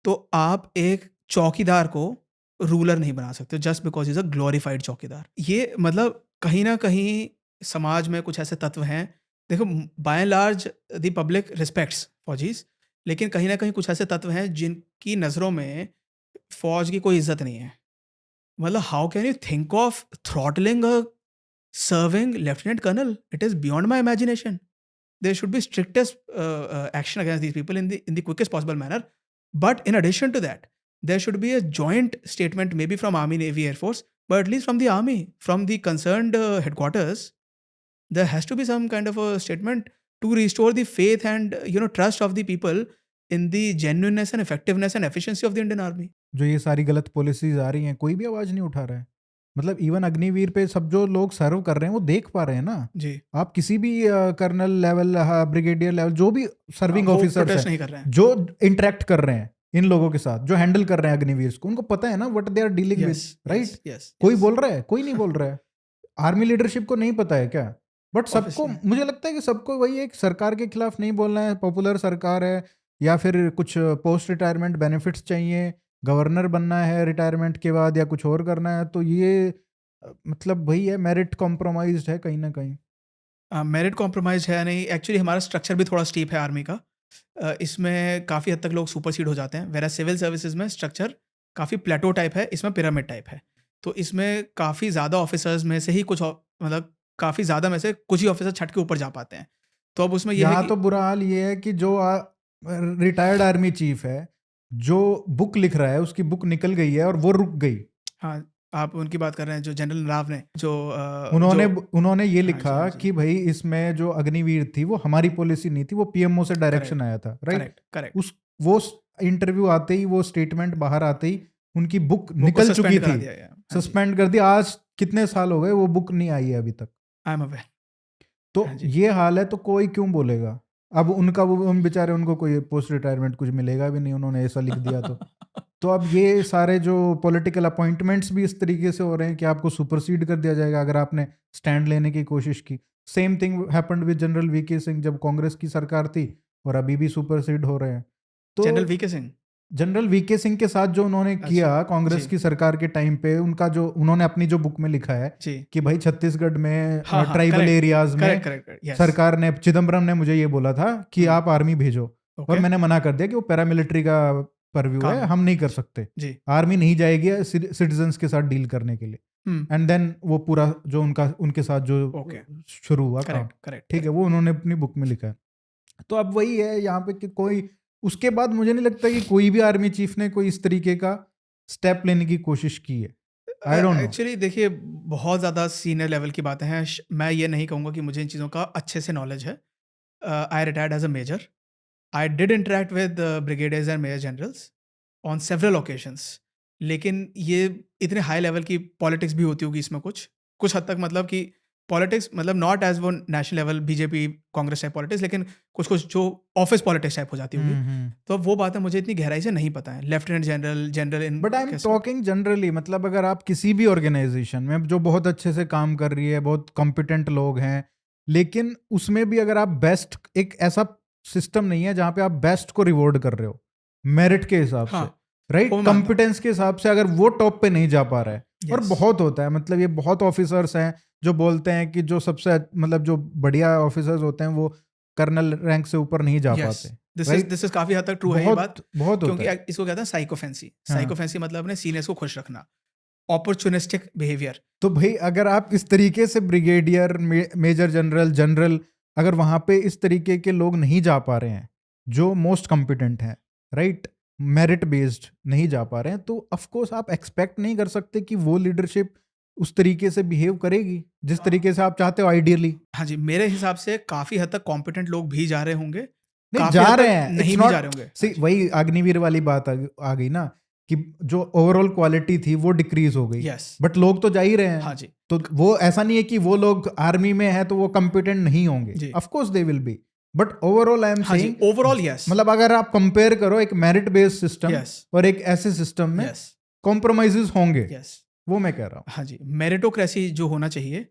तो आप एक चौकीदार को रूलर नहीं बना सकते just because is a glorified चौकीदार। ये मतलब कहीं ना कहीं समाज में कुछ ऐसे तत्व हैं। देखो, by and large the public respects फौजीज, लेकिन कहीं ना कहीं कुछ ऐसे तत्व हैं जिनकी नज़रों में फौज की कोई इज्जत नहीं है। मतलब how can you think of throttling a serving lieutenant colonel? It is beyond my imagination. There should be strictest action against these people in the quickest possible manner. But in addition to that, there should be a joint statement, maybe from Army, Navy, Air Force, but at least from the Army, from the concerned headquarters. There has to be some kind of a statement to restore the faith and trust of the people in the genuineness and effectiveness and efficiency of the Indian Army. जो ये सारी गलत policies आ रही हैं कोई भी आवाज नहीं उठा रहा है। मतलब इवन अग्निवीर पे सब जो लोग सर्व कर रहे हैं वो देख पा रहे हैं ना। जी, आप किसी भी कर्नल लेवल, ब्रिगेडियर लेवल, जो भी सर्विंग वो ऑफिसर्स प्रोटेस्ट हैं नहीं कर रहे हैं। जो इंटरेक्ट कर रहे हैं इन लोगों के साथ, जो हैंडल कर रहे हैं अग्निवीर को, उनको पता है ना what they are dealing with, Yes, right? yes, yes, कोई yes. बोल रहा है? कोई नहीं बोल रहा है। आर्मी लीडरशिप को नहीं पता है क्या? बट सबको, Obviously. मुझे लगता है कि सबको वही एक सरकार के खिलाफ नहीं बोलना है, पॉपुलर सरकार है, या फिर कुछ पोस्ट रिटायरमेंट बेनिफिट्स चाहिए, गवर्नर बनना है रिटायरमेंट के बाद, या कुछ और करना है। तो ये मतलब वही है, मेरिट कॉम्प्रोमाइज्ड है कहीं ना कहीं। मेरिट कॉम्प्रोमाइज है नहीं। एक्चुअली हमारा स्ट्रक्चर भी थोड़ा स्टीप है आर्मी का। इसमें काफ़ी हद तक लोग सुपरसीड हो जाते हैं, वेरा सिविल सर्विसेज में स्ट्रक्चर काफ़ी प्लेटो टाइप है, इसमें पिरामिड टाइप है। तो इसमें काफ़ी ज़्यादा ऑफिसर्स में से ही कुछ मतलब काफ़ी ज़्यादा में से कुछ ही ऑफिसर छट के ऊपर जा पाते हैं। तो अब उसमें यह है यहाँ कि तो बुरा हाल ये है कि जो रिटायर्ड आर्मी चीफ है जो बुक लिख रहा है उसकी बुक निकल गई है और वो रुक गई। हाँ, आप उनकी बात कर रहे हैं जो जनरल राव ने जो उन्होंने जो उन्होंने ये हाँ लिखा जी, हाँ जी। कि भाई इसमें जो अग्निवीर थी वो हमारी पॉलिसी नहीं थी, वो पीएमओ से डायरेक्शन करेक्ट, आया था, राइट? Correct, correct. उस वो इंटरव्यू आते ही, वो स्टेटमेंट बाहर आते ही उनकी बुक वो को निकल चुकी सस्पेंड करा थी, दिया गया। हाँ जी, सस्पेंड कर दिया। आज कितने साल हो गए, वो बुक नहीं आई है अभी तक। I am aware. तो हाँ जी। ये हाल है, तो कोई क्यों बोलेगा? अब उनका वो उन बेचारे, उनको कोई पोस्ट रिटायरमेंट कुछ मिलेगा भी नहीं, उन्होंने ऐसा लिख दिया तो। तो अब ये सारे जो पॉलिटिकल अपॉइंटमेंट्स भी इस तरीके से हो रहे हैं कि आपको सुपरसीड कर दिया जाएगा अगर आपने स्टैंड लेने की कोशिश की। Same thing happened with general VK Singh, जब कांग्रेस की सरकार थी, और अभी भी सुपरसीड हो रहे हैं। तो general VK Singh. General VK Singh के साथ जो उन्होंने किया अच्छा, कांग्रेस जी, की सरकार के टाइम पे, उनका जो उन्होंने अपनी जो बुक में लिखा है जी। कि भाई छत्तीसगढ़ में हाँ, हाँ, ट्राइबल करेक्ट, एरियाज में करेक्ट, करेक्ट, करेक्ट, यस। सरकार ने, चिदम्बरम ने मुझे ये बोला था कि हुँ, आप आर्मी भेजो, और ओके, मैंने मना कर दिया कि वो पैरामिलिट्री का परव्यू काम है, है। हम नहीं कर सकते, जी, आर्मी नहीं जाएगी सिटीजन्स के साथ डील करने के लिए। हुँ, एंड देन वो पूरा जो उनका उनके साथ जो ओके, शुरू हुआ काम, करेक्ट, करेक्ट, ठीक है, करेक्ट। वो उन्होंने अपनी बुक में लिखा है। तो अब वही है यहाँ पे कि कोई, उसके बाद मुझे नहीं लगता कि कोई भी आर्मी चीफ ने कोई इस तरीके का स्टेप लेने की कोशिश की है। आई डोंट नो। एक्चुअली देखिए, बहुत ज़्यादा सीनियर लेवल की बातें हैं। मैं ये नहीं कहूँगा कि मुझे इन चीज़ों का अच्छे से नॉलेज है। I retired as a major. I did interact with brigadiers and major generals on several occasions. लेकिन ये इतने हाई लेवल की पॉलिटिक्स भी होती होगी इसमें कुछ हद तक, मतलब कि पॉलिटिक्स मतलब नॉट एज वो national level BJP Congress type politics, लेकिन कुछ जो ऑफिस पॉलिटिक्स टाइप हो जाती होगी। तो अब वो बातें मुझे इतनी गहराई से नहीं पता है। Lieutenant general, general in but I M कैसे। टॉकिंग जनरली, मतलब अगर आप किसी भी ऑर्गेनाइजेशन में जो बहुत अच्छे से काम कर रही है, बहुत कॉम्पिटेंट लोग हैं, लेकिन उसमें भी अगर आप बेस्ट, एक ऐसा सिस्टम नहीं है जहाँ पे आप बेस्ट को रिवॉर्ड कर रहे हो मेरिट के हिसाब से, हाँ, राइट? वो मैं मानता हूँ। कॉम्पिटेंस के हिसाब से अगर वो टॉप पे नहीं जा पा रहा है, और यस, बहुत होता है, मतलब ये बहुत ऑफिसर्स हैं जो बोलते हैं कि जो सबसे मतलब जो बढ़िया ऑफिसर्स होते हैं वो कर्नल रैंक से ऊपर नहीं जा यस। पाते, this is right? This is काफ़ी हद तक ट्रू है ये बात। बहुत बहुत होता क्योंकि है। इसको कहते हैं साइकोफेंसी। हाँ। साइकोफेंसी मतलब अपने सीनियर्स को खुश रखना, अपॉर्चुनिस्टिक बिहेवियर। तो भाई अगर आप इस तरीके से ब्रिगेडियर, मेजर जनरल, जनरल, अगर वहां पे इस तरीके के लोग नहीं जा पा रहे हैं जो मोस्ट कॉम्पिटेंट हैं, राइट, मेरिट बेस्ड नहीं जा पा रहे हैं, तो ऑफ कोर्स आप एक्सपेक्ट नहीं कर सकते कि वो लीडरशिप उस तरीके से बिहेव करेगी जिस तरीके से आप चाहते हो आइडियली। हाँ जी, मेरे हिसाब से काफ़ी हद तक कॉम्पिटेंट लोग भी जा रहे होंगे, नहीं काफ़ी जा हद रहे तक हैं, नहीं इट्स भी जा नॉट रहे होंगे। हाँ सी, जी, वही अग्निवीर वाली बात आ गई ना, कि जो ओवरऑल क्वालिटी थी वो डिक्रीज हो गई, यस, बट लोग तो जा ही रहे हाँ हैं। जी, तो वो ऐसा नहीं है कि वो लोग आर्मी में है तो वो कॉम्पिटेंट नहीं होंगे, जी, of course they will be, but overall I am हाँ जी, सेइंग, ओवरऑल यस, मतलब अगर आप कंपेयर करो एक मेरिट बेस्ड सिस्टम यस, और एक ऐसे सिस्टम में, यस, कॉम्प्रोमाइजेस होंगे, यस। वो मैं कह रहा हूँ। हाँ जी, मेरिटोक्रेसी जो होना चाहिए,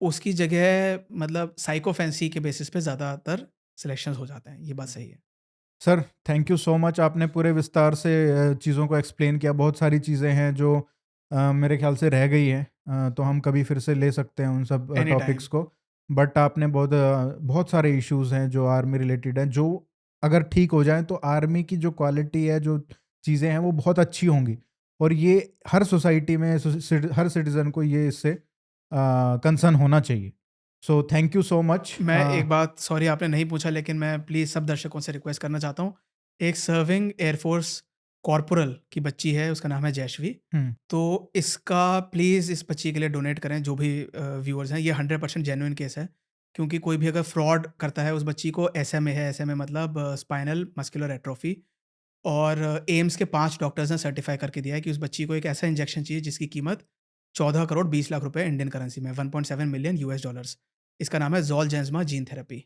उसकी जगह मतलब साइकोफेंसी के बेसिस पे ज़्यादातर सिलेक्शंस हो जाते हैं, ये बात सही है। Sir thank you so much, आपने पूरे विस्तार से चीज़ों को एक्सप्लेन किया। बहुत सारी चीज़ें हैं जो मेरे ख्याल से रह गई हैं, तो हम कभी फिर से ले सकते हैं उन सब एनी टाइम। टॉपिक्स को। बट आपने बहुत सारे इश्यूज हैं जो आर्मी रिलेटेड हैं, जो अगर ठीक हो जाएं तो आर्मी की जो क्वालिटी है, जो चीज़ें हैं, वो बहुत अच्छी होंगी, और ये हर सोसाइटी में हर सिटीज़न को ये इससे कंसर्न होना चाहिए। So thank you so much. मैं एक बात, सॉरी आपने नहीं पूछा, लेकिन मैं प्लीज़ सब दर्शकों से रिक्वेस्ट करना चाहता हूँ। एक सर्विंग एयरफोर्स कॉर्पोरल की बच्ची है, उसका नाम है जयश्वी। तो इसका प्लीज़ इस बच्ची के लिए डोनेट करें, जो भी व्यूअर्स हैं। ये 100% जेन्युइन केस है, क्योंकि कोई भी अगर फ्रॉड करता है, उस बच्ची को एसएमए है, एसएमए मतलब स्पाइनल मस्कुलर एट्रोफी, और एम्स के 5 डॉक्टर्स ने सर्टिफाई करके दिया है कि उस बच्ची को एक ऐसा इंजेक्शन चाहिए जिसकी कीमत 14 करोड़ 20 लाख रुपए इंडियन करेंसी में, 1.7 मिलियन यूएस डॉलर्स। इसका नाम है ज़ोलजेंस्मा जीन थेरेपी।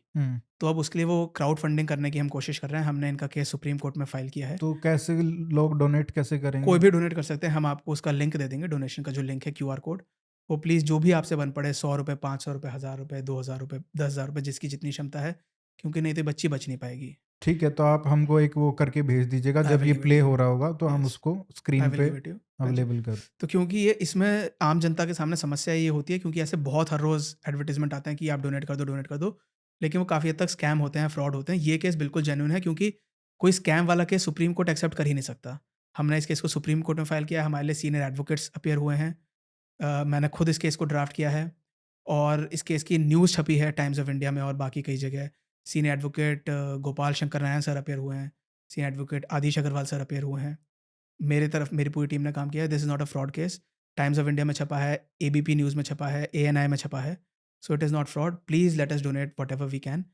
तो अब उसके लिए वो क्राउड फंडिंग करने की हम कोशिश कर रहे हैं। हमने इनका केस सुप्रीम कोर्ट में फाइल किया है। तो कैसे लोग डोनेट कैसे करेंगे? कोई भी डोनेट कर सकते हैं, हम आपको उसका लिंक दे देंगे, डोनेशन का जो लिंक है, क्यूआर कोड। वो प्लीज़ जो भी आपसे बन पड़े, 100 रुपये, 500 रुपये, 1000 रुपये, 2000 रुपये, 10,000 रुपये, जिसकी जितनी क्षमता है, क्योंकि नहीं तो बच्ची बच नहीं पाएगी। ठीक है, तो आप हमको एक वो करके भेज दीजिएगा, आई जब विल ये गिव इट प्ले टू हो यू। रहा होगा तो हम यस, उसको आई स्क्रीन विल पे गिव इट टू यू। हाँ जी। अवेलेबल कर। तो क्योंकि ये इसमें आम जनता के सामने समस्या ये होती है, क्योंकि ऐसे बहुत हर रोज़ एडवर्टाइज़मेंट आते हैं कि आप डोनेट कर दो, डोनेट कर दो। लेकिन वो काफ़ी हद तक स्कैम होते हैं, फ्रॉड होते हैं। ये केस बिल्कुल जेन्युइन है, क्योंकि कोई स्कैम वाला केस सुप्रीम कोर्ट एक्सेप्ट कर ही नहीं सकता। हमने इस केस को सुप्रीम कोर्ट में फाइल किया है, हमारे लिए सीनियर एडवोकेट्स अपीयर हुए हैं। मैंने खुद इस केस को ड्राफ्ट किया है, और इस केस की न्यूज़ छपी है टाइम्स ऑफ इंडिया में और बाकी कई जगह। Senior advocate Gopal Shankar Narayan sir appear हुए हैं। सीनियर एडवोकेट आदिश अग्रवाल सर अपीयर हुए हैं, मेरी पूरी टीम ने काम किया है। This is not a fraud case. Times of India में छपा है, एबीपी न्यूज़ में छपा है, एएनआई में छपा है। So it is not fraud. Please let us donate whatever we can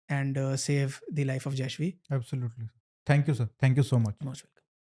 and save the life of Jayshvi. Absolutely. Thank you sir, thank you so much. Most welcome.